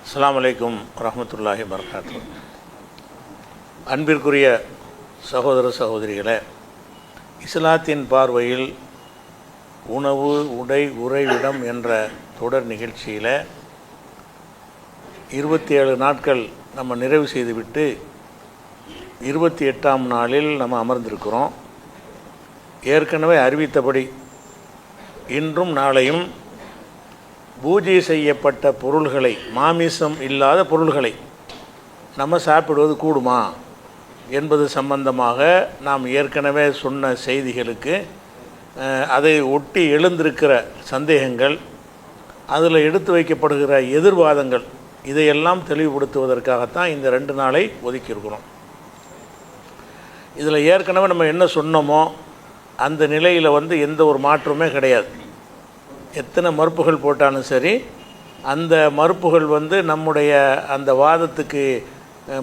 அஸ்ஸலாமு அலைக்கும் வரஹ்மத்துல்லாஹி வபரகாத்துஹு. அன்பிற்குரிய சகோதர சகோதரிகளே, இஸ்லாத்தின் பார்வையில் உணவு, உடை, உறைவிடம் என்ற தொடர் நிகழ்ச்சியில் 27 நாட்கள் நம்ம நிறைவு செய்துவிட்டு 28ஆம் நாளில் நம்ம அமர்ந்திருக்கிறோம். ஏற்கனவே அறிவித்தபடி இன்றும் நாளையும் பூஜை செய்யப்பட்ட பொருள்களை, மாமிசம் இல்லாத பொருள்களை நம்ம சாப்பிடுவது கூடுமா என்பது சம்பந்தமாக நாம் ஏற்கனவே சொன்ன செய்திகளுக்கு அதை ஒட்டி எழுந்திருக்கிற சந்தேகங்கள், அதில் எடுத்து வைக்கப்படுகிற எதிர்வாதங்கள், இதையெல்லாம் தெளிவுபடுத்துவதற்காகத்தான் இந்த 2 நாளை ஒதுக்கியிருக்கிறோம். இதில் ஏற்கனவே நம்ம என்ன சொன்னோமோ அந்த நிலையில் எந்த ஒரு மாற்றமே கிடையாது. எத்தனை மறுப்புகள் போட்டாலும் சரி, அந்த மறுப்புகள் நம்முடைய அந்த வாதத்துக்கு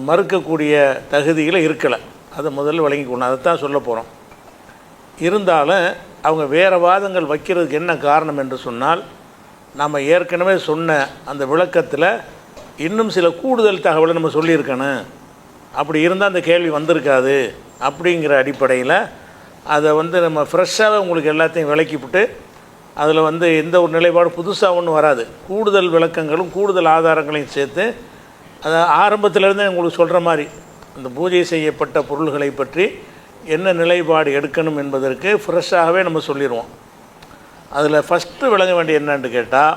மறுக்கக்கூடிய தகுதியில் இருக்கலை. அதை முதல்ல வழங்கிக்கணும். அதைத்தான் சொல்ல போகிறோம். இருந்தாலும் அவங்க வேறு வாதங்கள் வைக்கிறதுக்கு என்ன காரணம் என்று சொன்னால், நம்ம ஏற்கனவே சொன்ன அந்த விளக்கத்தில் இன்னும் சில கூடுதல் தகவலை நம்ம சொல்லியிருக்கணும். அப்படி இருந்தால் அந்த கேள்வி வந்திருக்காது அப்படிங்கிற அடிப்படையில் அதை நம்ம ஃப்ரெஷ்ஷாகவே உங்களுக்கு எல்லாத்தையும் விளக்கிவிட்டு, அதில் எந்த ஒரு நிலைப்பாடு புதுசாக ஒன்றும் வராது. கூடுதல் விளக்கங்களும் கூடுதல் ஆதாரங்களையும் சேர்த்து, அதை ஆரம்பத்திலேருந்தே உங்களுக்கு சொல்கிற மாதிரி இந்த பூஜை செய்யப்பட்ட பொருள்களை பற்றி என்ன நிலைப்பாடு எடுக்கணும் என்பதற்கு ஃப்ரெஷ்ஷாகவே நம்ம சொல்லிடுவோம். அதில் ஃபஸ்ட்டு விளங்க வேண்டிய என்னன்னு கேட்டால்,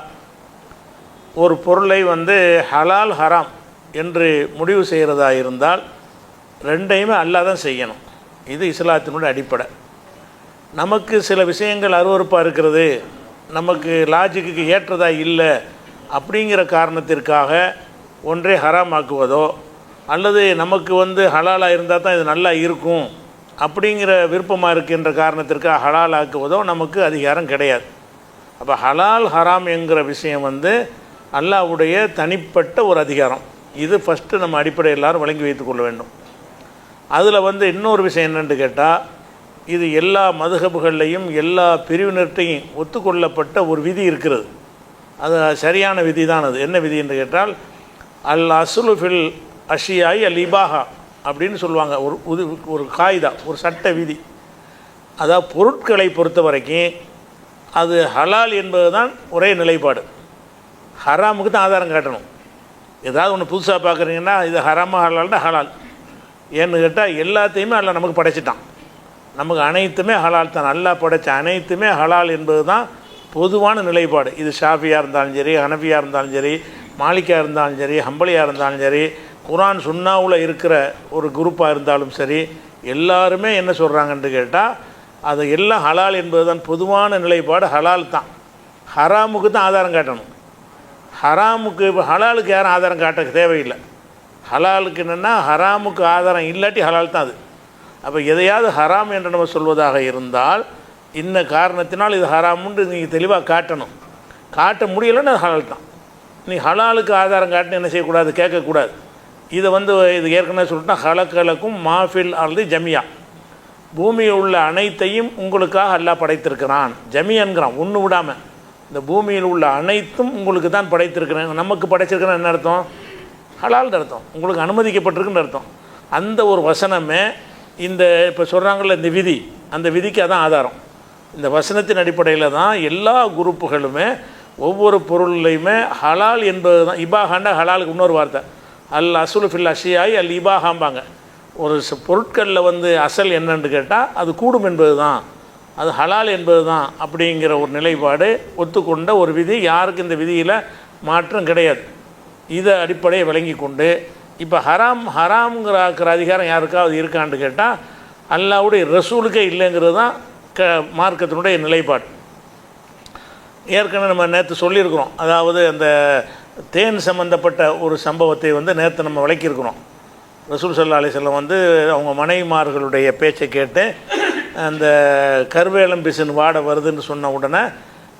ஒரு பொருளை ஹலால் ஹராம் என்று முடிவு செய்கிறதா இருந்தால் ரெண்டையுமே அல்லாஹ் தான் செய்யணும். இது இஸ்லாத்தினுடைய அடிப்படை. நமக்கு சில விஷயங்கள் அருவருப்பாக இருக்கிறது, நமக்கு லாஜிக்கு ஏற்றதாக இல்லை அப்படிங்கிற காரணத்திற்காக ஒன்றை ஹராமாக்குவதோ, அல்லது நமக்கு ஹலாலாக இருந்தால் தான் இது நல்லா இருக்கும் அப்படிங்கிற விருப்பமாக இருக்கின்ற காரணத்திற்காக ஹலால் ஆக்குவதோ நமக்கு அதிகாரம் கிடையாது. அப்போ ஹலால் ஹராம் என்கிற விஷயம் அல்லாஹ்வுடைய தனிப்பட்ட ஒரு அதிகாரம். இது ஃபஸ்ட்டு நம்ம அடிப்படை எல்லாரும் வழங்கி வைத்துக்கொள்ள வேண்டும். அதில் இன்னொரு விஷயம் என்னென்னு கேட்டால், இது எல்லா மதுஹபுகள்லையும் எல்லா பிரிவினர்கிட்டையும் ஒத்துக்கொள்ளப்பட்ட ஒரு விதி இருக்கிறது. அது சரியான விதி தான். அது என்ன விதி என்று கேட்டால், அல் அஸ்லு ஃபில் அஷியாய் அல் இபாஹா அப்படின்னு சொல்லுவாங்க. ஒரு காயிதா, ஒரு சட்ட விதி. அதாவது பொருட்களை பொறுத்த வரைக்கும் அது ஹலால் என்பது தான் ஒரே நிலைப்பாடு. ஹராமுக்கு தான் ஆதாரம் காட்டணும். ஏதாவது ஒன்று புதுசாக பார்க்குறீங்கன்னா இது ஹராமா ஹலால்னா ஹலால். ஏன்னு கேட்டால் எல்லாத்தையுமே அல்லாஹ் நமக்கு படைச்சிட்டான். நமக்கு அனைத்துமே ஹலால் தான். அல்லாஹ் படைத்த அனைத்துமே ஹலால் என்பது தான் பொதுவான நிலைப்பாடு. இது ஷாஃபியாக இருந்தாலும் சரி, ஹனஃபியாக இருந்தாலும் சரி, மாலிக்காக இருந்தாலும் சரி, ஹம்பலியாக இருந்தாலும் சரி, குர்ஆன் சுன்னாவில் இருக்கிற ஒரு குரூப்பாக இருந்தாலும் சரி, எல்லாருமே என்ன சொல்கிறாங்கன்னு கேட்டால் அது எல்லாம் ஹலால் என்பது தான் பொதுவான நிலைப்பாடு. ஹலால் தான். ஹராமுக்கு தான் ஆதாரம் காட்டணும். ஹராமுக்கு இப்போ ஹலாலுக்கு யாரும் ஆதாரம் காட்ட தேவையில்லை. ஹலாலுக்கு என்னென்னா ஹராமுக்கு ஆதாரம் இல்லாட்டி ஹலால் தான் அது. அப்போ எதையாவது ஹராம் என்று நம்ம சொல்வதாக இருந்தால் இன்ன காரணத்தினால் இது ஹராமுன்னு நீங்கள் தெளிவாக காட்டணும். காட்ட முடியலைன்னு அது ஹலால் தான். நீ ஹலாலுக்கு ஆதாரம் காட்டினு என்ன செய்யக்கூடாது, கேட்கக்கூடாது. இதை இது ஏற்கனவே சொல்லிட்டா, ஹலக்கலக்கும் மாஃபில் அல்லது ஜமியா, பூமியில் உள்ள அனைத்தையும் உங்களுக்காக அல்லாஹ் படைத்திருக்கிறான். ஜமியன்கிறான், ஒன்று விடாமல். இந்த பூமியில் உள்ள அனைத்தும் உங்களுக்கு தான் படைத்திருக்கிறேன். நமக்கு படைச்சிருக்கிறேன் என்ன அர்த்தம்? ஹலால்னு அர்த்தம். உங்களுக்கு அனுமதிக்கப்பட்டிருக்குன்னு அர்த்தம். அந்த ஒரு வசனமே இந்த இப்போ சொல்கிறாங்கள்ல இந்த விதி, அந்த விதிக்கு அதான் ஆதாரம். இந்த வசனத்தின் அடிப்படையில் தான் எல்லா குரூப்புகளுமே ஒவ்வொரு பொருள்லையுமே ஹலால் என்பது தான். இபாஹாண்டா ஹலாலுக்கு இன்னொரு வார்த்தை. அல் அசுலு ஃபில் அஷியாய் அல் இபாஹாம்பாங்க. ஒரு பொருட்களில் அசல் என்னன்னு கேட்டால் அது கூடும் என்பது தான், அது ஹலால் என்பது தான் அப்படிங்கிற ஒரு நிலைப்பாடு ஒத்துக்கொண்ட ஒரு விதி. யாருக்கு இந்த விதியில் மாற்றம் கிடையாது. இதை அடிப்படையை விளங்கி கொண்டு இப்போ ஹராம்ங்கிற அதிகாரம் யாருக்காவது இருக்கான்னு கேட்டால் அல்லாஹ்வுடைய ரசூலுக்கே இல்லைங்கிறது தான் மார்க்கத்தினுடைய நிலைப்பாடு. ஏற்கனவே நம்ம நேற்று சொல்லியிருக்கிறோம். அதாவது அந்த தேன் சம்பந்தப்பட்ட ஒரு சம்பவத்தை நேற்று நம்ம விளக்கியிருக்கிறோம். ரசூல் ஸல்லல்லாஹு அலைஹி வஸல்லம் அவங்க மனைவிமார்களுடைய பேச்சை கேட்டு அந்த கருவேலம் பிசின் வாட வருதுன்னு சொன்ன உடனே,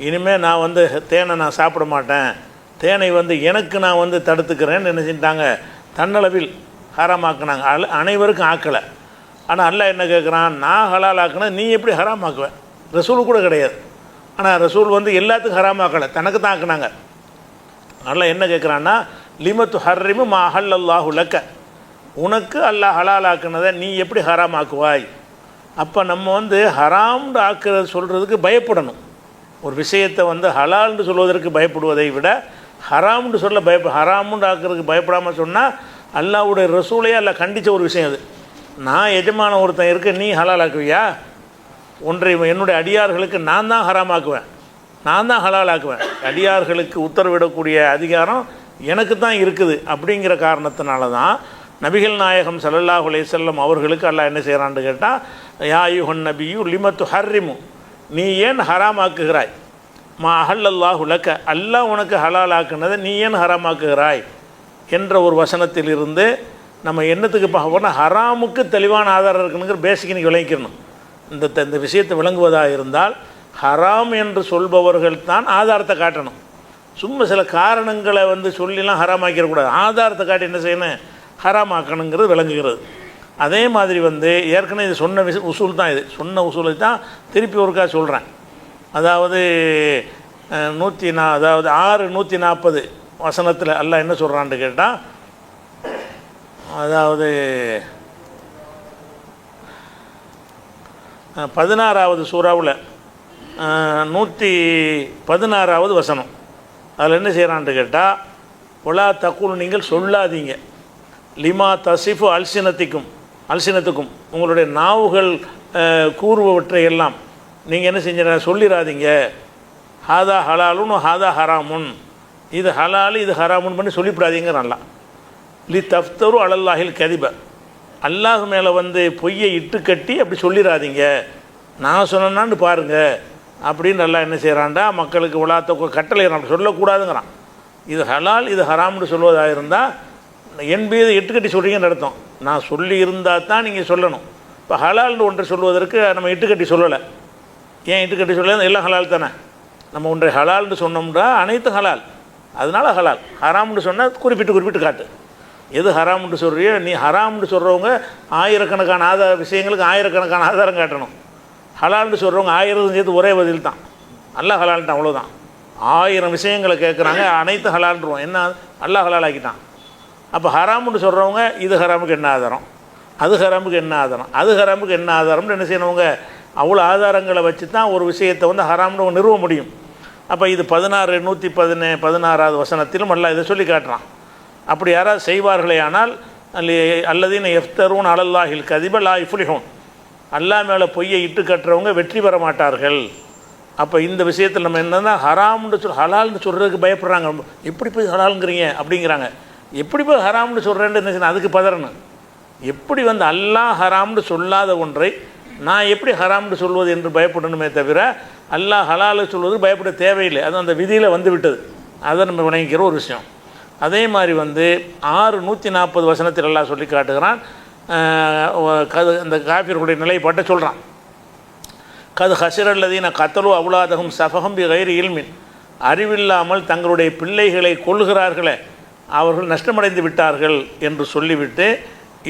இனிமேல் நான் தேனை நான் சாப்பிட மாட்டேன், தேனை எனக்கு நான் தடுத்துக்கிறேன்னு என்ன செஞ்சிட்டாங்க, தன்னளவில் ஹராமாக்குனாங்க. அனைவருக்கும் ஆக்கலை. ஆனால் அல்லாஹ் என்ன கேட்குறான், நான் ஹலால் ஆக்கினா நீ எப்படி ஹராமாக்குவேன்? ரசூல் கூட கிடையாது. ஆனால் ரசூல் எல்லாத்துக்கும் ஹராமாக்கலை, தனக்கு தான் ஆக்குனாங்க. அல்லாஹ் என்ன கேட்குறான்னா, லிமத்து ஹர்ரிமு மா அஹல்லல்லாஹு லக்க, உனக்கு அல்லாஹ் ஹலாலாக்குனதை நீ எப்படி ஹராமாக்குவாய்? அப்போ நம்ம வந்து ஹராம்னு ஆக்குறது சொல்கிறதுக்கு பயப்படணும். ஒரு விஷயத்தை வந்து ஹலால்னு சொல்வதற்கு பயப்படுவதை விட ஹராம்னு சொல்ல ஹராம்னு ஆக்குறதுக்கு பயப்படாமல் சொன்னால் அல்லாஹ்வுடைய ரசூலையே அல்லாஹ் கண்டித்த ஒரு விஷயம் அது. நான் எஜமான ஒருத்தன் இருக்க, நீ ஹலாலாக்குவியா? ஒன்றை என்னுடைய அடியார்களுக்கு நான் தான் ஹராமாக்குவேன், நான் தான் ஹலாலாக்குவேன். அடியார்களுக்கு உத்தரவிடக்கூடிய அதிகாரம் எனக்கு தான் இருக்குது. அப்படிங்கிற காரணத்தினால தான் நபிகள் நாயகம் ஸல்லல்லாஹு அலைஹி வஸல்லம் அவர்களுக்கு அல்லாஹ் என்ன செய்கிறான்னு கேட்டால், யா அய்யுஹன் நபியு லிமத்து ஹர்ரிமு, நீ ஏன் ஹராமாக்குகிறாய்? மா அஹல்லல்லாஹு லக்க, அல்லாஹ் உனக்கு ஹலாலாக்குனதை நீ ஏன் ஹராமாக்குகிறாய் என்ற ஒரு வசனத்திலிருந்து நம்ம என்னத்துக்கு பார்க்க போனால் ஹராமுக்கு தெளிவான ஆதாரம் இருக்குனுங்கிற பேசிக் இன்றைக்கி விளங்கிக்கணும். இந்த விஷயத்தை விளங்குவதாக இருந்தால் ஹராம் என்று சொல்பவர்கள் தான் ஆதாரத்தை காட்டணும். சும்மா சில காரணங்களை வந்து சொல்லிலாம் ஹராமாக்கிடக்கூடாது. ஆதாரத்தை காட்டி என்ன செய்யணும்? ஹராமாக்கணுங்கிறது விளங்குகிறது. அதே மாதிரி வந்து ஏற்கனவே இது சொன்ன உசூல் தான், இது சொன்ன உசூலை தான் திருப்பி ஒருக்கா சொல்கிறேன். அதாவது 6:140 வசனத்தில் அல்லாஹ் என்ன சொல்கிறான்னு கேட்டால், அதாவது 16வது சூறாவில் 116வது வசனம், அதில் என்ன செய்கிறான்னு கேட்டால், ஒலா தக்குல், நீங்கள் சொல்லாதீங்க, லிமா தசிஃபு அல்சினத்துக்கும் உங்களுடைய நாவுகள் கூறுபவற்றை எல்லாம் நீங்கள் என்ன செஞ்ச சொல்லிடாதீங்க. ஹாதா ஹலாலுன்னு ஹாதா ஹராமுன், இது ஹலாலு இது ஹராமுன் பண்ணி சொல்லிவிடாதீங்க. நல்லா லி தஃப்தரு அலல்லாஹில் கதிப, அல்லாஹ் மேலே வந்து பொய்யை இட்டு கட்டி அப்படி சொல்லிடாதீங்க, நான் சொன்னேன்னான்னு பாருங்கள் அப்படின்னு நல்லா என்ன செய்கிறான்டா, மக்களுக்கு உலாத்த கட்டளை அப்படி சொல்லக்கூடாதுங்கிறான். இது ஹலால் இது ஹராம்னு சொல்வதாக இருந்தால் என் மீது இட்டுக்கட்டி சொல்கிறீங்கன்னு அர்த்தம். நான் சொல்லி இருந்தால் தான் நீங்கள் சொல்லணும். இப்போ ஹலால்னு ஒன்றை சொல்வதற்கு நம்ம இட்டுக்கட்டி சொல்லலை. ஏன் இட்டுக்கட்டி சொல்லலை? எல்லாம் ஹலால் தானே. நம்ம ஒன்றை ஹலால்னு சொன்னோம்னா அனைத்தும் ஹலால், அதனால் ஹலால். ஹராம்னு சொன்னால் குறிப்பிட்டு காட்டு. எது ஹராம்னு சொல்கிறியோ நீ ஹராம்னு சொல்கிறவங்க ஆயிரக்கணக்கான விஷயங்களுக்கு ஆயிரக்கணக்கான ஆதாரம் காட்டணும். ஹலால்னு சொல்கிறவங்க 1000 சேர்த்து ஒரே பதில் தான், அல்லாஹ் ஹலால்ட்டான், அவ்வளோதான். 1000 விஷயங்களை கேட்குறாங்க, அனைத்து ஹலால்ன்றோம். என்ன அல்லாஹ் ஹலால் ஆக்கிட்டான். அப்போ ஹராம்னு சொல்கிறவங்க இது ஹராமுக்கு என்ன ஆதாரம், அது ஹராமுக்கு என்ன ஆதாரம், அது ஹராமுக்கு என்ன ஆதாரம்னு என்ன செய்யணுங்க, அவ்வளோ ஆதாரங்களை வச்சு தான் ஒரு விஷயத்தை வந்து ஹராம்னு நிறுவ முடியும். அப்போ இது 116வது வசனத்திலும் அல்லாஹ் இதை சொல்லி காட்டுறான். அப்படி யாராவது செய்வார்களே ஆனால் அல்லதீன எஃப்தரூன் அலல்லாஹில் கதிப லா யுஃப்லிஹூன், அல்லாஹ் மேலே பொய்யை இட்டு கட்டுறவங்க வெற்றி பெற மாட்டார்கள். அப்போ இந்த விஷயத்தில் நம்ம என்னென்னா ஹராம்னு ஹலால்னு சொல்கிறதுக்கு பயப்படுறாங்க. எப்படி போய் ஹலாலுங்கிறீங்க அப்படிங்கிறாங்க. எப்படி போய் ஹராம்னு சொல்கிறேன்னு என்ன செய்யணும், அதுக்கு பதறணும். எப்படி வந்து அல்லாஹ் ஹராம்னு சொல்லாத ஒன்றை நான் எப்படி ஹராம்னு சொல்வது என்று பயப்படணுமே தவிர அல்லாஹ் ஹலாலு சொல்வது பயப்பட தேவையில்லை. அது அந்த விதியில் வந்து விட்டது. அதை நம்ம விளங்கிக்கிற ஒரு விஷயம். அதே மாதிரி வந்து 6:140 வசனத்தில் எல்லாம் சொல்லி காட்டுகிறான். அந்த காஃபிர்களுடைய நிலைப்பாட்டை சொல்கிறான். கது ஹசிரல்லதீன கத்தலு அவுலாதகும் சஃபகம் பி கைரி இல்மின், அறிவில்லாமல் தங்களுடைய பிள்ளைகளை கொள்கிறார்களே அவர்கள் நஷ்டமடைந்து விட்டார்கள் என்று சொல்லிவிட்டு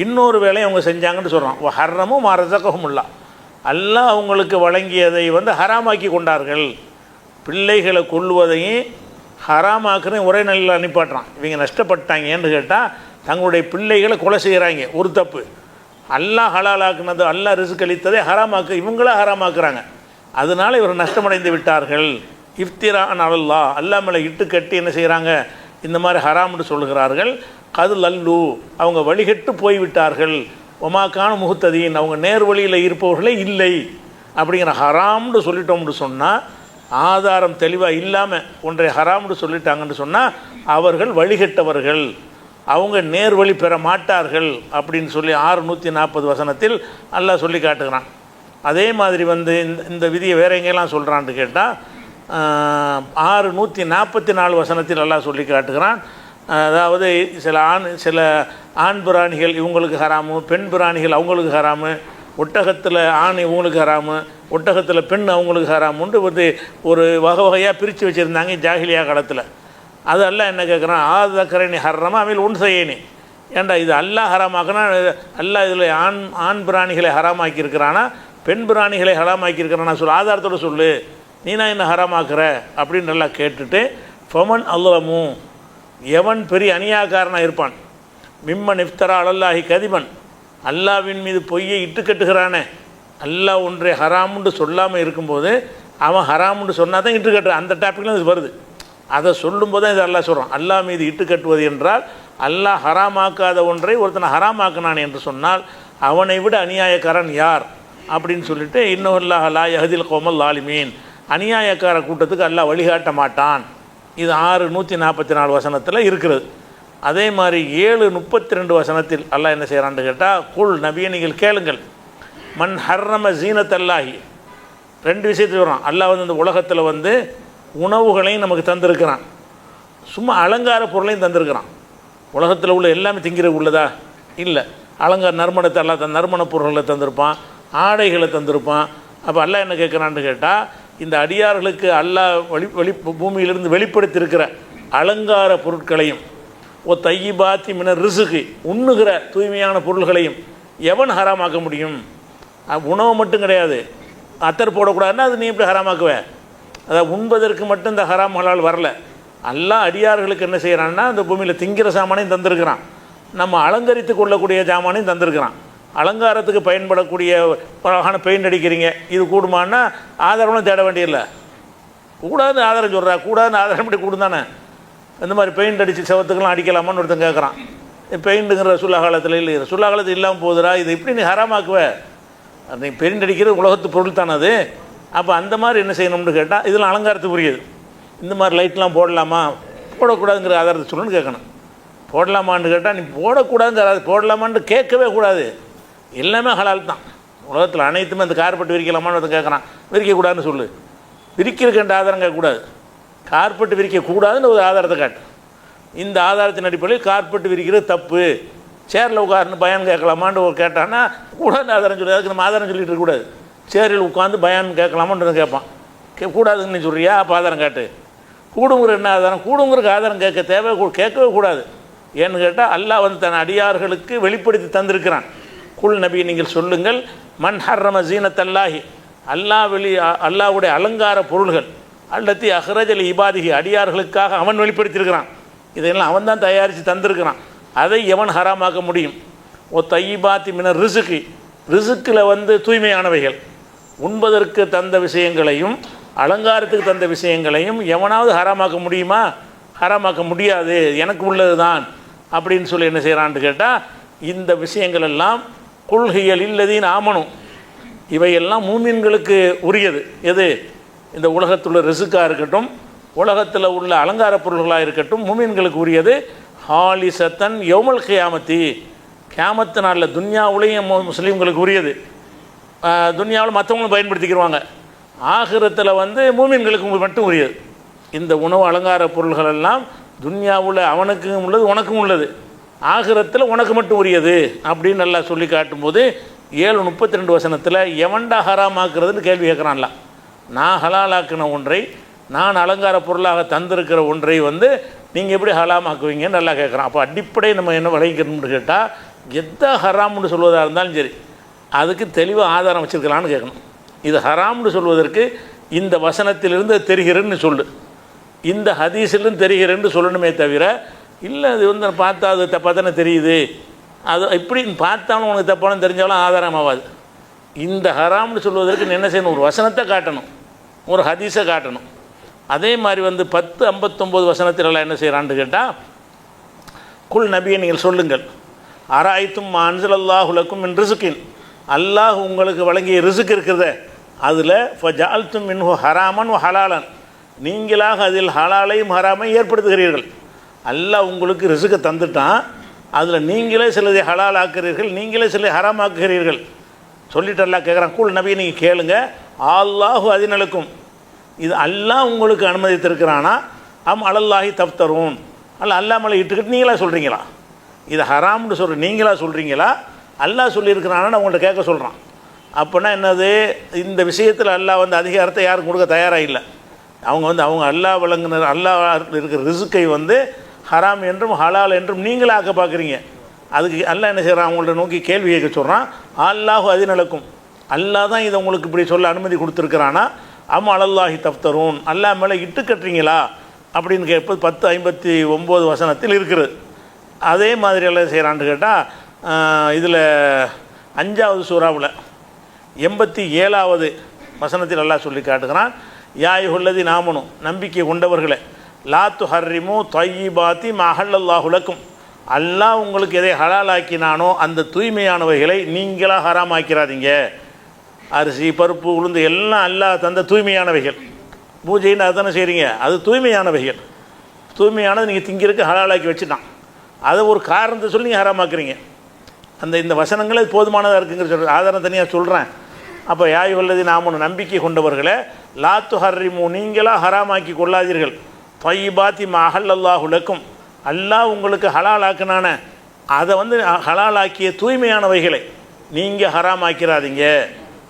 இன்னொரு வேலையை அவங்க செஞ்சாங்கன்னு சொல்கிறான். ஹர்ரமும் மரசகமுல்லா, அல்லாஹ் அவங்களுக்கு வழங்கியதை வந்து ஹராமாக்கி கொண்டார்கள். பிள்ளைகளை கொள்வதையும் ஹராமாக்குறதையும் ஒரே நிலையில் அனுப்பாட்டுறான். இவங்க நஷ்டப்பட்டாங்கன்னு கேட்டால் தங்களுடைய பிள்ளைகளை கொலை செய்கிறாங்க, ஒரு தப்பு. அல்லாஹ் ஹலாலாக்குனது, அல்லாஹ் ரிஸ்க் அளித்ததை ஹராமாக்கு இவங்களா ஹராமாக்குறாங்க. அதனால் இவர் நஷ்டமடைந்து விட்டார்கள். இஃப்திரான் அலல்லாஹ், அல்லாஹ் மேலே இட்டு கட்டி என்ன செய்கிறாங்க, இந்த மாதிரி ஹராம்னு சொல்கிறார்கள். கது லல்லு, அவங்க வழிகட்டு போய்விட்டார்கள். ஒமாக்கான முகுத்ததீன், அவங்க நேர் வழியில் இருப்பவர்களே இல்லை. அப்படிங்கிற ஹராம்னு சொல்லிட்டோம்னு சொன்னால், ஆதாரம் தெளிவாக இல்லாமல் ஒன்றை ஹராம்னு சொல்லிட்டாங்கன்னு சொன்னால் அவர்கள் வழிகட்டவர்கள், அவங்க நேர் வழி பெற மாட்டார்கள் அப்படின்னு சொல்லி 6:140 வசனத்தில் அல்லாஹ் சொல்லி காட்டுகிறான். அதே மாதிரி வந்து இந்த விதியை வேற எங்கெல்லாம் சொல்கிறான்னு கேட்டால் 6:144 வசனத்தில் அல்லாஹ் சொல்லி காட்டுகிறான். அதாவது சில ஆண் பிராணிகள் இவங்களுக்கு ஹராமு, பெண் பிராணிகள் அவங்களுக்கு ஹராமு, ஒட்டகத்தில் ஆண் இவங்களுக்கு ஹராமு, ஒட்டகத்தில் பெண் அவங்களுக்கு ஹராமுன்ட்டு ஒரு வகையாக பிரித்து வச்சுருந்தாங்க ஜாகிலியா காலத்தில். அது அல்லாஹ் என்ன கேட்குறான், ஆதக்கரணி ஹர்ரமா அமில் உன் செய்யணி, ஏண்டா இது அல்லாஹ் ஹராமாக்குனா அல்லாஹ் இதில் ஆண் பிராணிகளை ஹராமாக்கி இருக்கிறானா பெண் பிராணிகளை ஹராமாக்கி இருக்கிறானா சொல்லு, ஆதாரத்தோடு சொல்லு, நீனா என்ன ஹராமாக்குற அப்படின்னு நல்லா கேட்டுட்டு ஃபமன் அல்லமு, எவன் பெரிய அநியாயக்காரனாக இருப்பான், மிம்மன் இஃப்தரா அலல்லாஹி கதிபன், அல்லாவின் மீது பொய்யை இட்டு கட்டுகிறானே, அல்லாஹ் ஒன்றை ஹராமுன்னு சொல்லாமல் இருக்கும்போது அவன் ஹராமுன்னு சொன்னால் தான் இட்டு கட்டுறான். அந்த டாப்பிக்லாம் இது வருது. அதை சொல்லும்போது தான் இது அல்லாஹ் சொல்கிறான். அல்லாஹ் மீது இட்டு கட்டுவது என்றால் அல்லாஹ் ஹராமாக்காத ஒன்றை ஒருத்தனை ஹராமாக்கினான் என்று சொன்னால் அவனை விட அநியாயக்காரன் யார் அப்படின்னு சொல்லிட்டு, இன்னுல்லாஹ் லா யஹ்தில் கௌமல் லாலிமீன், அநியாயக்கார கூட்டத்துக்கு அல்லாஹ் வழிகாட்ட மாட்டான். இது 6:144 வசனத்தில் இருக்கிறது. அதே மாதிரி 7:32 வசனத்தில் அல்லாஹ் என்ன செய்கிறான்னு கேட்டால், குல் நபியை நீங்கள் கேளுங்கள், மன் ஹர்ரம ஜீனத்தல்லாஹி, 2 விஷயத்தில் வரும். அல்லாஹ் வந்து இந்த உலகத்தில் வந்து உணவுகளையும் நமக்கு தந்திருக்கிறான், சும்மா அலங்கார பொருளையும் தந்திருக்கிறான். உலகத்தில் உள்ள எல்லாமே திங்கிறது உள்ளதா இல்லை. அலங்கார நறுமணத்தை அல்லாஹ் நறுமண பொருள்களை தந்திருப்பான், ஆடைகளை தந்திருப்பான். அப்போ அல்லாஹ் என்ன கேட்குறான்னு கேட்டால், இந்த அடியார்களுக்கு அல்லாஹ் பூமியிலிருந்து வெளிப்படுத்தியிருக்கிற அலங்கார பொருட்களையும் தையிபாத்தி மினர் ரிசுக்கு, உண்ணுகிற தூய்மையான பொருள்களையும் எவன் ஹராமாக்க முடியும்? உணவு மட்டும் கிடையாது, அத்தர் போடக்கூடாதுன்னா அது நீ எப்படி ஹராமாக்குவே? அதாவது உண்பதற்கு மட்டும் இந்த ஹராம் ஹலால் வரல. அல்லாஹ் அடியார்களுக்கு என்ன செய்கிறான்னா, அந்த பூமியில் திங்கிற சாமானையும் தந்திருக்கிறான், நம்ம அலங்கரித்து கொள்ளக்கூடிய சாமானையும் தந்திருக்கிறான். அலங்காரத்துக்கு பயன்படக்கூடிய அழகான பெயிண்ட் அடிக்கிறீங்க, இது கூடுமான்னா ஆதாரம்லாம் தேட வேண்டியதில்லை. கூடாதுன்னு ஆதாரம் சொல்கிறா, கூடாதுன்னு ஆதாரம் இப்படி கூடுதானே. இந்த மாதிரி பெயிண்ட் அடித்து செவத்துக்கெல்லாம் அடிக்கலாமான்னு ஒருத்தன் கேட்குறான். பெயிண்ட்டுங்கிற ரசூலுல்லாஹ் காலத்தில் இல்லை, ரசூலுல்லாஹ் காலத்தில் இல்லாமல் போகுதுரா, இது எப்படி நீ ஹராமாக்குவே? நீ பெயிண்ட் அடிக்கிறது உலகத்து பொருள் தானே அது. அப்போ அந்த மாதிரி என்ன செய்யணும்னு கேட்டால், இதெல்லாம் அலங்காரத்துக்கு புரியுது. இந்த மாதிரி லைட்லாம் போடலாமா போடக்கூடாதுங்கிற ஆதாரத்தை சொல்லணும்னு கேட்கணும். போடலாமான்னு கேட்டால் நீ போடக்கூடாதுங்கிற போடலாமான்னு கேட்கவே கூடாது. எல்லாமே ஹலால் தான். உலகத்தில் அனைத்துமே அந்த கார்பெட் விரிக்கலாமான்னு ஒருத்தன் கேட்குறான், விரிக்கக்கூடாதுன்னு சொல்லு. விரிக்கிறதுக்கு ஆதாரம் கேட்கக்கூடாது, கார்பெட் விரிக்கக்கூடாதுன்னு ஒரு ஆதாரத்தை காட்டு. இந்த ஆதாரத்தின் அடிப்படையில் கார்பெட் விரிக்கிறது தப்பு, சேரில் உட்கார்ந்து பயான் கேட்கலாமான்னு ஒரு கேட்டான்னா கூடாதுன்னு ஆதாரம் சொல்லி, அதுக்கு நம்ம ஆதாரம் சொல்லிட்டு இருக்கக்கூடாது. சேரில் உட்காந்து பயான் கேட்கலாமான்னு கேட்பான். கூடாதுன்னு நீ சொல்கிறியா, அப்போ ஆதாரம் காட்டு. கூடுங்கிற என்ன ஆதாரம்? கூடுங்கிறதுக்கு ஆதாரம் கேட்கவே கூடாது. ஏன்னு கேட்டால் அல்லாஹ் வந்து தன் அடியார்களுக்கு வெளிப்படுத்தி தந்திருக்கிறான். குல் நபி நீங்கள் சொல்லுங்கள், மன் ஹர்ரம ஜீனத்தல்லாஹி, அல்லாஹ்வுடைய அலங்கார பொருள்கள், அல்லத்தி அஹ்ரஜல் இபாதிஹி, அடியார்களுக்காக அவன் வெளிப்படுத்தியிருக்கிறான். இதையெல்லாம் அவன் தான் தயாரித்து தந்திருக்கிறான். அதை எவன் ஹராமாக்க முடியும்? தையிபாத்தி மினர் ரிசுக்கு, ரிசுக்கில் வந்து தூய்மையானவைகள், உண்பதற்கு தந்த விஷயங்களையும் அலங்காரத்துக்கு தந்த விஷயங்களையும் எவனாவது ஹராமாக்க முடியுமா? ஹராமாக்க முடியாது, எனக்கு உள்ளது தான் அப்படின்னு சொல்லி என்ன செய்கிறான்னு கேட்டால், இந்த விஷயங்கள் எல்லாம் குல்ஹியல் இல்லதீன் ஆமனும், இவையெல்லாம் மூமின்களுக்கு உரியது. எது? இந்த உலகத்தில் உள்ள ரிசுக்காக இருக்கட்டும், உலகத்தில் உள்ள அலங்கார பொருள்களாக இருக்கட்டும், மூமின்களுக்கு உரியது. ஹாலிசத்தன் யௌமல் கியாமத்தி, கியாமத்து நாளில் துன்யாவுலேயும் முஸ்லீம்களுக்கு உரியது. துன்யாவில் மற்றவங்களும் பயன்படுத்திக்கிடுவாங்க, ஆகிரத்தில் வந்து மூமின்களுக்கு மட்டும் உரியது. இந்த உணவு அலங்கார பொருள்கள் எல்லாம் துன்யாவில் அவனுக்கும் உள்ளது, உனக்கும் உள்ளது, ஆகிரத்தில் உனக்கு மட்டும் உரியது அப்படின்னு நல்லா சொல்லி காட்டும்போது 7:32 வசனத்தில் எவன்டா ஹராமாக்குறதுன்னு கேள்வி கேட்குறான்ல. நான் ஹலாலாக்கின ஒன்றை, நான் அலங்கார பொருளாக தந்திருக்கிற ஒன்றை வந்து நீங்கள் எப்படி ஹராமாக்குவீங்கன்னு நல்லா கேட்குறான். அப்போ அடிப்படை நம்ம என்ன விளைவிக்கணும்னு கேட்டால், எதை ஹராம்னு சொல்வதாக இருந்தாலும் சரி அதுக்கு தெளிவாக ஆதாரம் வச்சுருக்கலான்னு கேட்கணும். இது ஹராம்னு சொல்வதற்கு இந்த வசனத்திலிருந்து தெரிகிறேன்னு சொல்லு, இந்த ஹதீஸிலிருந்து தெரிகிறேன்னு சொல்லணுமே தவிர, இல்லை அது வந்து பார்த்தா அது தப்பாக தானே தெரியுது, அது இப்படி பார்த்தாலும் உனக்கு தப்பானு தெரிஞ்சாலும் ஆதாரம் ஆகாது. இந்த ஹராம்னு சொல்வதற்கு என்ன செய்யணும்? ஒரு வசனத்தை காட்டணும், ஒரு ஹதீஸை காட்டணும். அதே மாதிரி வந்து 10:59 வசனத்தில் என்ன செய்கிறான்னு கேட்டால், குல் நபியை நீங்கள் சொல்லுங்கள், அராய்த்தும் அன்ஸலல்லாஹு லக்கும் மின் ரிசுக்கின், அல்லாஹ் உங்களுக்கு வழங்கிய ரிசுக் இருக்கிறத அதில் ஃபஜஅல்தும் மின்ஹு ஹராமன் ஹலாலன், நீங்களாக அதில் ஹலாலையும் ஹராமையும் ஏற்படுத்துகிறீர்கள். அல்லாஹ் உங்களுக்கு ரிசுக்கை தந்துட்டான், அதில் நீங்களே சிலதை ஹலால் ஆக்குறீர்கள், நீங்களே சிலதை ஹராம் ஆக்குகிறீர்கள் சொல்லிட்டு அல்லாஹ் கேட்குறான். கூல் நபியை நீங்கள் கேளுங்க, அல்லாஹு அதினலுக்கும், இது அல்லாஹ் உங்களுக்கு அனுமதித்திருக்கிறானா, அலல்லாஹி தப்தரூன், அல்லாஹ் மேலே இட்டுக்கிட்டு நீங்களா சொல்கிறீங்களா? இது ஹராம்னு சொல்கிற நீங்களா சொல்கிறீங்களா? அல்லாஹ் சொல்லியிருக்கிறான்னு அவங்கள்ட்ட கேட்க சொல்கிறான். அப்போனா என்னது? இந்த விஷயத்தில் அல்லாஹ் வந்து அதிகாரத்தை யாரும் கொடுக்க தயாராக இல்லை. அவங்க அல்லாஹ் வழங்கின அல்லாஹ் இருக்கிற ரிசுக்கை வந்து ஹராம் என்றும் ஹலால் என்றும் நீங்களே ஆக்க பார்க்குறீங்க. அதுக்கு அல்லாஹ் என்ன செய்கிறான்? அவங்கள்ட்ட நோக்கி கேள்வி கேட்க சொல்கிறான். அல்லாஹு அதினலுக்கும், அல்லாஹ் தான் இதை உங்களுக்கு இப்படி சொல்ல அனுமதி கொடுத்துருக்கிறானா, அலல்லாஹி தப்தரூன், அல்லாஹ் மேலே இட்டு கட்டுறீங்களா அப்படின்னு கேட்பது 10:59 வசனத்தில் இருக்கிறது. அதே மாதிரி எல்லாம் செய்கிறான்னு கேட்டால் இதில் 5வது சூறாவில் 87வது வசனத்தில் அல்லாஹ் சொல்லி காட்டுகிறான், யாயுல்லதி நாமனும் நம்பிக்கை கொண்டவர்களே, லா துஹர்ரிமு தையிபாத்தி மஹல்லல்லாஹு லக்கும், அல்லாஹ் உங்களுக்கு எதை ஹலாலாக்கினானோ அந்த தூய்மையானவைகளை நீங்களாக ஹராமாக்கிறாதீங்க. அரிசி பருப்பு உளுந்து எல்லாம் அல்லாஹ் தந்த தூய்மையானவைகள். பூஜைன்னு அதுதானே செய்கிறீங்க, அது தூய்மையானவைகள். தூய்மையானது நீங்கள் திங்கிறதுக்கு ஹலாலாக்கி வச்சுட்டான், அதை ஒரு காரணத்தை சொல்லி நீங்கள் ஹராமாக்குறீங்க. இந்த வசனங்களே போதுமானதாக இருக்குங்கிற சொல்கிற ஆதாரம் தனியாக சொல்கிறேன். அப்போ யாய் உள்ளது நாம நம்பிக்கை கொண்டவர்களே, லா துஹர்ரிமு நீங்களாக ஹராமாக்கி கொள்ளாதீர்கள், தையிபாத்தி மஹல்லல்லாஹு லக்கும் அல்லாஹ் உங்களுக்கு ஹலாலாக்குனான அதை ஹலாலாக்கிய தூய்மையானவைகளை நீங்கள் ஹராமாக்கிறாதீங்க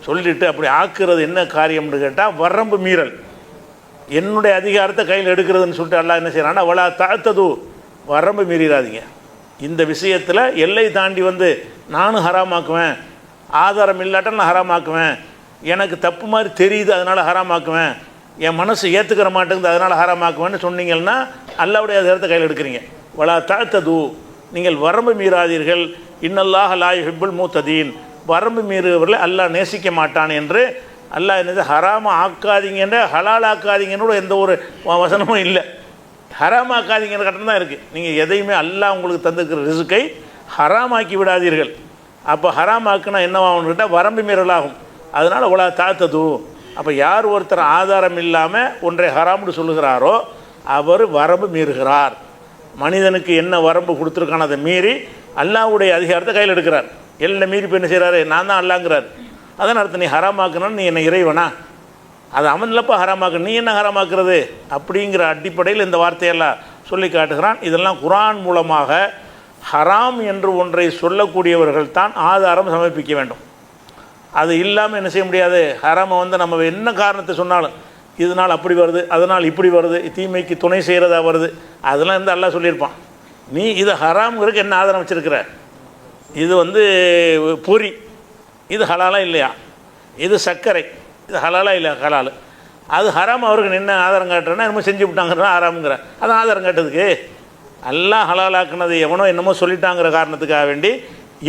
சொல்லிவிட்டு, அப்படி ஆக்குறது என்ன காரியம்னு கேட்டால் வரம்பு மீறல், என்னுடைய அதிகாரத்தை கையில் எடுக்கிறதுன்னு சொல்லிட்டு அல்லாஹ் என்ன செய்கிறான்னா, வலா தஅத்தது வரம்பு மீறிடாதீங்க. இந்த விஷயத்தில் எல்லை தாண்டி நானும் ஹராமாக்குவேன், ஆதாரம் இல்லாட்ட நான் ஹராமாக்குவேன், எனக்கு தப்பு மாதிரி தெரியுது அதனால் ஹராமாக்குவேன், என் மனசு ஏற்றுக்கிற மாட்டேங்குது அதனால் ஹராமாக்குவேன்னு சொன்னீங்கன்னா அல்லாஹ்வுடைய அதிகாரத்தை கையில் எடுக்கிறீங்க. வலா தஅத்தது நீங்கள் வரம்பு மீறாதீர்கள், இன்னல்லாஹ லா யுஹிப்புல் முஅ்ததீன் வரம்பு மீறுவர்களை அல்லாஹ் நேசிக்க மாட்டான் என்று அல்லாஹ் என்னது ஹராமாக ஆக்காதீங்கன்ற ஹலாலாக்காதீங்கன்னு எந்த ஒரு வசனமும் இல்லை. ஹராமாக்காதீங்கிற கட்டம் தான் இருக்குது. நீங்கள் எதையுமே அல்லாஹ் உங்களுக்கு தந்துக்கிற ரிஸ்கை ஹராமாக்கி விடாதீர்கள். அப்போ ஹராமாக்குனா என்னவாகும்னு கேட்டால் வரம்பு மீறலாகும். அதனால் உலா தாத்தது. அப்போ யார் ஒருத்தர் ஆதாரம் இல்லாமல் ஒன்றை ஹராம்னு சொல்லுகிறாரோ அவர் வரம்பு மீறுகிறார். மனிதனுக்கு என்ன வரம்பு கொடுத்துருக்கானோ அதை மீறி அல்லாஹ்வுடைய அதிகாரத்தை கையில் எடுக்கிறார். எல்லாம் மீறி இப்போ என்ன செய்கிறாரு, நான் தான் அல்லாங்கிறார். அதான் அர்த்தம், நீ ஹராமாக்கணும்னு நீ என்ன இறைவனா, அது அவன் இல்லப்பா ஹராமாக்கு, நீ என்ன ஹராமாக்குறது அப்படிங்கிற அடிப்படையில் இந்த வார்த்தையெல்லாம் சொல்லி காட்டுகிறான். இதெல்லாம் குர்ஆன் மூலமாக ஹராம் என்று ஒன்றை சொல்லக்கூடியவர்கள் தான் ஆதாரம் சமர்ப்பிக்க வேண்டும். அது இல்லாமல் என்ன செய்ய முடியாது. ஹராமை நம்ம என்ன காரணத்தை சொன்னாலும் இதனால் அப்படி வருது, அதனால் இப்படி வருது, தீமைக்கு துணை செய்கிறதா வருது, அதெல்லாம் அல்லாஹ் சொல்லியிருப்பான். நீ இது ஹராம்ங்கிறதுக்கு என்ன ஆதாரம் வச்சுருக்கிற, இது பொரி, இது ஹலாலா இல்லையா, இது சர்க்கரை, இது ஹலாலா இல்லையா, ஹலால், அது ஹராம். அவருக்கு என்ன ஆதாரம் காட்டுறேன்னா என்னமோ செஞ்சு விட்டாங்கிறதா ஆறாமுங்கிற, அதான் ஆதாரம் காட்டுறதுக்கு. அல்லாஹ் ஹலாலாக்குனது எவனோ என்னமோ சொல்லிட்டாங்கிற காரணத்துக்காக வேண்டி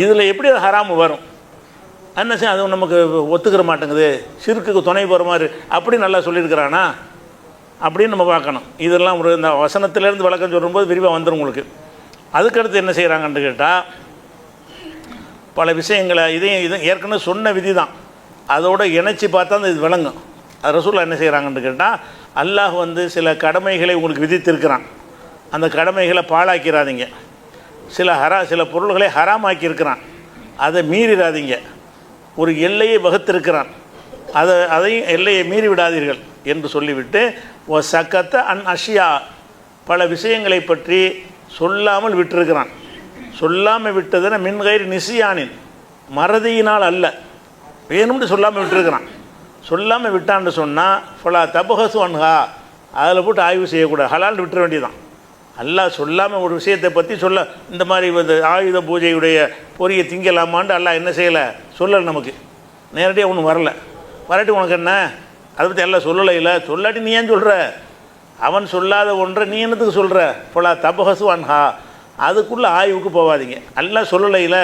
இதில் எப்படி அது ஹராமு வரும், என்ன செய்ய அது நமக்கு ஒத்துக்கிற மாட்டேங்குது, சிறுக்குக்கு துணை போகிற மாதிரி அப்படி நல்லா சொல்லியிருக்கிறானா அப்படின்னு நம்ம பார்க்கணும். இதெல்லாம் ஒரு இந்த வசனத்திலேருந்து விளக்கம் சொல்லும்போது விரிவாக வந்துடும் உங்களுக்கு. அதுக்கடுத்து என்ன செய்கிறாங்கன்னு கேட்டால் பல விஷயங்களை இதையும் ஏற்கனவே சொன்ன விதி தான், அதோடு இணைச்சி பார்த்தா அந்த இது விளங்கும். அது ரசூலுல்லாஹ் என்ன செய்கிறாங்கன்னு கேட்டால், அல்லாஹ் சில கடமைகளை உங்களுக்கு விதித்திருக்கிறான், அந்த கடமைகளை பாழாக்கிறாதீங்க. சில பொருள்களை ஹராமாக்கியிருக்கிறான், அதை மீறிடாதீங்க. ஒரு எல்லையை வகுத்திருக்கிறான், அதையும் எல்லையை மீறி விடாதீர்கள் என்று சொல்லிவிட்டு ஓ சக்கத்த அன் அஷியா பல விஷயங்களை பற்றி சொல்லாமல் விட்டிருக்கிறான். சொல்லாமல் விட்டதுன்னா மின்கயிறு நிசியானின் மறதியினால் அல்ல, வேணும்னு சொல்லாமல் விட்டுருக்கிறான். சொல்லாமல் விட்டான்னு சொன்னால் ஃபலா தபஹசு அன்ஹா அதில் போட்டு ஆய்வு செய்யக்கூடாது, ஹலால் விட்டுற வேண்டியதான். அல்லாஹ் சொல்லாமல் ஒரு விஷயத்தை பற்றி சொல்ல, இந்த மாதிரி ஆயுத பூஜையுடைய பொரியை திங்கலாமான்னு அல்லாஹ் என்ன செய்யலை, சொல்லலை. நமக்கு நேரடியாக ஒன்றும் வரலை. வரட்டி உனக்கு என்ன அதை பற்றி எல்லாம் சொல்லலை. இல்லை சொல்லாட்டி நீ ஏன் சொல்கிற, அவன் சொல்லாத ஒன்றை நீ என்னத்துக்கு சொல்கிற, ஃபலா தபஹசு அன்ஹா அதுக்குள்ளே ஆய்வுக்கு போகாதீங்க. அல்லாஹ் சொல்லலையில்,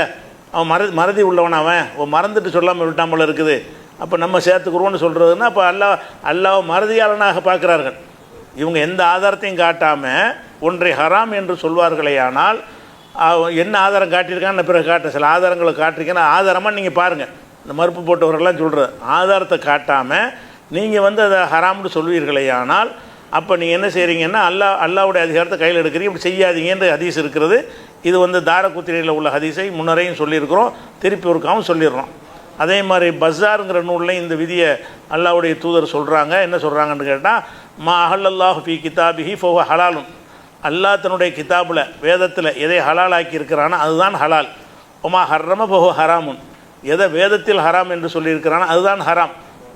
அவன் மறதி உள்ளவன், அவன் மறந்துட்டு சொல்லாமல் விட்டாமல் இருக்குது. அப்போ நம்ம சேர்த்துக்குருவோன்னு சொல்கிறதுன்னா அப்போ அல்லாஹ் மறதியாளனாக பார்க்குறார்கள். இவங்க எந்த ஆதாரத்தையும் காட்டாமல் ஒன்றை ஹராம் என்று சொல்வார்களே, ஆனால் என்ன ஆதாரம் காட்டியிருக்கான்னு பிறகு காட்ட, சில ஆதாரங்களை காட்டிருக்கேன்னா ஆதாரமாக நீங்கள் பாருங்கள். இந்த மறுப்பு போட்டவர்கள்லாம் சொல்கிறது ஆதாரத்தை காட்டாமல் நீங்கள் அதை ஹராம்னு சொல்வீர்களே, ஆனால் அப்போ நீங்கள் என்ன செய்கிறீங்கன்னா அல்லாஹ்வுடைய அதிகாரத்தை கையில் எடுக்கிறீங்க, இப்படி செய்யாதீங்கன்ற ஹதீஸ் இருக்கிறது. இது தாரகுத்திரியில் உள்ள ஹதீஸை முன்னரையும் சொல்லியிருக்கிறோம், திருப்பி ஒருக்காவும் சொல்லிடுறோம். அதே மாதிரி பஸாருங்கிற நூலில் இந்த விதியை அல்லாஹ்வுடைய தூதர் சொல்கிறாங்க. என்ன சொல்கிறாங்கன்னு கேட்டால், மா அஹல்லல்லாஹு ஃபீ கிதாபிஹி ஃபஹுவ ஹலாலுன், அல்லாஹ் தன்னுடைய கிதாபில் வேதத்தில் எதை ஹலாலாக்கி இருக்கிறானோ அதுதான் ஹலால். ஒமா ஹர்ரம ஃபஹுவ ஹராமுன், எதை வேதத்தில் ஹராம் என்று சொல்லியிருக்கிறானோ அதுதான் ஹராம்.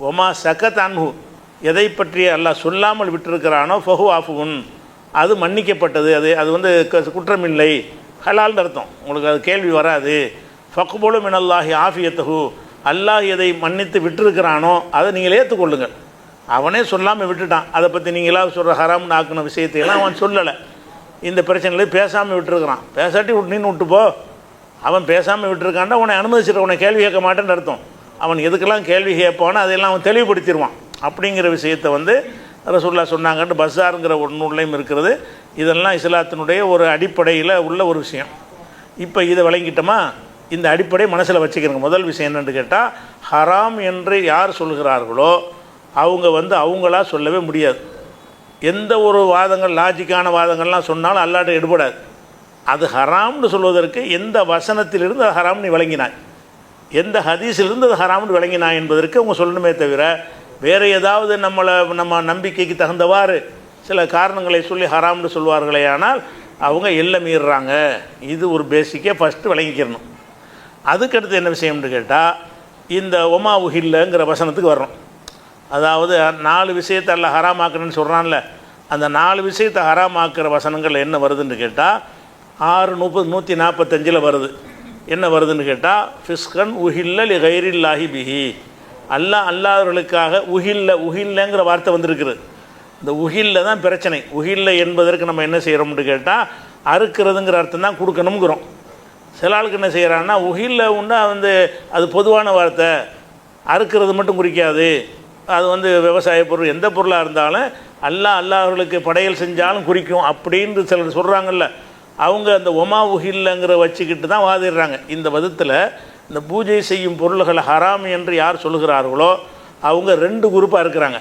ஒமா சகத் அன்ஹு, எதை பற்றி அல்லாஹ் சொல்லாமல் விட்டிருக்கிறானோ ஃபஹு ஆஃபுன், அது மன்னிக்கப்பட்டது, அது குற்றமில்லை, ஹலால்னு அர்த்தம். உங்களுக்கு அது கேள்வி வராது. ஃபக்புலு மினல்லாஹி ஆஃபியத்தஹு, அல்லாஹ் எதை மன்னித்து விட்டிருக்கிறானோ அதை நீங்கள் ஏற்றுக்கொள்ளுங்கள். அவனே சொல்லாமல் விட்டுட்டான். அதை பற்றி நீங்களாவது சொல்கிற ஹராம்னு ஆக்கின விஷயத்தையெல்லாம் அவன் சொல்லலை. இந்த பிரச்சனையில் பேசாமல் விட்டுருக்கிறான். பேசாட்டி நீன்னு விட்டுப்போ. அவன் பேசாமல் விட்டுருக்கான்டா உன்னை அனுமதிச்சிட, உன்னை கேள்வி கேட்க மாட்டேன்னு அர்த்தம். அவன் எதுக்கெல்லாம் கேள்வி கேட்பானோ அதையெல்லாம் அவன் தெளிவுபடுத்திடுவான். அப்படிங்கிற விஷயத்தை வந்து ரசூலுல்லாஹ் சொன்னாங்கன்ட்டு பஸாருங்கிற ஒரு நூல்லையும் இருக்கிறது. இதெல்லாம் இஸ்லாத்தினுடைய ஒரு அடிப்படையில் உள்ள ஒரு விஷயம். இப்போ இதை விளங்கிட்டோமா? இந்த அடிப்படை மனசில் வச்சுக்கிறங்க. முதல் விஷயம் என்னென்னு கேட்டால், ஹராம் என்று யார் சொல்கிறார்களோ அவங்க வந்து அவங்களா சொல்லவே முடியாது. எந்த ஒரு வாதங்கள், லாஜிக்கான வாதங்கள்லாம் சொன்னாலும் அல்லாட்ட எடுபடாது. அது ஹராம்னு சொல்வதற்கு எந்த வசனத்திலிருந்து அது ஹராம்னு விளங்கினாய், எந்த ஹதீஸிலிருந்து அது ஹராம்னு விளங்கினாய் என்பதற்கு அவங்க சொல்லணுமே தவிர, வேறு ஏதாவது நம்ம நம்பிக்கைக்கு தகுந்தவாறு சில காரணங்களை சொல்லி ஹராம்னு சொல்வார்களே ஆனால் அவங்க எல்லை மீறுறாங்க. இது ஒரு பேசிக்கே ஃபஸ்ட்டு விளங்கிக்கிறணும். அதுக்கடுத்து என்ன விஷயம்னு கேட்டால், இந்த ஒமா உஹில்லங்கிற வசனத்துக்கு வர்றோம். அதாவது 4 விஷயத்தை அல்ல ஹராமாக்குறேன்னு சொல்கிறான்ல, அந்த 4 விஷயத்தை ஹராமாக்குற வசனங்கள் என்ன வருதுன்னு கேட்டால் 6:145 வருது. என்ன வருதுன்னு கேட்டால், ஃபிஸ்கன் உஹில்ல லி கைரில்லாஹி பிஹி, அல்லாதவர்களுக்காக உஹில்லங்கிற வார்த்தை வந்திருக்குது. இந்த உஹில்ல தான் பிரச்சனை. உஹில்ல என்பதற்கு நம்ம என்ன செய்கிறோம்னு கேட்டால், அறுக்கிறதுங்கிற அர்த்தம் தான் கொடுக்கணுங்கிறோம். சில ஆளுக்கு என்ன செய்கிறான்னா, உஹில்ல உண்டா வந்து அது பொதுவான வார்த்தை, அறுக்கிறது மட்டும் குறிக்காது, அது வந்து விவசாய பொருள் எந்த பொருளாக இருந்தாலும் அல்லாதவர்களுக்கு படையல் செஞ்சாலும் குறிக்கும் அப்படின்னு சிலர் சொல்கிறாங்கல்ல. அவங்க அந்த ஒமா உஹில்லங்கிற வச்சுக்கிட்டு தான் வாதிடுறாங்க. இந்த விதத்தில் இந்த பூஜை செய்யும் பொருள்களை ஹராம் என்று யார் சொல்கிறார்களோ அவங்க 2 குரூப்பாக இருக்கிறாங்க.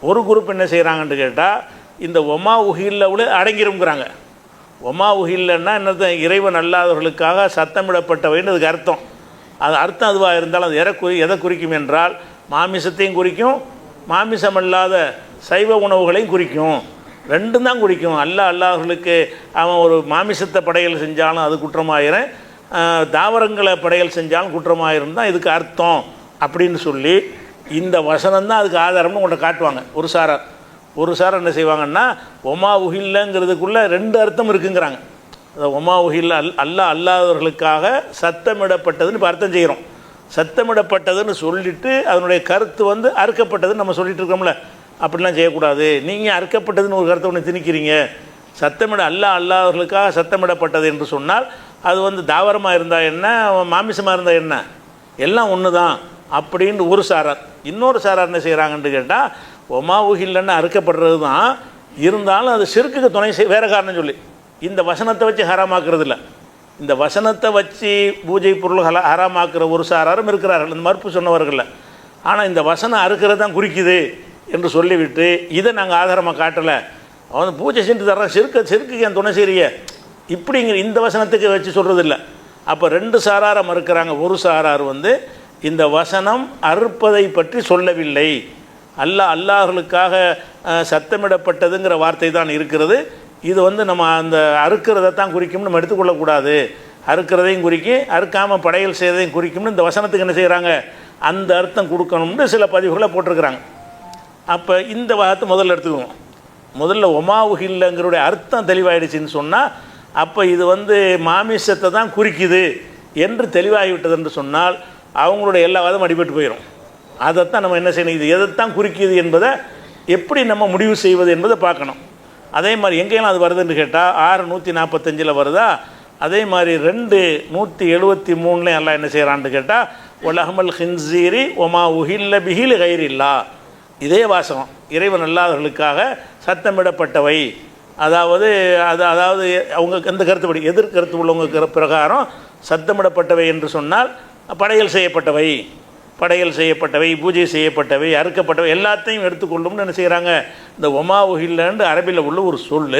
ஒரு குரூப் என்ன செய்கிறாங்கன்னு கேட்டால், இந்த ஒமா உஹில்லவுல அடங்கிருங்கிறாங்க. ஒமா உஹில்லன்னா என்னது, இறைவன் அல்லாதவர்களுக்காக சத்தமிடப்பட்டவைன்னு அதுக்கு அர்த்தம். அது அர்த்தம் அதுவாக இருந்தாலும் அது எதை குறிக்கும் என்றால், மாமிசத்தையும் குறிக்கும், மாமிசம் அல்லாத சைவ உணவுகளையும் குறிக்கும். 2 தான் குறிக்கும். அல்லாதவர்களுக்கு அவன் ஒரு மாமிசத்தை படையல் செஞ்சாலும் அது குற்றமாயிரும், தாவரங்களை படையல் செஞ்சாலும் குற்றமாயிரும் தான் இதுக்கு அர்த்தம் அப்படின்னு சொல்லி இந்த வசனம்தான் அதுக்கு ஆதாரம்னு உங்கள்கிட்ட காட்டுவாங்க. ஒரு சாரார் என்ன செய்வாங்கன்னா, ஒமா உஹில்லங்கிறதுக்குள்ளே 2 அர்த்தம் இருக்குங்கிறாங்க. அதை ஒமா உஹில்ல அல்லாதவர்களுக்காக சத்தமிடப்பட்டதுன்னு இப்போ அர்த்தம் செய்கிறோம். சத்தமிடப்பட்டதுன்னு சொல்லிவிட்டு அதனுடைய கருத்து வந்து அறுக்கப்பட்டதுன்னு நம்ம சொல்லிட்டு இருக்கோம்ல. அப்படிலாம் செய்யக்கூடாது. நீங்கள் அறுக்கப்பட்டதுன்னு ஒரு கருத்தை ஒன்று திணிக்கிறீங்க. அல்லாதவர்களுக்காக சத்தமிடப்பட்டது என்று சொன்னால் அது வந்து தாவரமாக இருந்தால் என்ன, மாமிசமாக இருந்தால் என்ன, எல்லாம் ஒன்று தான் அப்படின்னு ஒரு சாரார். இன்னொரு சாரார் என்ன செய்கிறாங்கன்னு கேட்டால், ஒமா உஹில்லன்னு அறுக்கப்படுறது தான், இருந்தாலும் அது ஷிர்க்குக்கு துணை வேறு காரணம் சொல்லி இந்த வசனத்தை வச்சு ஹராமாக்குறது இல்லை. இந்த வசனத்தை வச்சு பூஜை பொருள்களை ஹராமாக்குற ஒரு சாராரும் இருக்கிறார்கள், இந்த மறுப்பு சொன்னவர்கள். ஆனால் இந்த வசனம் அறுக்கிறது தான் குறிக்குது என்று சொல்லிவிட்டு இதை நாங்கள் ஆதாரமாக காட்டலை, அவன் பூஜை செஞ்சு தர்றான், செருக்குக்கு என் துணை செய்ய இப்படிங்கிற இந்த வசனத்துக்கு வச்சு சொல்கிறதில்ல. அப்போ 2 சாராரை மறுக்கிறாங்க. ஒரு சாரார் வந்து இந்த வசனம் அறுப்பதை பற்றி சொல்லவில்லை, அல்லாஹர்களுக்காக சத்தமிடப்பட்டதுங்கிற வார்த்தை தான் இருக்கிறது, இது வந்து நம்ம அந்த அறுக்கிறதை தான் குறிக்கும்னு நம்ம எடுத்துக்கொள்ளக்கூடாது, அறுக்கிறதையும் குறிக்கி அறுக்காமல் படையல் செய்வதையும் குறிக்கும்னு இந்த வசனத்துக்கு என்ன செய்கிறாங்க, அந்த அர்த்தம் கொடுக்கணும்னு சில பதிவுகளை போட்டிருக்கிறாங்க. அப்போ இந்த வார்த்தை முதல்ல எடுத்துக்குவோம். முதல்ல ஒமா உஹில்லங்கிறோடைய அர்த்தம் தெளிவாயிடுச்சின்னு சொன்னால், அப்போ இது வந்து மாமிசத்தை தான் குறிக்குது என்று தெளிவாகிவிட்டது என்று சொன்னால் அவங்களுடைய எல்லா வாதமும் அடிபட்டு போயிடும். அதைத்தான் நம்ம என்ன செய்யணும், இது எதைத்தான் குறிக்குது என்பதை எப்படி நம்ம முடிவு செய்வது என்பதை பார்க்கணும். அதே மாதிரி எங்கேயெல்லாம் அது வருதுன்னு கேட்டால் 6:145 வருதா, அதே மாதிரி 2:173 எல்லாம் என்ன செய்கிறான்னு கேட்டால், ஒலஹமல் ஹின்சீரி ஒமா உஹில்ல பிஹில் கைரில்லா, இதே வாசகம் இறைவன் அல்லாதவர்களுக்காக சத்தமிடப்பட்டவை. அதாவது அவங்க எந்த கருத்துப்படி எதிர்கருத்து உள்ளவங்க பிரகாரம் சத்தமிடப்பட்டவை என்று சொன்னால் படையல் செய்யப்பட்டவை, பூஜை செய்யப்பட்டவை, அறுக்கப்பட்டவை எல்லாத்தையும் எடுத்துக்கொள்ளும்னு என்ன செய்கிறாங்க. இந்த ஒமா உஹில்லன்னு அரபியில் உள்ள ஒரு சொல்,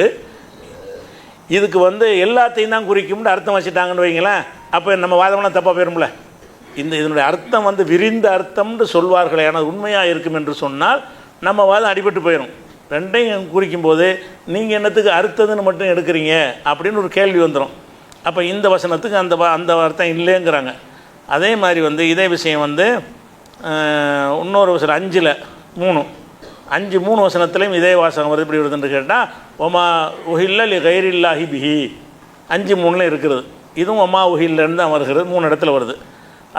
இதுக்கு வந்து எல்லாத்தையும் தான் குறிக்கும்னு அர்த்தம் வச்சுட்டாங்கன்னு வைங்களேன். அப்போ நம்ம வாதம்லாம் தப்பாக போயிரும்ல. இதனுடைய அர்த்தம் வந்து விரிந்த அர்த்தம்னு சொல்வார்களே, ஆனால் உண்மையாக இருக்கும் என்று சொன்னால் நம்ம வாதம் அடிபட்டு போயிடும். 2ஐயும் குறிக்கும்போது நீங்கள் என்னத்துக்கு அறுத்ததுன்னு மட்டும் எடுக்கிறீங்க அப்படின்னு ஒரு கேள்வி வந்துடும். அப்போ இந்த வசனத்துக்கு அந்த அர்த்தம் இல்லைங்கிறாங்க. அதே மாதிரி வந்து இதே விஷயம் வந்து இன்னொரு வசனம் 5:3 வசனத்துலேயும் இதே வாசகம் வருது. இப்படி வருதுன்னு கேட்டால், ஒமா உஹில்ல லி கைரில்லாஹி பிஹி 5:3 இருக்கிறது. இதுவும் ஒமா உஹில்லன்னு தான் வருகிறது, 3 இடத்துல வருது.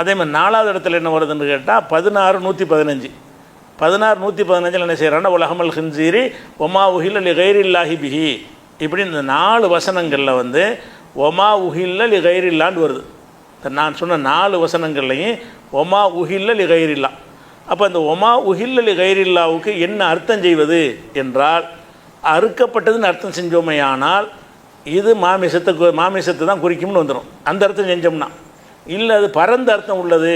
அதே மாதிரி 4வது இடத்துல என்ன வருதுன்னு கேட்டால் 16:115 16 115 என்ன செய்கிறான்னா உலகமல் ஹின்சீரி ஒமா உஹில்ல லி கைரில்லாஹி பிஹி, இப்படி இந்த 4 வசனங்களில் வந்து ஒமா உஹில்ல லி கைரில்லான்னு வருது. நான் சொன்ன 4 வசனங்கள்லையும் ஒமா உஹில்ல லி கைரில்லா. அப்போ இந்த ஒமா உஹில்ல லி கைரில்லாவுக்கு என்ன அர்த்தம் செய்வது என்றால், அறுக்கப்பட்டதுன்னு அர்த்தம் செஞ்சோமையானால் இது மாமிசத்தை தான் குறிக்கும்னு வந்துடும். அந்த அர்த்தம் செஞ்சோம்னா. இல்லை அது பரந்த அர்த்தம் உள்ளது,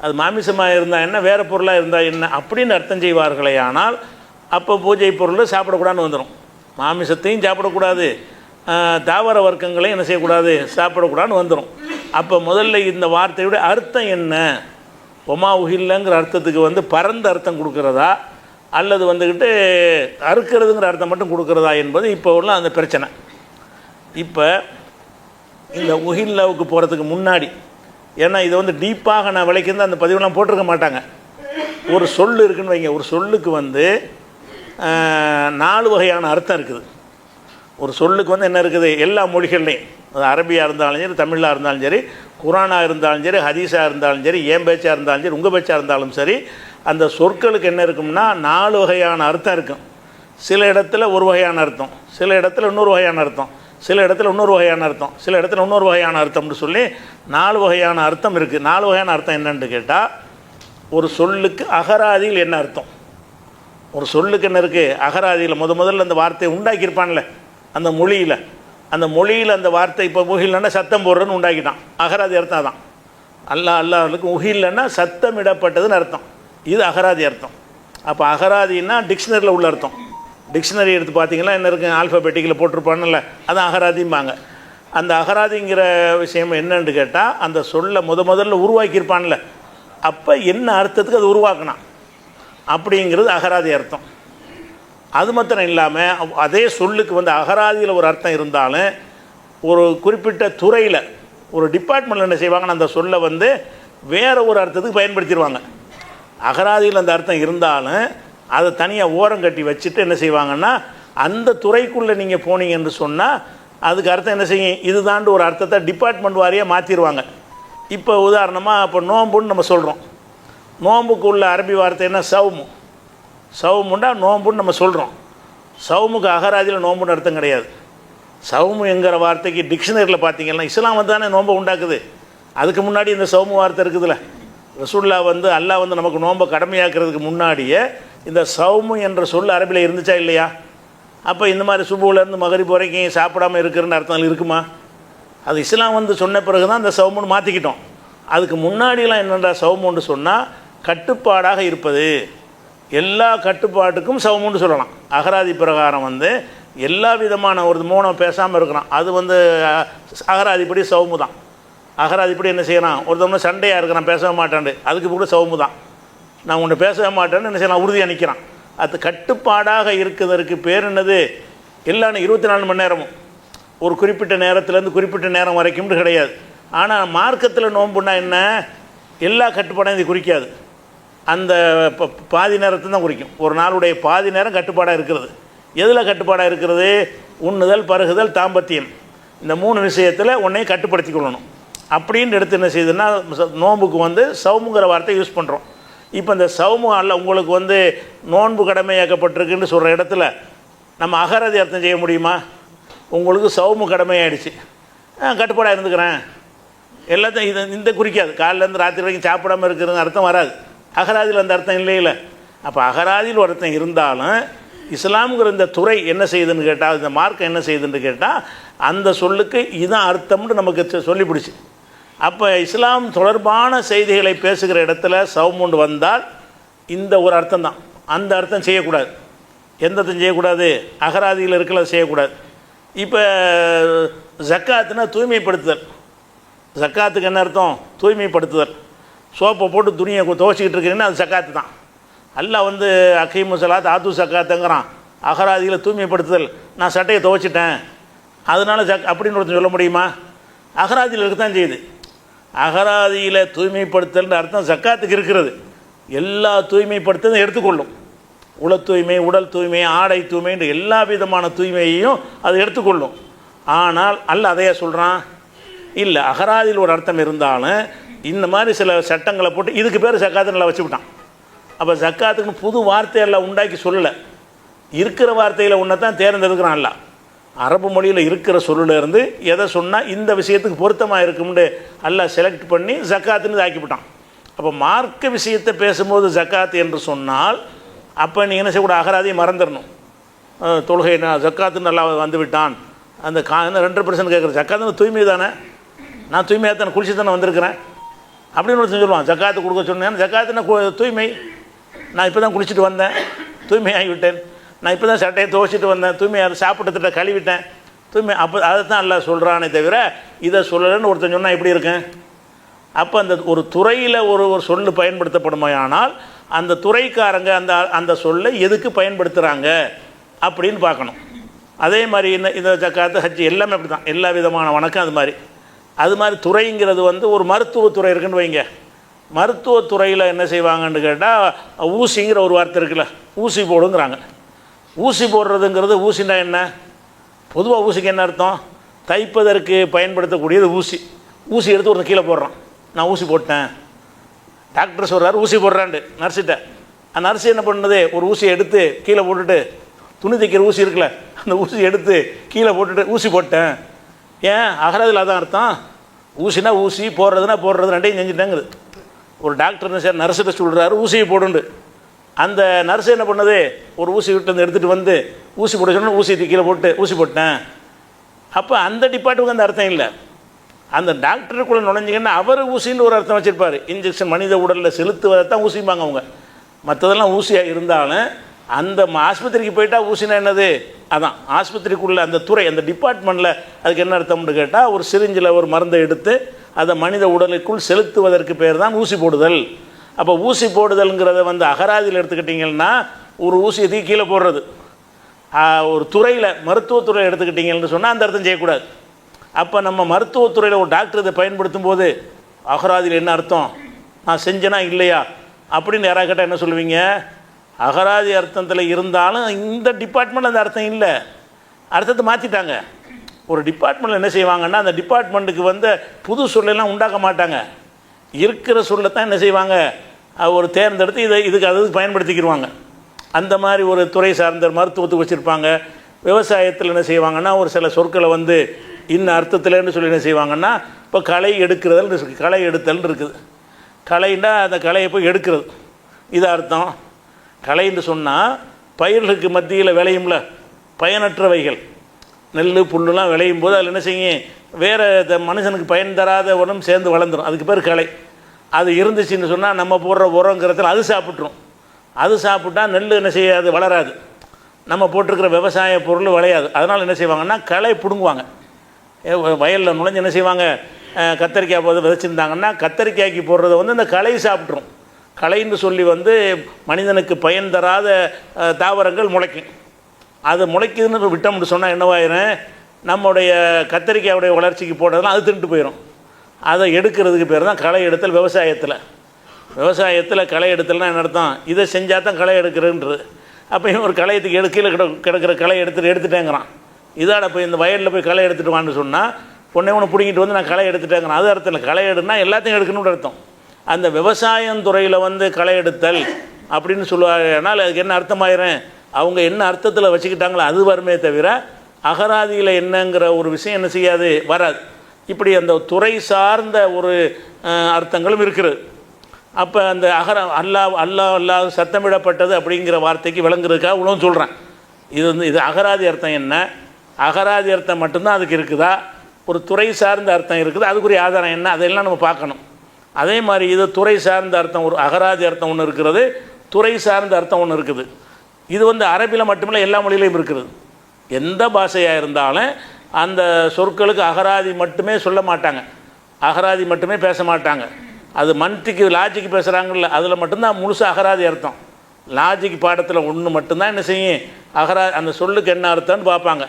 அது மாமிசமாக இருந்தால் என்ன, வேறு பொருளாக இருந்தால் என்ன அப்படின்னு அர்த்தம் செய்வார்களே ஆனால் அப்போ பூஜை பொருள் சாப்பிடக்கூடாதுன்னு வந்துடும். மாமிசத்தையும் சாப்பிடக்கூடாது, தாவர வர்க்கங்களையும் என்ன செய்யக்கூடாது, சாப்பிடக்கூடாதுன்னு வந்துடும். அப்போ முதல்ல இந்த வார்த்தையோட அர்த்தம் என்ன, ஒமா உஹில்லங்கிற அர்த்தத்துக்கு வந்து பரந்த அர்த்தம் கொடுக்குறதா அல்லது வந்துக்கிட்டு அறுக்கிறதுங்கிற அர்த்தம் மட்டும் கொடுக்குறதா என்பது இப்போ உள்ள அந்த பிரச்சனை. இப்போ இந்த உஹில்லாவுக்கு போகிறதுக்கு முன்னாடி, ஏன்னா இதை வந்து டீப்பாக நான் விளக்கிருந்து அந்த பதிவெல்லாம் போட்டிருக்க மாட்டாங்க. ஒரு சொல் இருக்குதுன்னு வைங்க, ஒரு சொல்லுக்கு வந்து 4 வகையான அர்த்தம் இருக்குது. ஒரு சொல்லுக்கு வந்து என்ன இருக்குது, எல்லா மொழிகள்லையும், அது அரபியாக இருந்தாலும் சரி, தமிழாக இருந்தாலும் சரி, குரானாக இருந்தாலும் சரி, ஹதீஸாக இருந்தாலும் சரி, ஏன் பேச்சாக இருந்தாலும் சரி, உங்கள் பேச்சாக இருந்தாலும் சரி, அந்த சொற்களுக்கு என்ன இருக்கும்னா 4 வகையான அர்த்தம் இருக்கும். சில இடத்துல ஒரு வகையான அர்த்தம், சில இடத்துல இன்னொரு வகையான அர்த்தம், சில இடத்துல இன்னொரு வகையான அர்த்தம், சில இடத்துல இன்னொரு வகையான அர்த்தம்னு சொல்லி 4 வகையான அர்த்தம் இருக்குது. 4 வகையான அர்த்தம் என்னன்னு கேட்டால், ஒரு சொல்லுக்கு அகராதியில் என்ன அர்த்தம், ஒரு சொல்லுக்கு என்ன இருக்குது அகராதியில் முதல்ல அந்த வார்த்தையை உண்டாக்கியிருப்பான்ல அந்த மொழியில், அந்த மொழியில் அந்த வார்த்தை இப்போ உஹில்லன்னா சத்தம் போடுறதுன்னு உண்டாக்கிட்டான், அகராதி அர்த்தம் தான். அல்லாஹ்வுக்கு உஹில்லன்னா சத்தமிடப்பட்டதுன்னு அர்த்தம், இது அகராதி அர்த்தம். அப்போ அகராதின்னா டிக்ஷனரியில் உள்ள அர்த்தம். டிக்ஷனரி எடுத்து பார்த்தீங்கன்னா என்ன இருக்குது, ஆல்ஃபபெட்டிக்கில் போட்டிருப்பானுல்ல, அதான் அகராதிம்பாங்க. அந்த அகராதிங்கிற விஷயம் என்னன்னு கேட்டால், அந்த சொல்லை முதல்ல உருவாக்கியிருப்பான்ல, அப்போ என்ன அர்த்தத்துக்கு அது உருவாக்கினான் அப்படிங்கிறது அகராதி அர்த்தம். அது மாத்திரம் இல்லாமல் அதே சொல்லுக்கு வந்து அகராதியில் ஒரு அர்த்தம் இருந்தாலும் ஒரு குறிப்பிட்ட துறையில் ஒரு டிபார்ட்மெண்ட்டில் என்ன செய்வாங்கன்னா அந்த சொல்லை வந்து வேறு ஒரு அர்த்தத்துக்கு பயன்படுத்திடுவாங்க. அகராதியில் அந்த அர்த்தம் இருந்தாலும் அதை தனியாக ஓரம் கட்டி வச்சுட்டு என்ன செய்வாங்கன்னா, அந்த துறைக்குள்ளே நீங்கள் போனீங்கன்னு சொன்னால் அதுக்கு அர்த்தம் என்ன செய்யும், இதுதாண்டு ஒரு அர்த்தத்தை டிபார்ட்மெண்ட் வாரியாக மாற்றிடுவாங்க. இப்போ உதாரணமாக இப்போ நோம்புன்னு நம்ம சொல்கிறோம், நோம்புக்கு உள்ள அரபி வார்த்தை என்ன, சவுமு. சவுமுண்டா நோம்புன்னு நம்ம சொல்கிறோம். சவுமுக்கு அகராதியில் நோம்புன்னு அர்த்தம் கிடையாது. சவுமு என்கிற வார்த்தைக்கு டிக்ஷனரியில் பார்த்தீங்கன்னா, இஸ்லாம் வந்து தானே நோம்பை உண்டாக்குது. அதுக்கு முன்னாடி இந்த சவுமு வார்த்தை இருக்குதுல்ல, ரசூல்லா வந்து அல்லாஹ் வந்து நமக்கு நோம்பை கடமையாக்குறதுக்கு முன்னாடியே இந்த சவுமு என்ற சொல் அரபியில் இருந்துச்சா இல்லையா? அப்போ இந்த மாதிரி சுபுலேருந்து மகரிப் வரைக்கும் சாப்பிடாமல் இருக்கிறன்னு அர்த்தம் இருக்குமா? அது இஸ்லாம் வந்து சொன்ன பிறகு தான் இந்த சவுமுன்னு மாற்றிக்கிட்டோம். அதுக்கு முன்னாடியெல்லாம் என்னென்னா சவுமுன்னு சொன்னால் கட்டுப்பாடாக இருப்பது, எல்லா கட்டுப்பாட்டுக்கும் சவுமுன்னு சொல்லலாம். அகராதி பிரகாரம் வந்து எல்லா விதமான ஒரு மௌனம் பேசாமல் இருக்கிறான், அது வந்து அகராதிப்படி சவுமு தான். அகராதிப்படி என்ன செய்யலாம், ஒருத்தவங்க சண்டையாக இருக்கிறான் பேச மாட்டான், அதுக்கு கூட சவுமு தான். நான் உன்னை பேசவே மாட்டேன்னு என்ன செய்யலாம், உறுதியாக நிற்கிறான். அது கட்டுப்பாடாக இருக்கிறதுக்கு பேர் என்னது, எல்லாம் 24 மணி நேரமும் ஒரு குறிப்பிட்ட நேரத்துலேருந்து குறிப்பிட்ட நேரம் வரைக்கும்னு கிடையாது. ஆனால் மார்க்கத்தில் நோன்புன்னா என்ன, எல்லா கட்டுப்பாடும் இது குறிக்காது, அந்த பாதி நேரத்தை தான் குறிக்கும். ஒரு நாளுடைய பாதி நேரம் கட்டுப்பாடாக இருக்கிறது. எதில் கட்டுப்பாடாக இருக்கிறது, உண்ணுதல், பருகுதல், தாம்பத்தியம், இந்த 3 விஷயத்தில் உன்னையும் கட்டுப்படுத்தி கொள்ளணும் அப்படின்னு எடுத்து என்ன செய்யுதுன்னா நோன்புக்கு வந்து சவுமுங்கிற வார்த்தை யூஸ் பண்ணுறோம். இப்போ இந்த சவுமு அல்ல உங்களுக்கு வந்து நோன்பு கடமையாக்கப்பட்டிருக்குன்னு சொல்கிற இடத்துல நம்ம அகராதி அர்த்தம் செய்ய முடியுமா? உங்களுக்கு சவுமு கடமையாயிடுச்சு, கட்டுப்பாடாக இருந்துக்கிறேன் எல்லாத்தையும் இது இந்த குறிக்காது. காலையிலேருந்து ராத்திரி வரைக்கும் சாப்பிடாமல் இருக்கிறது அர்த்தம் வராது. அகராதியில் அந்த அர்த்தம் இல்லையில. அப்போ அகராதியில் ஒரு அர்த்தம் இருந்தாலும் இஸ்லாமுங்கிற இந்த துறை என்ன செய்யுதுன்னு கேட்டால், இந்த மார்க்கம் என்ன செய்யுதுன்னு கேட்டால், அந்த சொல்லுக்கு இதுதான் அர்த்தம்னு நமக்கு சொல்லிப்பிடிச்சு. அப்போ இஸ்லாம் தொடர்பான செய்திகளை பேசுகிற இடத்துல சவுமுண்டு வந்தால் இந்த ஒரு அர்த்தம் தான். அந்த அர்த்தம் செய்யக்கூடாது. எந்த அர்த்தம் செய்யக்கூடாது, அகராதியில் இருக்கிறத செய்யக்கூடாது. இப்போ ஜக்காத்துனா தூய்மைப்படுத்துதல். ஜக்காத்துக்கு என்ன அர்த்தம், தூய்மைப்படுத்துதல். சோப்பை போட்டு துணியை துவைச்சிக்கிட்டு இருக்கிறீங்கன்னா அது ஜக்காத்து தான். அல்லாஹ் வந்து அக்கீமு ஸலாத் ஆத்து ஜக்காத்துங்கிறான். அகராதியில் தூய்மைப்படுத்துதல், நான் சட்டையை துவைச்சிட்டேன் அதனால அப்படின்னு ஒருத்தர் சொல்ல முடியுமா? அகராதியில் இருக்கத்தான் செய்யுது. அகராதியில் தூய்மைப்படுத்தல்ன்ற அர்த்தம் ஜக்காத்துக்கு இருக்கிறது. எல்லா தூய்மைப்படுத்தலும் எடுத்துக்கொள்ளும். உள தூய்மை, உடல் தூய்மை, ஆடை தூய்மை என்ற எல்லா விதமான தூய்மையையும் அது எடுத்துக்கொள்ளும். ஆனால் அல்லாஹ் அதையா சொல்கிறான்? இல்லை, அகராதியில் ஒரு அர்த்தம் இருந்தாலும் இந்த மாதிரி சில சட்டங்களை போட்டு இதுக்கு பேர் ஜக்காத்து நல்லா வச்சுக்கிட்டான். அப்போ ஜக்காத்துக்குன்னு புது வார்த்தையெல்லாம் உண்டாக்கி சொல்லலை, இருக்கிற வார்த்தையில் ஒன்றை தான் தேர்ந்தெடுக்கிறான். அல்ல அரபு மொழியில் இருக்கிற சொல்லிலேருந்து எதை சொன்னால் இந்த விஷயத்துக்கு பொருத்தமாக இருக்கும்னு எல்லாம் செலக்ட் பண்ணி ஜக்காத்துன்னு ஆக்கிவிட்டான். அப்போ மார்க்க விஷயத்தை பேசும்போது ஜக்காத்து என்று சொன்னால் அப்போ நீ என்ன செய்யக்கூட அகராதியை மறந்துடணும். தொழுகை நான் ஜக்காத்துன்னு நல்லா வந்து விட்டான், அந்த 2% கேட்குற ஜக்காத்துன்னு தூய்மை தானே, நான் தூய்மையாக தானே குளிச்சு தானே வந்திருக்கிறேன் அப்படின்னு ஒருத்தன் சொல்லுவான். ஜக்காத்து கொடுக்க சொன்னேன், ஜக்காத்துன்னா தூய்மை, நான் இப்போ தான் குளிச்சுட்டு வந்தேன் தூய்மையாகிவிட்டேன், நான் இப்போ தான் சட்டையை துவச்சிட்டு வந்தேன் தூய்மையாக, சாப்பிட்டத்திட்ட கழுவிட்டேன் தூய்மை. அப்போ அதை தான் எல்லாம் சொல்கிறானே தவிர இதை சொல்லலைன்னு ஒருத்தன் சொன்னால் எப்படி இருக்கேன்? அப்போ அந்த ஒரு துறையில் ஒரு சொல்லு பயன்படுத்தப்படுமையானால் அந்த துறைக்காரங்க அந்த சொல்லை எதுக்கு பயன்படுத்துகிறாங்க அப்படின்னு பார்க்கணும். அதே மாதிரி இந்த ஜக்காத்து ஹஜ் எல்லாமே அப்படி தான், எல்லா விதமான வணக்கம் அது மாதிரி துறைங்கிறது ஒரு மருத்துவத்துறை இருக்குன்னு வைங்க. மருத்துவத்துறையில் என்ன செய்வாங்கன்னு கேட்டால் ஊசிங்கிற ஒரு வார்த்தை இருக்குல்ல, ஊசி போடுங்கிறாங்க. ஊசி போடுறதுங்கிறது, ஊசின்னா என்ன? பொதுவாக ஊசிக்கு என்ன அர்த்தம்? தைப்பதற்கு பயன்படுத்தக்கூடியது ஊசி. ஊசி எடுத்து ஒருத்தன் கீழே போடுறான், நான் ஊசி போட்டேன். டாக்டர் சொல்கிறார் ஊசி போடுறான்ட்டு நர்ஸிட்ட. அந்த நர்ஸு என்ன பண்ணுது, ஒரு ஊசியை எடுத்து கீழே போட்டுட்டு, துணி தைக்கிற ஊசி இருக்குல்ல அந்த ஊசி எடுத்து கீழே போட்டுட்டு ஊசி போட்டேன். ஏன்? அகராதில் அதான் அர்த்தம். ஊசினா ஊசி, போடுறதுனா போடுறது, ரெண்டையும் செஞ்சுட்டேங்குது. ஒரு டாக்டர்னு சார் நர்ஸிட்ட சொல்கிறாரு ஊசியை போடுண்டு. அந்த நர்ஸு என்ன பண்ணுது, ஒரு ஊசி விட்டு எடுத்துகிட்டு வந்து ஊசி போட சொன்னால் ஊசி கீழே போட்டு ஊசி போட்டேன். அப்போ அந்த டிபார்ட்மெண்ட்டுக்கு அந்த அர்த்தம் இல்லை. அந்த டாக்டருக்குள்ளே நுழைஞ்சிங்கன்னா அவர் ஊசின்னு ஒரு அர்த்தம் வச்சுருப்பார். இன்ஜெக்ஷன் மனித உடலில் செலுத்துவதை தான் ஊசிப்பாங்க அவங்க. மற்றதெல்லாம் ஊசியாக இருந்தாலும் அந்த ஆஸ்பத்திரிக்கு போயிட்டால் ஊசினா என்னது, அதான் ஆஸ்பத்திரிக்குள்ளே அந்த துறை, அந்த டிபார்ட்மெண்ட்டில் அதுக்கு என்ன அர்த்தம்னு கேட்டால் ஒரு சிரிஞ்சில் ஒரு மருந்தை எடுத்து அதை மனித உடலுக்குள் செலுத்துவதற்கு பேர் தான் ஊசி போடுதல். அப்போ ஊசி போடுதல்ங்கிறத அகராதியில் எடுத்துக்கிட்டிங்கன்னா ஒரு ஊசியை கீழே போடுறது. ஒரு துறையில் மருத்துவத்துறையில் எடுத்துக்கிட்டிங்கன்னு சொன்னால் அந்த அர்த்தம் செய்யக்கூடாது. அப்போ நம்ம மருத்துவத்துறையில் ஒரு டாக்டர் இதை பயன்படுத்தும் போது அகராதியில் என்ன அர்த்தம், நான் செஞ்சேனா இல்லையா அப்படின்னு யாராவது கேட்டால் என்ன சொல்லுவீங்க? அகராதி அர்த்தத்தில் இருந்தாலும் இந்த டிபார்ட்மெண்ட் அந்த அர்த்தம் இல்லை, அர்த்தத்தை மாற்றிட்டாங்க. ஒரு டிபார்ட்மெண்ட்டில் என்ன செய்வாங்கன்னா அந்த டிபார்ட்மெண்ட்டுக்கு புது சொல்லெல்லாம் உண்டாக்க மாட்டாங்க. இருக்கிற சொல்லத்தான் என்ன செய்வாங்க, ஒரு தேர்ந்தெடுத்து இதுக்கு பயன்படுத்திக்கிடுவாங்க. அந்த மாதிரி ஒரு துறை சார்ந்த மருத்துவத்துக்கு வச்சுருப்பாங்க. விவசாயத்தில் என்ன செய்வாங்கன்னா ஒரு சில சொற்களை இன்னும் அர்த்தத்தில்னு சொல்லி என்ன செய்வாங்கன்னா, இப்போ களை எடுக்கிறதல் இருக்குது, களை எடுத்தல் இருக்குது. களைன்னா அந்த களையை போய் எடுக்கிறது, இது அர்த்தம். களைன்னு சொன்னால் பயிர்களுக்கு மத்தியில் விளையும்ல பயனற்றவைகள், நெல் புல்லுலாம் விளையும் போது அதில் என்ன செய்யும், வேறு மனுஷனுக்கு பயன் தராத உரம் சேர்ந்து வளர்ந்துடும், அதுக்கு பேர் களை. அது இருந்துச்சுன்னு சொன்னால் நம்ம போடுற உரங்கிறதுல அது சாப்பிட்ரும். அது சாப்பிட்டா நெல் என்ன செய்யாது, வளராது. நம்ம போட்டிருக்கிற விவசாய பொருள் விளையாது. அதனால் என்ன செய்வாங்கன்னா களை பிடுங்குவாங்க. வயலில் நுழைஞ்சு என்ன செய்வாங்க, கத்தரிக்காய் போது விதைச்சிருந்தாங்கன்னா கத்தரிக்காய்க்கு போடுறத இந்த களை சாப்பிட்ரும். களைன்னு சொல்லி மனிதனுக்கு பயன் தராத தாவரங்கள் முளைக்கும். அது முளைக்குதுன்னு விட்டோம்னு சொன்னால் என்னவாயிரும், நம்முடைய கத்தரிக்காயுடைய வளர்ச்சிக்கு போட்டதெல்லாம் அது தின்ட்டு போயிடும். அதை எடுக்கிறதுக்கு பேர் தான் களை எடுத்தல். விவசாயத்தில் களை எடுத்தல்னால் என்ன அர்த்தம், இதை செஞ்சால் தான் களை எடுக்கிறதுன்றது. அப்போ ஒரு களையத்துக்கு கீழே கிடக்கிற களை எடுத்துட்டேங்கிறான். இதாட போய் இந்த வயலில் போய் களை எடுத்துகிட்டு வான்னு சொன்னால் ஒன்று பிடிங்கிட்டு நான் களை எடுத்துட்டேங்கிறேன். அது அர்த்தம் இல்லை. களை எடுனா எல்லாத்தையும் எடுக்கணும்னு அர்த்தம். அந்த விவசாயம் துறையில் களை எடுத்தல் அப்படின்னு சொல்லுவாங்கனால் அதுக்கு என்ன அர்த்தமாயிரும், அவங்க என்ன அர்த்தத்தில் வச்சுக்கிட்டாங்களோ அது வருமே தவிர அகராதியில் என்னங்கிற ஒரு விஷயம் என்ன செய்யாது, வராது. இப்படி அந்த துறை சார்ந்த ஒரு அர்த்தங்களும் இருக்கிறது. அப்போ அந்த அல்லாஹ் சத்தமிடப்பட்டது அப்படிங்கிற வார்த்தைக்கு விளங்குறதுக்காக உணவு சொல்கிறேன். இது அகராதி அர்த்தம் என்ன, அகராதி அர்த்தம் மட்டும்தான் அதுக்கு இருக்குதா, ஒரு துறை சார்ந்த அர்த்தம் இருக்குது, அதுக்குரிய ஆதாரம் என்ன, அதெல்லாம் நம்ம பார்க்கணும். அதே மாதிரி இது துறை சார்ந்த அர்த்தம், ஒரு அகராதி அர்த்தம் ஒன்று இருக்கிறது, துறை சார்ந்த அர்த்தம் ஒன்று இருக்குது. இது அரபியில் மட்டுமில்லை, எல்லா மொழியிலையும் இருக்கிறது. எந்த பாஷையாக இருந்தாலும் அந்த சொற்களுக்கு அகராதி மட்டுமே சொல்ல மாட்டாங்க, அகராதி மட்டுமே பேச மாட்டாங்க. அது மன்டிக்கு லாஜிக்கு பேசுகிறாங்கல்ல, அதில் மட்டும்தான் முழுசாக அகராதி அர்த்தம். லாஜிக் பாடத்தில் ஒன்று மட்டும்தான் என்ன செய்யும், அந்த சொல்லுக்கு என்ன அர்த்தம்னு பார்ப்பாங்க.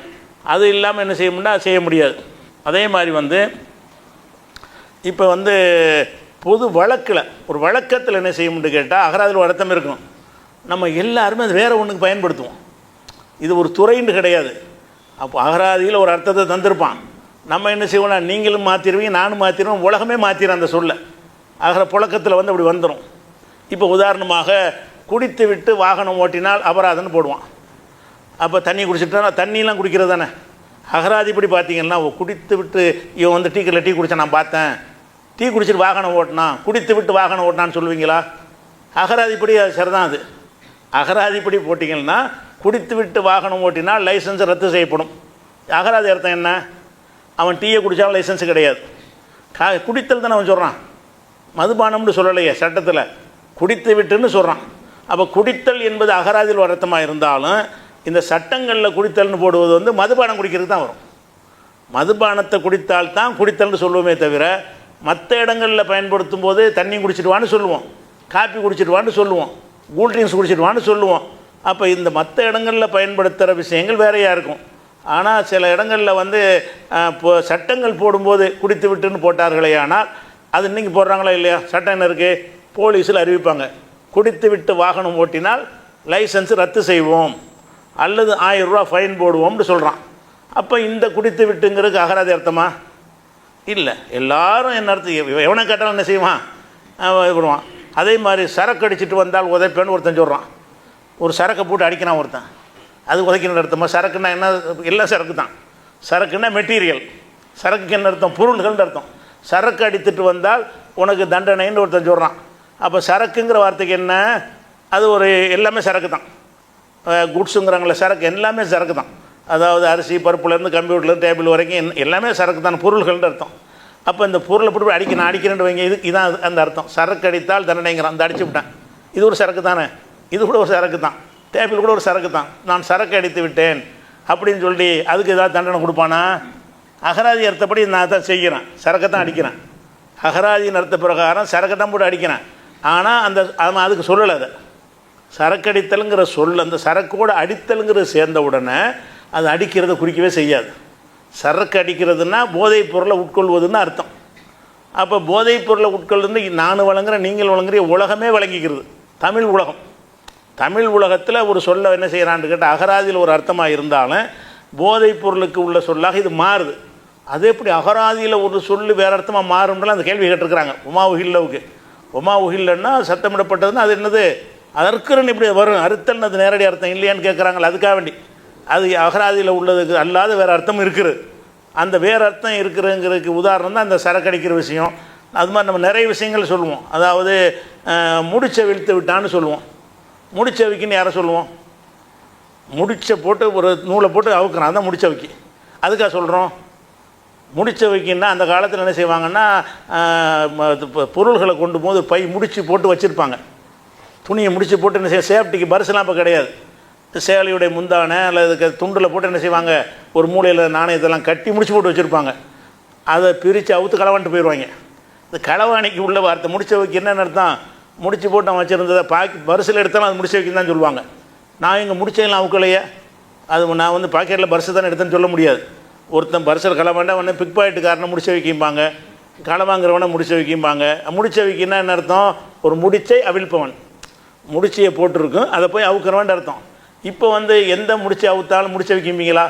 அது இல்லாமல் என்ன செய்ய செய்ய முடியாது. அதே மாதிரி இப்போ பொது வழக்கில் ஒரு வழக்கத்தில் என்ன செய்ய முடியும் கேட்டால் அகராதியில் ஒரு அர்த்தம் இருக்கும். நம்ம எல்லாருமே அது வேறு ஒன்றுக்கு பயன்படுத்துவோம். இது ஒரு துறைன்னு கிடையாது. அப்போ அகராதியில் ஒரு அர்த்தத்தை தந்திருப்பான். நம்ம என்ன செய்வோம்னா நீங்களும் மாற்றிடுவீங்க, நானும் மாற்றிடுவோம், உலகமே மாற்றிடும் அந்த சொல்ல. புழக்கத்தில் அப்படி வந்துடும். இப்போ உதாரணமாக குடித்து விட்டு வாகனம் ஓட்டினால் அபராதம்னு போடுவான். அப்போ தண்ணி குடிச்சிட்டா தண்ணிலாம் குடிக்கிறது தானே. அகராதிப்படி பார்த்தீங்கன்னா குடித்து விட்டு இவன் வந்து டீ கடையில் டீ குடித்தா நான் பார்த்தேன், டீ குடிச்சிட்டு வாகனம் ஓட்டினான், குடித்து விட்டு வாகனம் ஓட்டினான்னு சொல்லுவீங்களா? அகராதிப்படி அது சரிதான். அது அகராதிப்படி போட்டிங்கன்னா குடித்து விட்டு வாகனம் ஓட்டினால் லைசன்ஸ் ரத்து செய்யப்படும். அகராதி அர்த்தம் என்ன? அவன் டீயை குடித்தாலும் லைசன்ஸு கிடையாது. குடித்தல் தானே அவன் சொல்கிறான், மதுபானம்னு சொல்லலையே சட்டத்தில், குடித்து விட்டுன்னு சொல்கிறான். அப்போ குடித்தல் என்பது அகராதியில் அர்த்தமாக இருந்தாலும் இந்த சட்டங்களில் குடித்தல்னு போடுவது வந்து மதுபானம் குடிக்கிறது தான் வரும். மதுபானத்தை குடித்தால் தான் குடித்தல்னு சொல்லுவோமே தவிர மற்ற இடங்களில் பயன்படுத்தும் போது தண்ணி குடிச்சிடுவான்னு சொல்லுவோம், காப்பி குடிச்சிடுவான்னு சொல்லுவோம், கூல்ட்ரிங்க்ஸ் குடிச்சிடுவான்னு சொல்லுவோம். அப்போ இந்த மற்ற இடங்களில் பயன்படுத்துகிற விஷயங்கள் வேறையாக இருக்கும். ஆனால் சில இடங்களில் வந்து இப்போ சட்டங்கள் போடும்போது குடித்து விட்டுன்னு போட்டார்களே, ஆனால் அது இன்றைக்கி போடுறாங்களா இல்லையா? சட்டம் என்ன இருக்குது? போலீஸில் அறிவிப்பாங்க, குடித்து விட்டு வாகனம் ஓட்டினால் லைசன்ஸ் ரத்து செய்வோம் அல்லது 1000 ரூபா ஃபைன் போடுவோம்னு சொல்கிறான். அப்போ இந்த குடித்து விட்டுங்கிறதுக்கு அகராதி அர்த்தமா? இல்லை. எல்லாரும் என்ன அர்த்தம், எவனை கேட்டாலும் என்ன செய்வான், விடுவான். அதே மாதிரி சரக்கு அடிச்சுட்டு வந்தால் உதைப்பேன்னு ஒருத்தன் சொல்கிறான். ஒரு சரக்கை போட்டு அடிக்கிறான் ஒருத்தன், அது உதைக்கணும்னு அர்த்தமா? சரக்குன்னா என்ன? எல்லாம் சரக்கு தான். சரக்குன்னா மெட்டீரியல், சரக்குக்கு என்ன அர்த்தம்? பொருள்கள்னு அர்த்தம். சரக்கு அடித்துட்டு வந்தால் உனக்கு தண்டனைன்னு ஒருத்தன் சொல்கிறான். அப்போ சரக்குங்கிற வார்த்தைக்கு என்ன? அது ஒரு எல்லாமே சரக்கு தான். குட்ஸுங்கிறாங்கள சரக்கு, எல்லாமே சரக்கு தான். அதாவது அரிசி பருப்புலேருந்து கம்ப்யூட்டர்லேருந்து டேபிள் வரைக்கும் எல்லாமே சரக்கு தான், பொருள்கள்னு அர்த்தம். அப்போ இந்த பொருளை போட்டு அடிக்கிறேன்னு வைங்க, இதான் அந்த அர்த்தம். சரக்கு அடித்தால் தண்டனைங்கிறான், அந்த அடிச்சு விட்டேன், இது ஒரு சரக்கு தானே, இது கூட ஒரு சரக்கு தான், டேபிள் கூட ஒரு சரக்கு தான், நான் சரக்கு அடித்து விட்டேன் அப்படின்னு சொல்லி அதுக்கு ஏதாவது தண்டனை கொடுப்பானா? அகராதி அர்த்தப்படி நான் தான் செய்கிறேன், சரக்கை தான் அடிக்கிறேன். அகராதியின் அர்த்த பிரகாரம் சரக்கை தான் போட்டு அடிக்கிறேன். ஆனால் அவன் அதுக்கு சொல்லலை. அதை சரக்கடித்தலுங்கிற சொல் அந்த சரக்கோடு அடித்தலுங்கிறது சேர்ந்த உடனே அது அடிக்கிறத குறிக்கவே செய்யாது. சரக்கு அடிக்கிறதுனா போதைப் பொருளை உட்கொள்வதுன்னு அர்த்தம். அப்போ போதைப் பொருளை உட்கொள்வது நான் வழங்குறேன், நீங்கள் வழங்குற உலகமே வழங்கிக்கிறது. தமிழ் உலகம், தமிழ் உலகத்தில் ஒரு சொல்ல என்ன செய்கிறான்னு கேட்டால் அகராதியில் ஒரு அர்த்தமாக இருந்தாலும் போதைப் பொருளுக்கு உள்ள சொல்லாக இது மாறுது. அது எப்படி அகராதியில் ஒரு சொல்லு வேறு அர்த்தமாக மாறும்லாம் அந்த கேள்வி கேட்டிருக்கிறாங்க. உமா உகில்லவுக்கு. உமா உகில்லன்னா சத்தமிடப்பட்டதுன்னா அது என்னது, அதற்குன்னு இப்படி வரும் அறுத்தல்னு அது நேரடி அர்த்தம் இல்லையான்னு கேட்குறாங்களே, அதுக்காக வேண்டி. அது அகராதியில் உள்ளதுக்கு அல்லாத வேறு அர்த்தம் இருக்குது. அந்த வேறு அர்த்தம் இருக்குதுங்கிறதுக்கு உதாரணம் தான் அந்த சரக்கடிக்கிற விஷயம். அது மாதிரி நம்ம நிறைய விஷயங்கள் சொல்லுவோம். அதாவது முடிச்ச விழுத்து விட்டான்னு சொல்லுவோம். முடிச்ச வைக்கின்னு யாரை சொல்லுவோம்? முடிச்ச போட்டு ஒரு நூலை போட்டு அவுக்குறான், அதான் முடிச்ச வைக்கி. அதுக்காக சொல்கிறோம். முடிச்ச வைக்கின்னா அந்த காலத்தில் என்ன செய்வாங்கன்னா பொருள்களை கொண்டு போது பை முடிச்சு போட்டு வச்சுருப்பாங்க. துணியை முடிச்சு போட்டு என்ன செய்ய, சேஃப்டிக்கு பரிசுலாம் இப்போ கிடையாது. சேலையுடைய முந்தானை அல்லது துண்டில் போட்டு என்ன செய்வாங்க, ஒரு மூலையில் நாணயத்தெல்லாம் கட்டி முடிச்சு போட்டு வச்சுருப்பாங்க. அதை பிரித்து அவுத்து களவான்ட்டு போயிடுவாங்க. இந்த களவாணிக்கு உள்ள வார்த்தை முடிச்ச வைக்க என்னென்னு அர்த்தம்? முடிச்சு போட்டு அவன் வச்சுருந்ததை பரிசில் எடுத்தாலும் அது முடிச்ச வைக்கன்னு தான் சொல்லுவாங்க. நான் இங்கே முடிச்செல்லாம் அவுக்கலையே, அது நான் வந்து பாக்கெட்டில் பரிசு தானே எடுத்தேன்னு சொல்ல முடியாது. ஒருத்தன் பரிசில் களவாண்டா உடனே பிக் பாக்கெட்டுக்காரனை முடிச்ச வைக்கிம்பாங்க, களவாங்கிறவனை முடிச்ச வைக்கிம்பாங்க. முடிச்ச வைக்கின்னா என்ன அர்த்தம்? ஒரு முடிச்சை அவிழ்ப்பவன், முடிச்சியை போட்டிருக்கும் அதை போய் அவுக்கிறவன் அர்த்தம். இப்போ வந்து எந்த முடிச்சு அவுத்தாலும் முடிச்ச வைக்கிம்பீங்களா?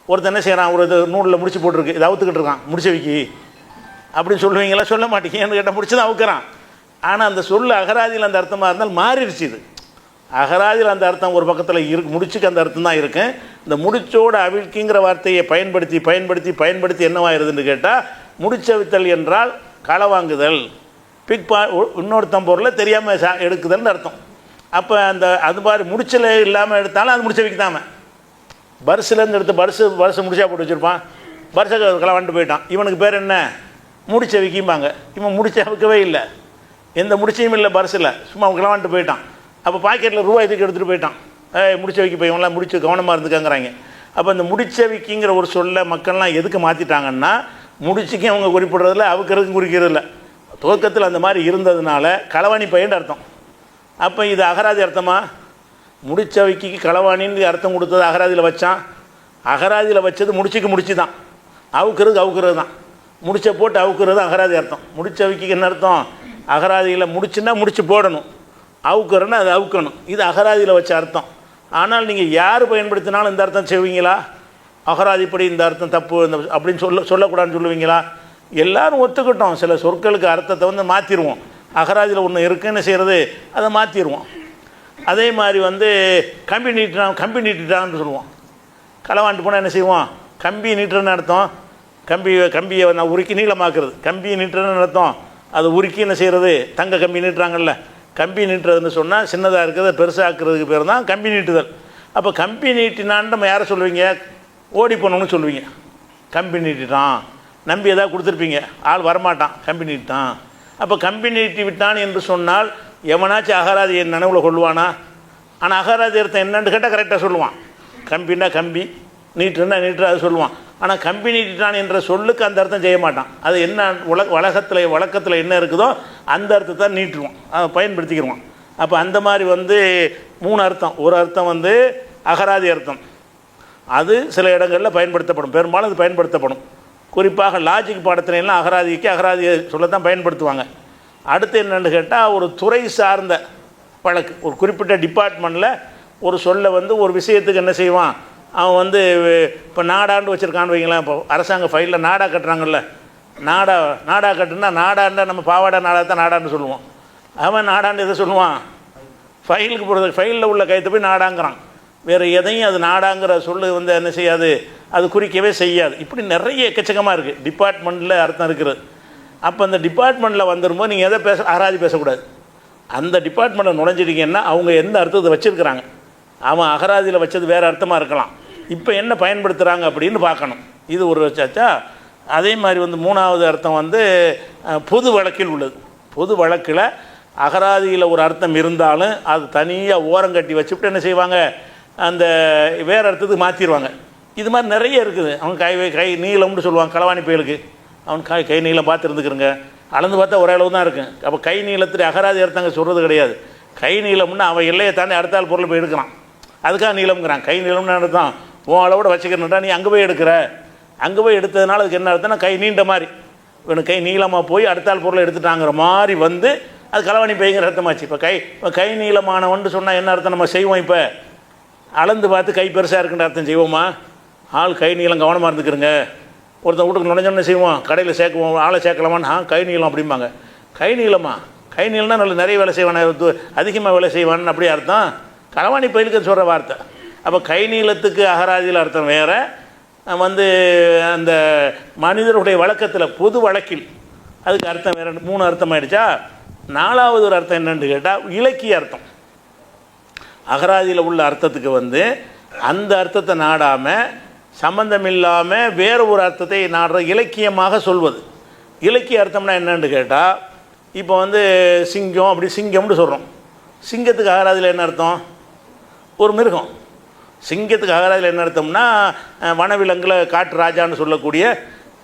ஒருத்தன் என்ன செய்கிறான், ஒரு நூலில் முடிச்சு போட்டிருக்கு, இதை அவுத்துக்கிட்டு இருக்கான், முடிச்ச வைக்கி அப்படின்னு சொல்லுவீங்களா? சொல்ல மாட்டீங்க. ஏன்னு கேட்டால் முடிச்சு தான் அவுக்கிறான். ஆனால் அந்த சொல்லு அகராதியில் அந்த அர்த்தமாக இருந்தால் மாறிடுச்சு. இது அகராதியில் அந்த அர்த்தம் ஒரு பக்கத்தில் முடிச்சுக்கு அந்த அர்த்தம் தான் இருக்கு. இந்த முடிச்சோடு அவிழ்க்கிங்கிற வார்த்தையை பயன்படுத்தி பயன்படுத்தி பயன்படுத்தி என்னவாயிருதுன்னு கேட்டால் முடிச்சவித்தல் என்றால் களவாங்குதல், இன்னொருத்தம் பொருளை தெரியாமல் எடுக்குதல்னு அர்த்தம். அப்போ அந்த அது மாதிரி முடிச்சல் இல்லாமல் எடுத்தாலும் அது முடிச்ச வைக்கதாம. பரிசுலேருந்து எடுத்து பரிசு முடிச்சா போட்டு வச்சுருப்பான், பரிசை களவாண்டு போயிட்டான். இவனுக்கு பேர் என்ன? முடிச்ச வைக்கிம்பாங்க. இவன் முடிச்ச வைக்கவே இல்லை, எந்த முடிச்சையும் இல்லை பரிசில், சும்மா களவாண்டு போயிட்டான். அப்போ பாக்கெட்டில் ரூபாய் தூக்கி எடுத்துகிட்டு போயிட்டான். முடிச்ச வைக்க போய் இவங்களாம் முடிச்சு கவனமாக இருந்துக்காங்கிறாங்க. அப்போ இந்த முடிச்ச வைக்கிங்கிற ஒரு சொல்ல மக்கள்லாம் எதுக்கு மாற்றிட்டாங்கன்னா முடிச்சுக்கும் அவங்க குறிப்பிட்றதில்ல, அவுக்கிறதுக்கும் குறிக்கிறதில்ல. துவக்கத்தில் அந்த மாதிரி இருந்ததுனால களவாணி பையன் அர்த்தம். அப்போ இது அகராதி அர்த்தமா? முடிச்ச வைக்கிக்கு களவாணின்னு அர்த்தம் கொடுத்தது அகராதியில் வச்சான். அகராதியில் வச்சது முடிச்சுக்கு முடிச்சு தான், அவுக்கிறது தான். முடிச்ச போட்டு அவுக்கிறது அகராதி அர்த்தம். முடிச்ச வைக்கிக்கு என்ன அர்த்தம்? அகராதியில் முடிச்சுன்னா முடிச்சு போடணும், அவுக்கிறன்னா அது அவுக்கணும். இது அகராதியில் வச்ச அர்த்தம். ஆனால் நீங்கள் யார் பயன்படுத்தினாலும் இந்த அர்த்தம் செய்வீங்களா? அகராதிப்படி இந்த அர்த்தம் தப்பு அப்படின்னு சொல்லக்கூடாதுன்னு சொல்லுவீங்களா? எல்லோரும் ஒத்துக்கிட்டோம், சில சொற்களுக்கு அர்த்தத்தை வந்து மாற்றிடுவோம். அகராதியில் ஒன்று இருக்குன்னு செய்கிறது அதை மாற்றிடுவோம். அதே மாதிரி வந்து கம்பி நீட்டிட்டான்னு சொல்லுவோம். களவாண்டு போனால் என்ன செய்வோம்? கம்பி நீட்டுறன்னு அர்த்தம். கம்பியை நான் உருக்கி நீளமாக்குறது. கம்பி நீட்டுறன்னு அர்த்தம். அது உருக்கி என்ன செய்கிறது? தங்க கம்பி நீட்டுறாங்கல்ல, கம்பி நீட்டுறதுன்னு சொன்னால் சின்னதாக இருக்கிறத பெருசாக்குறதுக்கு பேர் தான் கம்பி நீட்டுதல். அப்போ கம்பி நீட்டினான்னு நம்ம யாரை சொல்லுவீங்க? ஓடி போனோம்னு சொல்லுவீங்க. கம்பி நீட்டிட்டான், நம்பி எதாவது கொடுத்துருப்பீங்க, ஆள் வரமாட்டான், கம்பி நீட்டான். அப்போ கம்பி நீட்டி விட்டான் என்று சொன்னால் எவனாச்சும் அகராதி என் நினைவில் கொள்வானா? ஆனால் அகராதி அர்த்தம் என்னன்னு கேட்டால் கரெக்டாக சொல்லுவான். கம்பின்னா கம்பி, நீட்டுன்னா நீட்டு, அது சொல்லுவான். ஆனால் கம்பி நீட்டிட்டான் என்ற சொல்லுக்கு அந்த அர்த்தம் செய்ய மாட்டான். அது என்ன வழக்கத்தில் என்ன இருக்குதோ அந்த அர்த்தத்தை நீட்டுருவான், அதை பயன்படுத்திக்கிடுவான். அப்போ அந்த மாதிரி வந்து 3 அர்த்தம். ஒரு அர்த்தம் வந்து அகராதி அர்த்தம், அது சில இடங்களில் பயன்படுத்தப்படும், பெரும்பாலும் அது பயன்படுத்தப்படும். குறிப்பாக லாஜிக் பாடத்திலாம் அகராதியை சொல்லத்தான் பயன்படுத்துவாங்க. அடுத்து என்னென்னு கேட்டால், ஒரு துறை சார்ந்த வழக்கு, ஒரு குறிப்பிட்ட டிபார்ட்மெண்ட்டில் ஒரு சொல்ல வந்து ஒரு விஷயத்துக்கு என்ன செய்வான், அவன் வந்து இப்போ நாடாண்டு வச்சுருக்கான்னு வைங்களேன். இப்போ அரசாங்க ஃபைலில் நாடா கட்டுறாங்கல்ல, நாடா கட்டுனா நாடாண்டா நம்ம பாவாடா நாடா தான் நாடான்னு சொல்லுவோம். அவன் நாடாண்டு எதை சொல்லுவான்? ஃபைலுக்கு போகிறது, ஃபைலில் உள்ள கைத்தை போய் நாடாங்கிறான். வேறு எதையும் அது நாடாங்கிற சொல்லு வந்து என்ன செய்யாது, அது குறிக்கவே செய்யாது. இப்படி நிறைய எக்கச்சக்கமாக இருக்குது, டிபார்ட்மெண்ட்டில் அர்த்தம் இருக்கிறது. அப்போ அந்த டிபார்ட்மெண்ட்டில் வந்துடும்போது நீங்கள் எதை அகராதி பேசக்கூடாது. அந்த டிபார்ட்மெண்ட்டில் நுழைஞ்சிட்டிங்கன்னா அவங்க எந்த அர்த்தத்தை வச்சுருக்கிறாங்க, அவன் அகராதியில் வச்சது வேறு அர்த்தமாக இருக்கலாம். இப்போ என்ன பயன்படுத்துகிறாங்க அப்படின்னு பார்க்கணும். இது ஒரு வச்சாச்சா. அதே மாதிரி வந்து 3வது அர்த்தம் வந்து பொது வழக்கில் உள்ளது. பொது வழக்கில் அகராதியில் ஒரு அர்த்தம் இருந்தாலும் அது தனியாக ஓரங்கட்டி வச்சுவிட்டு என்ன செய்வாங்க, அந்த வேறு அர்த்தத்துக்கு மாற்றிடுவாங்க. இது மாதிரி நிறைய இருக்குது. அவன் கை நீளம்னு சொல்லுவான் களவாணி பயலுக்கு. அவன் கை நீளம் பார்த்து இருந்துக்கிறங்க, அளந்து பார்த்தா ஒரே அளவு தான் இருக்கும். அப்போ கை நீளத்துக்கு அகராதி அர்த்தங்க சொல்கிறது கிடையாது. கை நீளம்னு அவன் எல்லையை தாண்டி அடுத்த ஆள் பொருள் போய் எடுக்கிறான், அதுக்காக நீளம்ங்கிறான். கை நீளம்னு அர்த்தம் உன் அளவோட வச்சுக்கிறா, நீ அங்கே போய் எடுக்கிற, அங்கே போய் எடுத்ததுனால அதுக்கு என்ன அர்த்தம்னா கை நீண்ட மாதிரி, இவனு கை நீளமாக போய் அடுத்த ஆள் பொருளை எடுத்துட்டாங்கிற மாதிரி வந்து அது களவாணி பையங்கிற அர்த்தமாச்சு. இப்போ கை நீளமானவன்ட்டு சொன்னால் என்ன அர்த்தம் நம்ம செய்வோம்? இப்போ அளந்து பார்த்து கை பெருசாக இருக்குன்ற அர்த்தம் செய்வோமா? ஆள் கை நீளம் கவனமாக இருந்துக்கிறங்க. ஒருத்தன் வீட்டுக்கு நுழைஞ்சோன்னு செய்வோம், கடையில் சேர்க்குவோம், ஆளை சேர்க்கலாமான்னு, கை நீளம் அப்படிம்பாங்க. கை நீளமா? கை நீளம்னா நல்ல நிறைய வேலை செய்வான், அதிகமாக வேலை செய்வான்னு அப்படி அர்த்தம். களவாணி பயிலுக்கு சொல்கிற வார்த்தை. அப்போ கை நீளத்துக்கு அகராதியில் அர்த்தம் வேறு, வந்து அந்த மனிதருடைய வழக்கத்தில் பொது வழக்கில் அதுக்கு அர்த்தம் வேறு. 3 அர்த்தம் ஆகிடுச்சா. 4வது ஒரு அர்த்தம் என்னென்னு கேட்டால் இலக்கிய அர்த்தம். அகராதியில் உள்ள அர்த்தத்துக்கு வந்து அந்த அர்த்தத்தை நாடாமல் சம்பந்தம் இல்லாமல் வேறு ஒரு அர்த்தத்தை நாடுற இலக்கியமாக சொல்வது. இலக்கிய அர்த்தம்னா என்னென்னு கேட்டால், இப்போ வந்து சிங்கம், அப்படி சிங்கம்னு சொல்கிறோம். சிங்கத்துக்கு அகராதியில் என்ன அர்த்தம்? ஒரு மிருகம். சிங்கத்துக்கு அகராதியில் என்ன அர்த்தம்னா வனவிலங்கில் காட்டு ராஜான்னு சொல்லக்கூடிய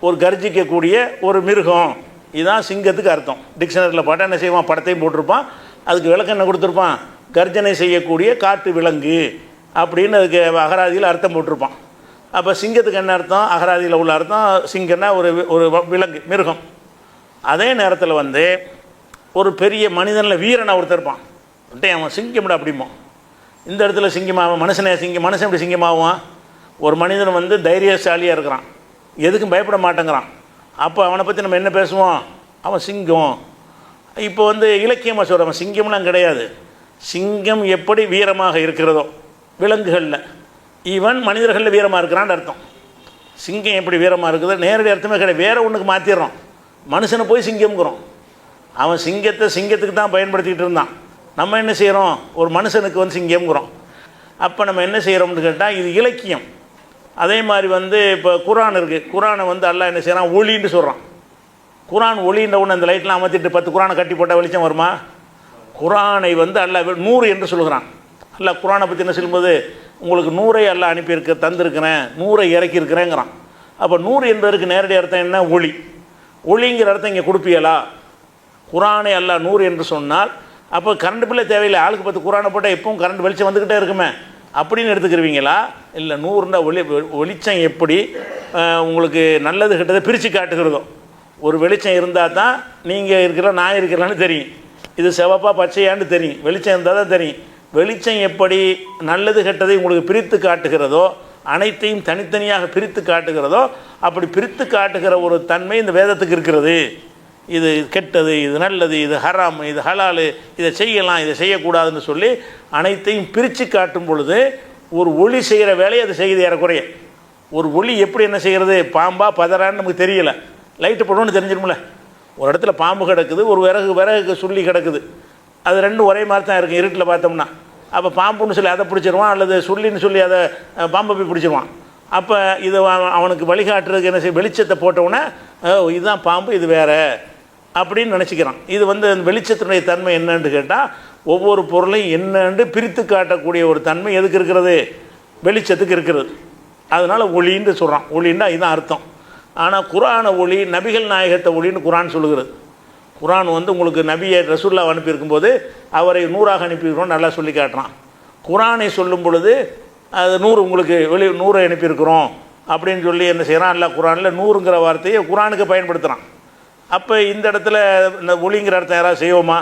ஒரு கர்ஜிக்கக்கூடிய ஒரு மிருகம். இதுதான் சிங்கத்துக்கு அர்த்தம். டிக்ஷனரியில் பாட்டா என்ன செய்வான், படத்தையும் போட்டிருப்பான், அதுக்கு விளக்கம் என்ன கொடுத்துருப்பான், கர்ஜனை செய்யக்கூடிய காட்டு விலங்கு அப்படின்னு அதுக்கு அகராதியில் அர்த்தம் போட்டிருப்பான். அப்போ சிங்கத்துக்கு என்ன அர்த்தம்? அகராதியில் உள்ள அர்த்தம் சிங்கம்னா ஒரு விலங்கு, மிருகம். அதே நேரத்தில் வந்து ஒரு பெரிய மனிதனில் வீரனை ஒருத்தர் இருப்பான், அவன் சிங்கம்டா அப்படிமோ. இந்த இடத்துல சிங்கமாகும் மனுஷன் எப்படி சிங்கமாகுவான்? ஒரு மனிதன் வந்து தைரியசாலியாக இருக்கிறான், எதுக்கும் பயப்பட மாட்டேங்கிறான். அப்போ அவனை பற்றி நம்ம என்ன பேசுவோம்? அவன் சிங்கம். இப்போ வந்து இலக்கியமாக சொல்கிறவன் சிங்கம்லாம் கிடையாது. சிங்கம் எப்படி வீரமாக இருக்கிறதோ விலங்குகளில், இவன் மனிதர்களில் வீரமாக இருக்கிறான்னு அர்த்தம். சிங்கம் எப்படி வீரமாக இருக்குதோ நேரடி அர்த்தமே கிடையாது, வேறு ஒன்றுக்கு மாற்றிடுறோம். மனுஷனை போய் சிங்கம்ங்கிறோம். அவன் சிங்கத்துக்கு தான் பயன்படுத்திக்கிட்டு இருந்தான். நம்ம என்ன செய்கிறோம்? ஒரு மனுஷனுக்கு வந்து சிங்கம்ங்கிறோம். அப்போ நம்ம என்ன செய்கிறோம்னு கேட்டால் இது இலக்கியம். அதே மாதிரி வந்து இப்போ குரான் இருக்குது. குரானை வந்து அல்லாஹ் என்ன செய்கிறான்? ஒளின்னு சொல்கிறான். குரான் ஒளின்ற ஒன்று அந்த லைட்லாம் அமர்த்திட்டு 10 குரானை கட்டி போட்டால் வெளிச்சம் வருமா? குரானை வந்து அல்லாஹ் 100 என்று சொல்கிறான். அல்லாஹ் குரானை பற்றி என்ன சொல்லும்போது, உங்களுக்கு 100 அல்லாஹ் அனுப்பியிருக்க தந்திருக்கிறேன், 100 இறக்கியிருக்கிறேங்கிறான். அப்போ 100 என்பதற்கு நேரடி அர்த்தம் என்ன? ஒளி. ஒளிங்கிற அர்த்தம் இங்கே கொடுப்பீங்களா? குரானை அல்லாஹ் 100 என்று சொன்னால் அப்போ கரண்ட் பில்லே தேவையில்லை, ஆளுக்கு 10 குரானை போட்டால் எப்பவும் கரண்ட் வெளிச்சம் வந்துக்கிட்டே இருக்குமே அப்படின்னு எடுத்துக்கிருவீங்களா? இல்லை, 100ன்னா வெளிச்சம் எப்படி உங்களுக்கு நல்லது கெட்டதை பிரித்து காட்டுகிறதோ. ஒரு வெளிச்சம் இருந்தால் தான் நீங்கள் இருக்கிற நான் இருக்கிறேன்னு தெரியும், இது சிவப்பா பச்சையான்னு தெரியும். வெளிச்சம் இருந்தால் தான் தெரியும். வெளிச்சம் எப்படி நல்லது கெட்டதை உங்களுக்கு பிரித்து காட்டுகிறதோ, அனைத்தையும் தனித்தனியாக பிரித்து காட்டுகிறதோ, அப்படி பிரித்து காட்டுகிற ஒரு தன்மை இந்த வேதத்துக்கு இருக்கிறது. இது கெட்டது, இது நல்லது, இது ஹராம், இது ஹலாலு, இதை செய்யலாம், இதை செய்யக்கூடாதுன்னு சொல்லி அனைத்தையும் பிரித்து காட்டும் பொழுது ஒரு ஒளி செய்கிற வேலையை அது செய்யுது ஏறக்குறைய. ஒரு ஒளி எப்படி என்ன செய்கிறது, பாம்பா பதறான்னு நமக்கு தெரியலை, லைட்டு போடணும்னு தெரிஞ்சிடும்ல. ஒரு இடத்துல பாம்பு கிடக்குது, ஒரு விறகு சொல்லி கிடக்குது, அது ரெண்டும் ஒரே மாதிரி தான் இருக்குது இருட்டில் பார்த்தோம்னா. அப்போ பாம்புன்னு சொல்லி அதை பிடிச்சிருவான், அல்லது சொல்லின்னு சொல்லி அதை பாம்பை போய் பிடிச்சிருவான். அப்போ இதை அவனுக்கு வழிகாட்டுறதுக்கு என்ன செய்ய, வெளிச்சத்தை போட்டவுடனே இதுதான் பாம்பு, இது வேறு அப்படின்னு நினச்சிக்கிறான். இது அந்த வெளிச்சத்தினுடைய தன்மை என்னன்னு கேட்டால், ஒவ்வொரு பொருளையும் என்னன்னு பிரித்து காட்டக்கூடிய ஒரு தன்மை எதுக்கு இருக்கிறது, வெளிச்சத்துக்கு இருக்கிறது. அதனால் ஒளின்னு சொல்கிறான். ஒளின்னா இதுதான் அர்த்தம். ஆனால் குர்ஆன ஒளி, நபிகள் நாயகத்தை ஒளின்னு குர்ஆன் சொல்லுகிறது. குர்ஆன் உங்களுக்கு நபியை ரசூலுல்லாஹ் அனுப்பியிருக்கும்போது அவரை நூறாக அனுப்பியிருக்கிறோம் நல்லா சொல்லி காட்டுறான். குர்ஆனை சொல்லும் பொழுது அது 100 உங்களுக்கு 100 அனுப்பியிருக்கிறோம் அப்படின்னு சொல்லி என்ன செய்கிறான், அல்லா குர்ஆனில் 100ங்கிற வார்த்தையை குர்ஆனுக்கு பயன்படுத்துகிறான். அப்போ இந்த இடத்துல இந்த ஒளிங்கிற அர்த்தம் யாராவது செய்வோமா?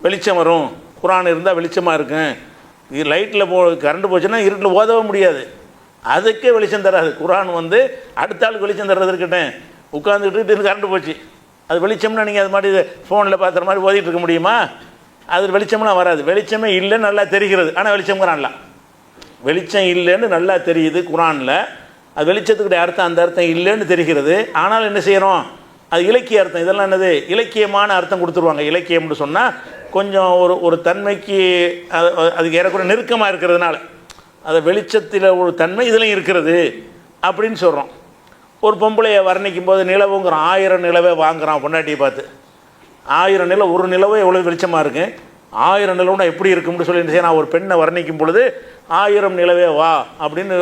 வெளிச்சம் வரும், குர்ஆன் இருந்தால் வெளிச்சமாக இருக்கும். இது லைட்டில் கரண்ட் போச்சுன்னா இருட்டில் ஓதவே முடியாது, அதுக்கே வெளிச்சம் தராது. குர்ஆன் அடுத்த ஆளுக்கு வெளிச்சம் தர்றது இருக்கட்டும், உட்காந்துக்கிட்டு கரண்ட் போச்சு, அது வெளிச்சம்னா நீங்கள் அது மாதிரி ஃபோனில் பார்க்குற மாதிரி ஓதிட்டு இருக்க முடியுமா? அது வெளிச்சம்லாம் வராது. வெளிச்சமே இல்லைன்னு நல்லா தெரிகிறது, ஆனால் வெளிச்சம்ங்கிறான்ல, வெளிச்சம் இல்லைன்னு நல்லா தெரியுது குர்ஆனில். அது வெளிச்சத்துக்குடைய அர்த்தம் அந்த அர்த்தம் இல்லைன்னு தெரிகிறது. ஆனால் என்ன செய்கிறோம், அது இலக்கிய அர்த்தம். இதெல்லாம் என்னது, இலக்கியமான அர்த்தம் கொடுத்துருவாங்க. இலக்கியம்னு சொன்னால் கொஞ்சம் ஒரு தன்மைக்கு அதுக்கு ஏறக்குறைய நெருக்கமாக இருக்கிறதுனால அது வெளிச்சத்தில் ஒரு தன்மை இதுலையும் இருக்கிறது அப்படின்னு சொல்கிறோம். ஒரு பொம்பளையை வர்ணிக்கும் போது நிலவுங்கிறான், 1000 நிலவை வாங்குகிறான் பொண்டாட்டியை பார்த்து. 1000 நிலவு, ஒரு நிலவு எவ்வளோ வெளிச்சமாக இருக்குது, 1000 நிலவுனா எப்படி இருக்கும்னு சொல்லி நான் ஒரு பெண்ணை வர்ணிக்கும் பொழுது 1000 நிலவே வா அப்படின்னு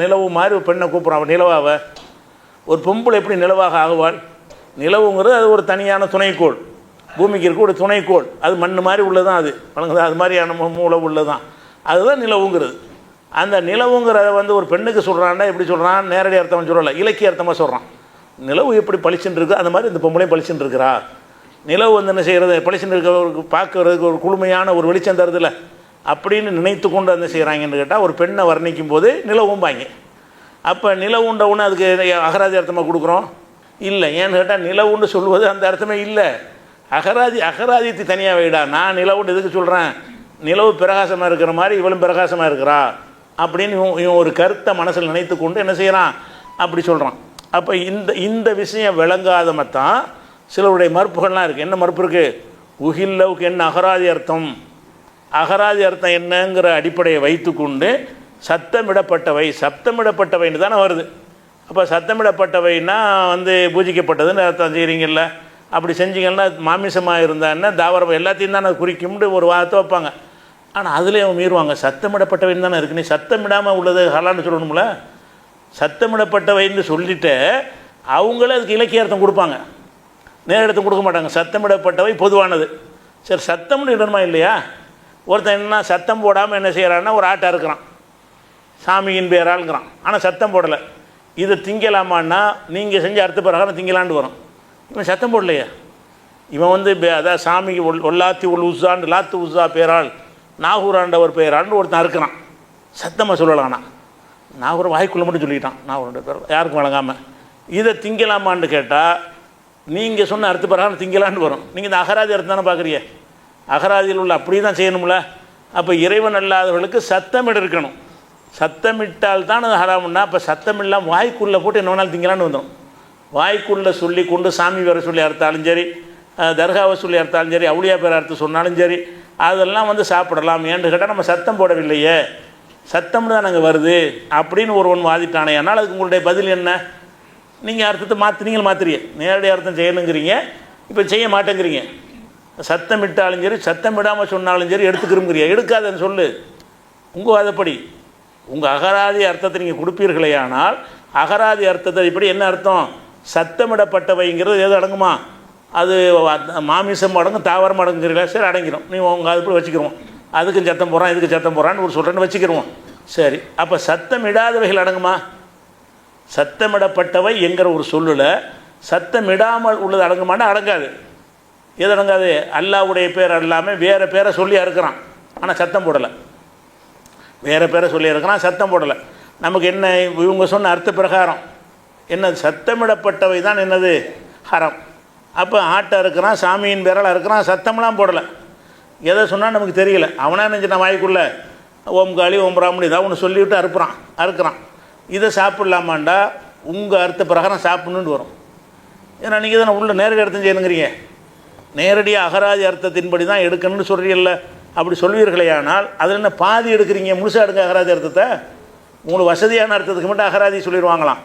நிலவு மாதிரி ஒரு பெண்ணை கூப்பிட்றான். அவன் நிலவாவை, ஒரு பொம்பளை எப்படி நிலவாக ஆகுவாள்? நிலவுங்கிறது அது ஒரு தனியான துணைக்கோள், பூமிக்கு இருக்க ஒரு துணைக்கோள், அது மண் மாதிரி உள்ளதான், அது வழங்குது, அது மாதிரியான மூளை உள்ளதான், அதுதான் நிலவுங்கிறது. அந்த நிலவுங்கிறத ஒரு பெண்ணுக்கு சொல்கிறான்னா எப்படி சொல்கிறான், நேரடி அர்த்தம் சொல்லலை, இலக்கிய அர்த்தமாக சொல்கிறான். நிலவு எப்படி பளிச்சுன்னு இருக்குது அந்த மாதிரி இந்த பொம்பளையும் பளிச்சுன்னு இருக்கிறா. நிலவு என்ன செய்கிறது, பளிச்சுன்னு இருக்கிறவருக்கு பார்க்கறதுக்கு ஒரு குளுமையான ஒரு வெளிச்சம் தருதில்ல, அப்படின்னு நினைத்து கொண்டு என்ன செய்கிறாங்கன்னு கேட்டால் ஒரு பெண்ணை வர்ணிக்கும் போது நிலவும்பாங்க. அப்போ நிலவுண்ட ஒன்று அதுக்கு அகராதி அர்த்தமாக கொடுக்குறோம் இல்லை. ஏன்னு கேட்டால் நிலவுன்னு சொல்லுவது அந்த அர்த்தமே இல்லை. அகராதியத்தை தனியாக வைடா, நான் நிலவுன்னு எதுக்கு சொல்கிறேன், நிலவு பிரகாசமாக இருக்கிற மாதிரி இவளும் பிரகாசமாக இருக்கிறா அப்படின்னு இவன் ஒரு கருத்தை மனசில் நினைத்து கொண்டு என்ன செய்கிறான், அப்படி சொல்கிறான். அப்போ இந்த விஷயம் விளங்காதமத்தான் சிலருடைய மறுப்புகள்லாம் இருக்குது. என்ன மறுப்பு இருக்குது, உகில்லவுக்கு என்ன அகராதி அர்த்தம், அகராதி அர்த்தம் என்னங்கிற அடிப்படையை வைத்து கொண்டு சப்தமிடப்பட்டவைன்னு தானே வருது. அப்போ சத்தமிடப்பட்டவைன்னா பூஜிக்கப்பட்டதுன்னு அர்த்தம் செய்கிறீங்கல்ல, அப்படி செஞ்சீங்கன்னா மாமிசமாக இருந்தான்னா தாவரம் எல்லாத்தையும் தான் அது குறிக்கும்னு ஒரு வார்த்தை வைப்பாங்க. ஆனால் அதுலேயே அவங்க மீறுவாங்க, சத்தமிடப்பட்டவைன்னு தானே இருக்கு, நீ சத்தமிடாமல் உள்ளது ஹலான்னு சொல்லணும்ல. சத்தமிடப்பட்டவைன்னு சொல்லிவிட்டு அவங்களே அதுக்கு இலக்கிய அர்த்தம் கொடுப்பாங்க, நேரடித்தம் கொடுக்க மாட்டாங்க. சத்தமிடப்பட்டவை பொதுவானது. சரி, சத்தம்னு இடணுமா இல்லையா? ஒருத்தன் என்ன சத்தம் போடாமல் என்ன செய்கிறான்னா ஒரு ஆட்டை இருக்கிறான், சாமியின் பேராளுங்கிறான், ஆனால் சத்தம் போடலை. இதை திங்கலாமான்னா நீங்கள் செஞ்ச அர்த்த பிரகாரம் திங்கலான்னு வரும். இவன் சத்தம் போடலையா, இவன் அதான் சாமிக்கு ஒல்லாத்தி உஸ்ஸான்னு லாத்து உஸ்ஸா பேராள் நாகூராண்ட ஒரு பேராள்னு ஒருத்தன் இருக்கிறான், சத்தமாக சொல்லலாம்னா நாகூர் வாய்க்குள்ளே மட்டும் சொல்லிட்டான், நாகூரோட பேர் யாருக்கும் வழங்காமல். இதை திங்கலாமான்னு கேட்டால் நீங்கள் சொன்ன அர்த்த பிரகாரம் திங்கலான்னு வரும். நீங்கள் இந்த அகராதி அர்த்தம் தானே பார்க்குறீங்க, அகராதியில் உள்ள அப்படி தான் செய்யணும்ல. அப்போ இறைவன் அல்லாதவர்களுக்கு சத்தமிட இருக்கணும், சத்தமிட்டால் தான் அது ஹராமுன்னா. அப்போ சத்தமில்லாமல் வாய்க்குள்ளே போட்டு என்ன வேணாலும் திங்கலான்னு வந்துடும். வாய்க்குள்ளே சொல்லி கொண்டு சாமி வேறு சொல்லி அறுத்தாலும் சரி, தர்காவை சொல்லி அறுத்தாலும் சரி, அவுளியா பேர் அறுத்து சொன்னாலும் சரி, அதெல்லாம் சாப்பிடலாம். ஏன்னு கேட்டால் நம்ம சத்தம் போடவில்லையே, சத்தம்னு தான் நாங்கள் வருது அப்படின்னு ஒருவன் வாதிட்டானே. ஆனால் அதுக்கு உங்களுடைய பதில் என்ன, நீங்கள் அர்த்தத்தை நீங்கள் மாற்றுறீங்க, நேரடி அர்த்தம் செய்யணுங்கிறீங்க, இப்போ செய்ய மாட்டேங்கிறீங்க. சத்தமிட்டாலும் சரி சத்தமிடாமல் சொன்னாலும் சரி எடுத்துக்கிறோங்கிறீங்க, எடுக்காதன்னு சொல்லு. உங்கள் அதைப்படி உங்கள் அகராதி அர்த்தத்தை நீங்கள் கொடுப்பீர்களே, ஆனால் அகராதி அர்த்தத்தை இப்படி என்ன அர்த்தம், சத்தமிடப்பட்டவைங்கிறது எது அடங்குமா, அது மாமிசம் அடங்கும், தாவரம் அடங்குறீங்களா, சரி அடங்கிடும், நீ உங்கள் அதுப்படி வச்சுக்கிறோம். அதுக்கும் சத்தம் போகிறான் இதுக்கு சத்தம் போகிறான்னு ஒரு சொல்கிறேன்னு வச்சுக்கிறோம். சரி, அப்போ சத்தமிடாதவைகள் அடங்குமா, சத்தமிடப்பட்டவை என்கிற ஒரு சொல்லில் சத்தமிடாமல் உள்ளது அடங்குமானா அடங்காது. எது அடங்காது, அல்லாவுடைய பேர் அல்லாமல் வேறு பேரை சொல்லி இருக்கிறான், ஆனால் சத்தம் போடலை. வேறு பேரை சொல்லி இருக்கிறான், சத்தம் போடலை. நமக்கு என்ன, இவங்க சொன்ன அர்த்த பிரகாரம் என்ன, சத்தமிடப்பட்டவை தான் என்னது ஹரம். அப்போ ஆட்டை இருக்கிறான், சாமியின் பேரால் இருக்கிறான், சத்தம்லாம் போடலை. எதை சொன்னால் நமக்கு தெரியல. அவனா நினச்சிட்டான் வாய்க்குள்ளே ஓம் காளி ஓம் பிராமணி ஏதாவது ஒன்று சொல்லிவிட்டு அறுக்கிறான். இதை சாப்பிட்லாமாண்டா உங்கள் அர்த்த பிரகாரம் சாப்பிட்ணுன்னு வரும். ஏன்னா நீங்கள் தானே உள்ள நேரடி அர்த்தம் செய்யணுங்கிறீங்க. நேரடியாக அகராதி அர்த்தத்தின்படி தான் எடுக்கணும்னு சொல்கிறீல்ல. அப்படி சொல்வீர்களே ஆனால் அதில் என்ன பாதி எடுக்கிறீங்க, முழுசாக எடுங்க அகராதி அர்த்தத்தை. உங்களுக்கு வசதியான அர்த்தத்துக்கு மட்டும் அகராதி சொல்லிடுவாங்களாம்.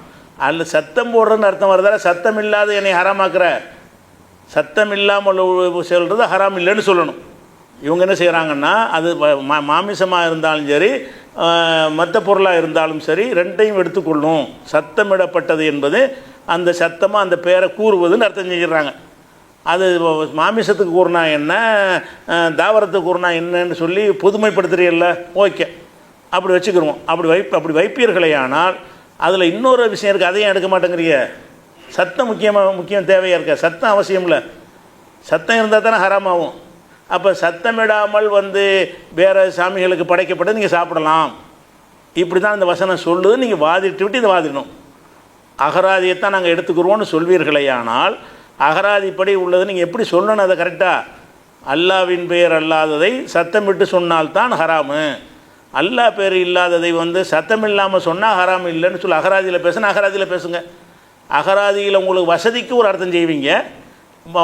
அதில் சத்தம் போடுறதுன்னு அர்த்தம் வருதா, சத்தம் இல்லாத என்னை ஹராமாக்குற, சத்தம் இல்லாமல் சொல்கிறது ஹராம் இல்லைன்னு சொல்லணும். இவங்க என்ன செய்கிறாங்கன்னா அது மாமிசமாக இருந்தாலும் சரி மற்ற பொருளாக இருந்தாலும் சரி ரெண்டையும் எடுத்துக்கொள்ளும். சத்தமிடப்பட்டது என்பது அந்த சத்தமாக அந்த பேரை கூறுவதுன்னு அர்த்தம் செஞ்சிடறாங்க. அது மாமிசத்துக்கு கூறினா என்ன, தாவரத்துக்கு கூறினா என்னன்னு சொல்லி பொதுமைப்படுத்துறீல்ல, ஓகே அப்படி வச்சுக்கிடுவோம். அப்படி வைப்பீர்களே ஆனால் அதில் இன்னொரு விஷயம் இருக்குது, அதையும் எடுக்க மாட்டேங்கிறீங்க. சத்தம் முக்கியம் தேவையாக இருக்க, சத்தம் அவசியம் இல்லை. சத்தம் இருந்தால் தானே ஹராமாகும். அப்போ சத்தமிடாமல் வேறு சாமிகளுக்கு படைக்கப்பட்டு நீங்கள் சாப்பிடலாம், இப்படி தான் இந்த வசனம் சொல்லுது. நீங்கள் வாதிட்டு விட்டு இதை வாதிடணும். அகராதியைத்தான் நாங்கள் எடுத்துக்கிறோன்னு சொல்வீர்களே ஆனால் அகராதிப்படி உள்ளது நீங்கள் எப்படி சொல்லணும் அதை கரெக்டாக. அல்லாவின் பெயர் அல்லாததை சத்தமிட்டு சொன்னால்தான் ஹராமு. அல்லாஹ் பேர் இல்லாததை சத்தம் இல்லாமல் சொன்னால் ஹராம் இல்லைன்னு சொல்லி அகராதியில் பேசுனா அகராதியில் பேசுங்க. அகராதியில் உங்களுக்கு வசதிக்கு ஒரு அர்த்தம் செய்வீங்க,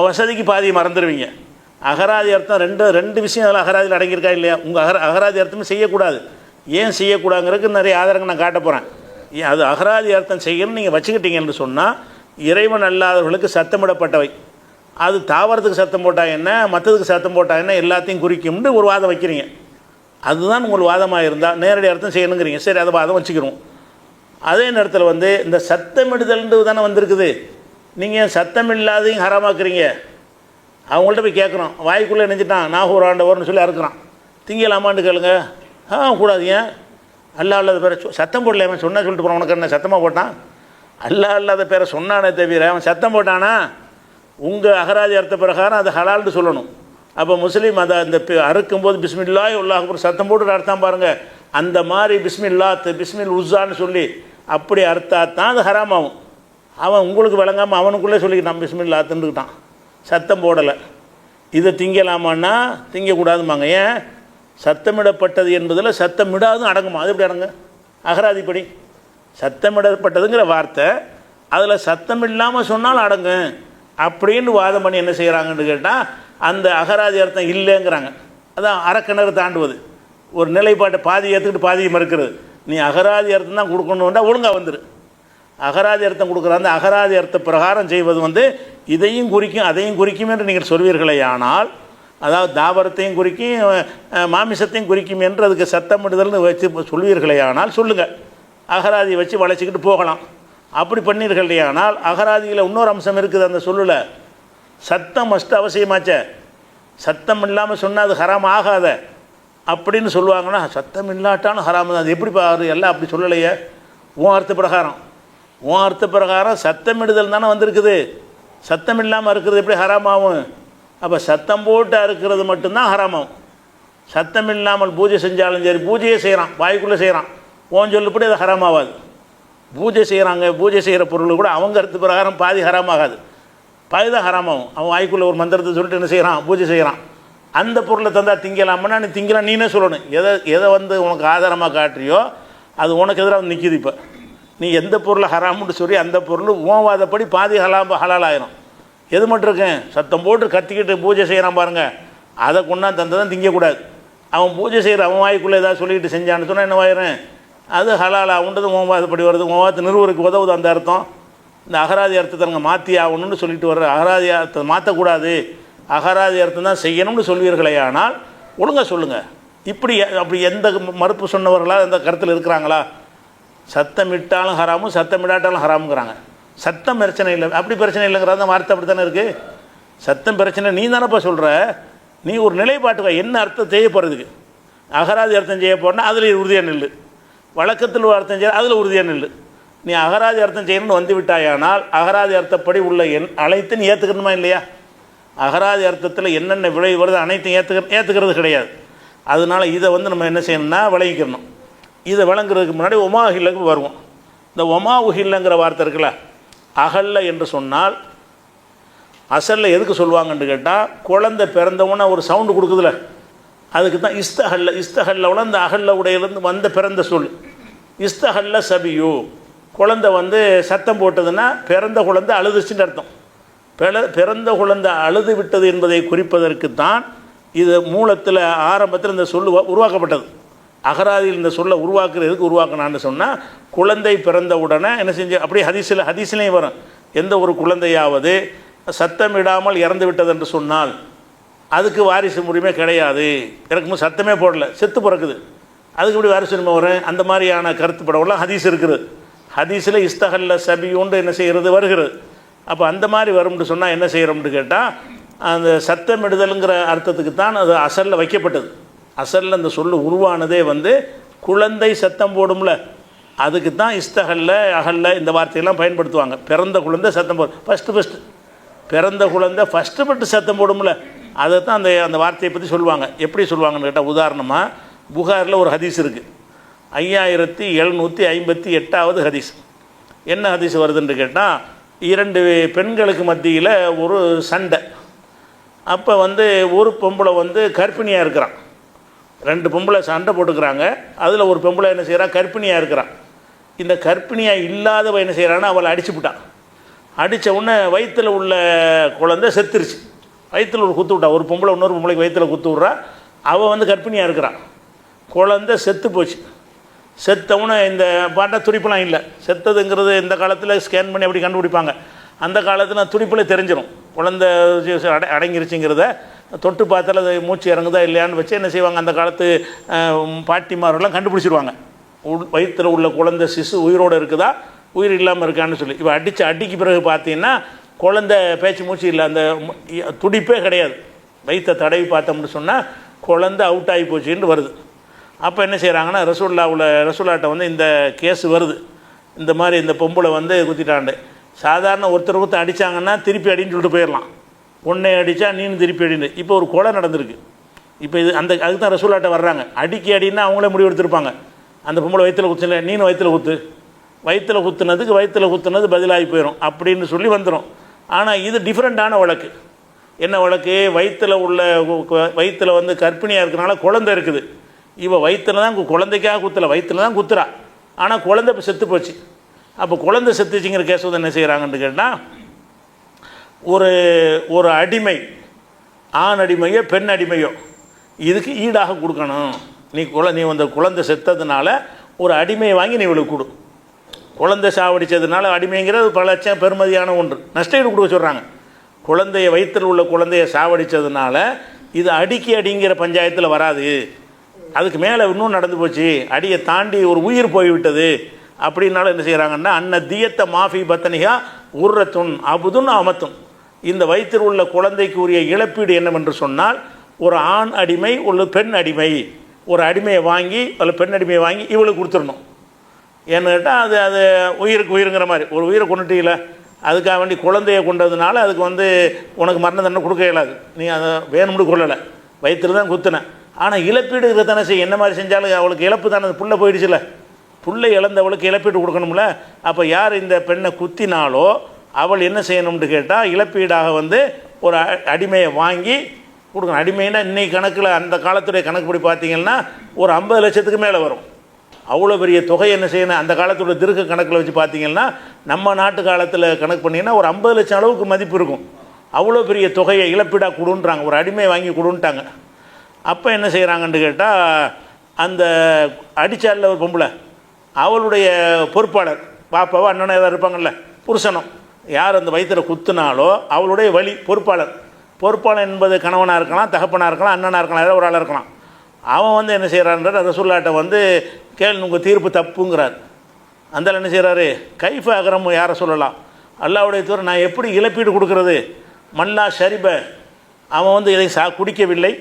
வசதிக்கு பாதியை மறந்துடுவீங்க. அகராதி அர்த்தம் ரெண்டு விஷயம் அதில் அகராதியில் அடங்கியிருக்கா இல்லையா. உங்கள் அகராதி அர்த்தமே செய்யக்கூடாது. ஏன் செய்யக்கூடாதுங்கிறதுக்கு நிறைய ஆதாரங்கள் நான் காட்ட போகிறேன். அது அகராதி அர்த்தம் செய்யணும்னு நீங்கள் வச்சுக்கிட்டீங்கன்னு சொன்னால் இறைவன் அல்லாதவர்களுக்கு சத்தமிடப்பட்டவை, அது தாவரத்துக்கு சத்தம் போட்டால் என்ன, மற்றதுக்கு சத்தம் போட்டால் என்ன, எல்லாத்தையும் குறிக்கும்னு ஒரு வாதம் வைக்கிறீங்க. அதுதான் உங்களுக்கு வாதமாக இருந்தால் நேரடி அர்த்தம் செய்யணுங்கிறீங்க. சரி, அதை வாதம் வச்சுக்கிறோம். அதே நேரத்தில் இந்த சத்தமிடுதல்ன்றது தானே வந்திருக்குது. நீங்கள் சத்தம் இல்லாதையும் ஹராமாக்குறீங்க. அவங்கள்ட்ட போய் கேட்குறோம், வாய்க்குள்ளே நினைச்சிட்டான் நாகூர் ஆண்டவர்னு சொல்லி அறுக்குறான், திங்கலாமான்னு கேளுங்க. கூடாது. ஏன்? அல்லா இல்லாத பேரை சத்தம் போடல, அவன் சொன்னா சொல்லிட்டு போகிறான், உனக்கு என்ன சத்தமாக போட்டான்? அல்லா இல்லாத பேரை சொன்னானே தவிர அவன் சத்தம் போட்டானா? உங்கள் அகராதி அர்த்த பிரகாரம் அது ஹலால்னு சொல்லணும். அப்போ முஸ்லீம் அதை அந்த அறுக்கும்போது பிஸ்மில்லாஹ் அல்லாஹ் சத்தம் போட்டு அர்த்தம் பாருங்கள். அந்த மாதிரி பிஸ்மில் உஸ்ஸான்னு சொல்லி அப்படி அர்த்தாத்தான் அது ஹராமாகும். அவன் உங்களுக்கு விளங்காமல் அவனுக்குள்ளே சொல்லிக்கிட்டான் பிஸ்மில்லா தின்னுக்கிட்டான், சத்தம் போடலை. இதை திங்கலாமான்னா திங்கக்கூடாதுமாங்க. ஏன்? சத்தமிடப்பட்டது என்பதில் சத்தமிடாதும் அடங்குமா? அது எப்படி அடங்கு? அகராதிப்படி சத்தமிடப்பட்டதுங்கிற வார்த்தை அதில் சத்தம் இல்லாமல் சொன்னால் அடங்கும் அப்படின்னு வாதம் பண்ணி என்ன செய்கிறாங்கன்னு கேட்டால் அந்த அகராதி அர்த்தம் இல்லைங்கிறாங்க. அதான் அறக்கிணறு தாண்டுவது, ஒரு நிலைப்பாட்டை பாதி ஏற்றுக்கிட்டு பாதியை மறுக்கிறது. நீ அகராதி அர்த்தம் தான் கொடுக்கணுன்னா ஒழுங்காக வந்துரு. அகராதி அர்த்தம் கொடுக்குற அந்த அகராதி அர்த்த பிரகாரம் செய்வது இதையும் குறிக்கும் அதையும் குறிக்கும் என்று நீங்கள் சொல்வீர்களே ஆனால், அதாவது தாவரத்தையும் குறிக்கும் மாமிசத்தையும் குறிக்கும் என்று அதுக்கு சத்தமிடுதல்னு வச்சு சொல்வீர்களே ஆனால் சொல்லுங்கள், அகராதியை வச்சு வளைச்சிக்கிட்டு போகலாம். அப்படி பண்ணீர்களே ஆனால் அகராதியில் இன்னொரு அம்சம் இருக்குது. அந்த சொல்லில் சத்தம் மஸ்ட் அவசியமாச்சே. சத்தம் இல்லாமல் சொன்னால் அது ஹராம் ஆகாத அப்படின்னு சொல்லுவாங்கன்னா, சத்தம் இல்லாட்டாலும் ஹராம் தான். அது எப்படி பாரு, எல்லாம் அப்படி சொல்லலையே. உன் அர்த்த பிரகாரம் சத்தமிடுதல் தானே வந்திருக்குது. சத்தம் இல்லாமல் இருக்கிறது எப்படி ஹராமாகும்? அப்போ சத்தம் போட்டு அறுக்கிறது மட்டும்தான் ஹராமாகும். சத்தம் இல்லாமல் பூஜை செஞ்சாலும் சரி, பூஜையே செய்கிறான், வாய்க்குள்ளே செய்கிறான், ஓன் சொல்லுப்படி அது ஹராமாகாது. பூஜை செய்கிறாங்க, பூஜை செய்கிற பொருள் கூட அவங்க அர்த்த பிரகாரம் பாதி ஹராமாகாது, பாதி தான் ஹராமாகும். அவன் வாய்க்குள்ளே ஒரு மந்திரத்தை சொல்லிட்டு என்ன செய்கிறான், பூஜை செய்கிறான். அந்த பொருளை தந்தால் திங்கலாம்னா நீ திங்கலாம், நீனே சொல்லணும். எதை உனக்கு ஆதாரமாக காட்டுறியோ அது உனக்கு எதிராக நிற்கிது. இப்போ நீ எந்த பொருளை ஹராமுன்னு சொல்லி அந்த பொருள் ஓவாதப்படி பாதி ஹலால் ஆயிரும். எது மட்டும் இருக்கேன், சத்தம் போட்டு கத்திக்கிட்டு பூஜை செய்கிறான் பாருங்கள், அதை கொண்டாந்து தந்ததான் திங்கக்கூடாது. அவன் பூஜை செய்கிற அவன் வாய்க்குள்ளே ஏதாவது சொல்லிக்கிட்டு செஞ்சான்னு சொன்னால் என்னவாயிரும், அது ஹலாலா உண்டது ஓவாதப்படி வருது. ஓவாத்து நிறுவருக்கு உதவுது அந்த அர்த்தம். இந்த அகராதி அர்த்தத்தை நாங்கள் மாற்றி ஆகணும்னு சொல்லிட்டு வர்ற அகராதி அர்த்தத்தை மாற்றக்கூடாது, அகராதி அர்த்தம் தான் செய்யணும்னு சொல்வீர்களே ஆனால் ஒழுங்காக சொல்லுங்கள். அப்படி எந்த மறுப்பு சொன்னவர்களா எந்த கருத்தில் இருக்கிறாங்களா? சத்தமிட்டாலும் ஹராமும் சத்தமிடாட்டாலும் ஹராமுங்கிறாங்க. சத்தம் பிரச்சனை இல்லை, அப்படி பிரச்சனை இல்லைங்கிறத வார்த்தை அப்படி தானே இருக்குது. சத்தம் பிரச்சனை நீ தானேப்பா சொல்கிற. நீ ஒரு நிலைப்பாட்டுக்கா என்ன அர்த்தம் செய்ய போகிறதுக்கு. அகராதி அர்த்தம் செய்ய போனால் அதில் உறுதியாக நில்லு, வழக்கத்தில் ஒரு அர்த்தம் செய்ய அதில் உறுதியாக நில்லு. நீ அகராதி அர்த்தம் செய்யணும்னு வந்து விட்டாயானால் அகராதி அர்த்தப்படி உள்ள அனைத்தும் நீ ஏற்றுக்கணுமா இல்லையா? அகராதி அர்த்தத்தில் என்னென்ன விளை வருது அனைத்தையும் ஏற்றுக்கிறது கிடையாது. அதனால் இதை நம்ம என்ன செய்யணும்னா விளங்கிக்கணும். இதை விளங்குறதுக்கு முன்னாடி ஒமா உஹில்லுக்கு வருவோம். இந்த ஒமா உஹில்லுங்கிற வார்த்தை இருக்குல்ல, அகல்ல என்று சொன்னால் அசலில் எதுக்கு சொல்லுவாங்கன்னு கேட்டால், குழந்தை பிறந்தவொன்னே ஒரு சவுண்டு கொடுக்குதுல, அதுக்கு தான் இஸ்தஹல்ல. இஸ்தஹல்லவுல அந்த அகல்ல உடையிலேருந்து வந்த பிறந்த சொல். இஸ்தஹல்ல சபியு, குழந்தை வந்து சத்தம் போட்டதுன்னா பிறந்த குழந்தை அழுதுச்சுன்னு அர்த்தம். பிறந்த குழந்தை அழுது விட்டது என்பதை குறிப்பதற்கு தான் இது மூலத்தில் ஆரம்பத்தில் இந்த சொல் உருவாக்கப்பட்டது. அகராதியில் இந்த சொல்லை உருவாக்குறதுக்கு உருவாக்கினான்னு சொன்னால், குழந்தை பிறந்த உடனே என்ன செஞ்சு, அப்படியே ஹதீஸ்லேயும் வரும், எந்த ஒரு குழந்தையாவது சத்தமிடாமல் இறந்து விட்டது என்று சொன்னால் அதுக்கு வாரிசு உரிமை கிடையாது. இறக்கும்போது சத்தமே போடல, செத்து பிறக்குது, அதுக்கு இப்படி வாரிசு உரிமை வரும். அந்த மாதிரியான கருத்துப்படவெல்லாம் ஹதீஸ் இருக்குது. ஹதீஸில் இஸ்தஹல்ல சபியோண்டு என்ன செய்கிறது வருகிறது. அப்போ அந்த மாதிரி வரும்னு சொன்னால் என்ன செய்கிறோம்னு கேட்டால், அந்த சத்தமிடுதலுங்கிற அர்த்தத்துக்கு தான் அது அசலில் வைக்கப்பட்டது. அசலில் அந்த சொல்லு உருவானதே வந்து குழந்தை சத்தம் போடும்ல, அதுக்கு தான் இஸ்தஹல்ல அகல்ல இந்த வார்த்தையெல்லாம் பயன்படுத்துவாங்க. பிறந்த குழந்தை சத்தம் போடும், ஃபஸ்ட்டு பிறந்த குழந்தை ஃபஸ்ட்டு சத்தம் போடும்ல, அதை தான் அந்த வார்த்தையை பற்றி சொல்லுவாங்க. எப்படி சொல்லுவாங்கன்னு கேட்டால், உதாரணமாக புகாரில் ஒரு ஹதீஸ் இருக்குது, 5758வது ஹதீஸ். என்ன ஹதீஸ் வருதுன்னு கேட்டால், 2 பெண்களுக்கு மத்தியில் ஒரு சண்டை. அப்போ வந்து ஒரு பொம்பளை வந்து கர்ப்பிணியாக இருக்கிறான், 2 பொம்பளை சண்டை போட்டுக்கிறாங்க. அதில் ஒரு பொம்பளை என்ன செய்கிறான், கர்ப்பிணியாக இருக்கிறான். இந்த கர்ப்பிணியாக இல்லாதவ என்ன செய்கிறான்னா, அவளை அடிச்சுவிட்டான். அடித்த உடனே வயிற்றில் உள்ள குழந்தை செத்துருச்சு. வயிற்றில் ஒரு குத்து விட்டா, ஒரு பொம்பளை இன்னொரு பொம்பளைக்கு வயிற்றில் குத்து விட்றா. அவள் வந்து கர்ப்பிணியாக இருக்கிறான், குழந்தை செத்து போச்சு. செத்தவுடனே இந்த பாட்டா துடிப்பெலாம் இல்லை. செத்ததுங்கிறது இந்த காலத்தில் ஸ்கேன் பண்ணி அப்படி கண்டுபிடிப்பாங்க. அந்த காலத்தில் துடிப்பில் தெரிஞ்சிடும் குழந்தை அடங்கிருச்சுங்கிறத. தொட்டு பார்த்தால அது மூச்சு இறங்குதா இல்லையான்னு வச்சு என்ன செய்வாங்க, அந்த காலத்து பாட்டிமாரெல்லாம் கண்டுபிடிச்சிருவாங்க, வயிற்றில் உள்ள குழந்தை சிசு உயிரோடு இருக்குதா உயிர் இல்லாமல் இருக்கான்னு சொல்லி. இப்போ அடிக்கு பிறகு பார்த்தீங்கன்னா குழந்தை பேச்சு மூச்சு இல்லை, அந்த துடிப்பே கிடையாது. வயிற்றை தடவி பார்த்தோம்னு சொன்னால் குழந்தை அவுட் ஆகி போச்சுன்னு வருது. அப்போ என்ன செய்கிறாங்கன்னா, ரசூல்லாட்ட வந்து இந்த கேஸ் வருது, இந்த மாதிரி இந்த பொம்பளை வந்து குத்திட்டாண்டு. சாதாரண ஒருத்தர் அடித்தாங்கன்னா திருப்பி அடின்னு சொல்லிட்டு போயிடலாம், உன்னை அடித்தா நீனு திருப்பி அடின்னு. இப்போ ஒரு கொலை நடந்திருக்கு. இப்போ இது அதுக்கு தான் ரசூல்லாட்ட வர்றாங்க. அடின்னா அவங்களே முடிவு எடுத்திருப்பாங்க, அந்த பொம்பளை வயிற்றில் குத்துல, நீனு வயிற்றில் குத்து, வயிற்றில் குத்துனது பதிலாகி போயிடும் அப்படின்னு சொல்லி வந்துடும். ஆனால் இது டிஃப்ரெண்ட்டான வழக்கு. என்ன வழக்கு, வயிற்றில் வந்து கர்ப்பிணியாக இருக்கிறனால குழந்தை இருக்குது. இவள் வயிற்றில் தான் குழந்தைக்காக குத்தலை, வயிற்றில் தான் குத்துறா. ஆனால் குழந்தை இப்போ செத்து போச்சு. அப்போ குழந்தை செத்துச்சுங்கிற கேஸ் வந்து என்ன செய்கிறாங்கன்னு கேட்டால், ஒரு அடிமை, ஆண் அடிமையோ பெண் அடிமையோ இதுக்கு ஈடாக கொடுக்கணும். நீ அந்த குழந்தை செத்ததுனால ஒரு அடிமையை வாங்கி நீ இவளுக்கு கொடு. குழந்தை சாவடித்ததுனால அடிமைங்கிறது பல லட்சம் பெருமதியான ஒன்று, நஷ்டஈடு கொடுக்க சொல்கிறாங்க. குழந்தைய வயிற்றில் உள்ள குழந்தைய சாவடித்ததுனால இது அடிங்கிற பஞ்சாயத்தில் வராது, அதுக்கு மேலே இன்னும் நடந்து போச்சு, அடியை தாண்டி ஒரு உயிர் போய்விட்டது அப்படின்னாலும் என்ன செய்கிறாங்கன்னா, அன்ன தியத்தை மாஃபி பத்தனிகா உர்ரத்துன் அபுதுன் அமத்தும். இந்த வயிற்றில் உள்ள குழந்தைக்கு உரிய இழப்பீடு என்னவென்று சொன்னால், ஒரு ஆண் அடிமை ஒரு பெண் அடிமை, ஒரு அடிமையை வாங்கி அதில் பெண் அடிமையை வாங்கி இவளுக்கு கொடுத்துடணும். ஏன்னு கேட்டால் அது உயிருக்கு உயிருங்கிற மாதிரி, ஒரு உயிரை கொண்டுட்டீங்கள, அதுக்காக வேண்டி குழந்தைய கொண்டதுனால அதுக்கு வந்து உனக்கு மரண தண்டனை கொடுக்க இயலாது, நீ அதை வேணும்னு கொள்ளலை, வயிற்றில் தான் குத்தினேன். ஆனால் இழப்பீடு தானே செய்ய, என்ன மாதிரி செஞ்சாலும் அவளுக்கு இழப்பு தானே, புள்ள போயிடுச்சுல, புள்ளை இழந்தவளுக்கு இழப்பீடு கொடுக்கணும்ல. அப்போ யார் இந்த பெண்ணை குத்தினாலோ அவள் என்ன செய்யணும்னு கேட்டால், இழப்பீடாக வந்து ஒரு அடிமையை வாங்கி கொடுக்கணும். அடிமைன்னா இன்றைக்கி கணக்கில், அந்த காலத்துடைய கணக்குப்படி பார்த்தீங்கன்னா ஒரு 50 லட்சத்துக்கு மேலே வரும். அவ்வளோ பெரிய தொகை என்ன செய்யணும், அந்த காலத்துடைய திருக்க கணக்கில் வச்சு பார்த்தீங்கன்னா, நம்ம நாட்டு காலத்தில் கணக்கு பண்ணிங்கன்னா ஒரு 50 லட்சம் அளவுக்கு மதிப்பு இருக்கும். அவ்வளோ பெரிய தொகையை இழப்பீடாக கொடுன்றாங்க, ஒரு அடிமையை வாங்கி கொடுன்ட்டாங்க. அப்போ என்ன செய்கிறாங்கன்னு கேட்டால், அந்த அடித்தாலில் ஒரு பொம்பளை, அவளுடைய பொறுப்பாளர், பாப்பாவோ அண்ணனோ ஏதாவது இருப்பாங்கள்ல, புருஷனும், யார் அந்த வயிற்றில் குத்துனாலோ அவளுடைய வழி பொறுப்பாளர் என்பது கணவனாக இருக்கலாம், தகப்பனாக இருக்கலாம், அண்ணனாக இருக்கலாம், ஏதாவது ஒரு ஆளாக இருக்கலாம். அவன் வந்து என்ன செய்கிறான்ற ரசூல்லாட்ட வந்து உங்கள் தீர்ப்பு தப்புங்கிறார். அந்த என்ன செய்கிறாரு, கைஃப அகரம் யாரை சொல்லலாம், அல்லாவுடைய தூரம் நான் எப்படி இழப்பீடு கொடுக்கறது, மல்லா ஷரிப, அவன் வந்து இதை குடிக்கவில்லை,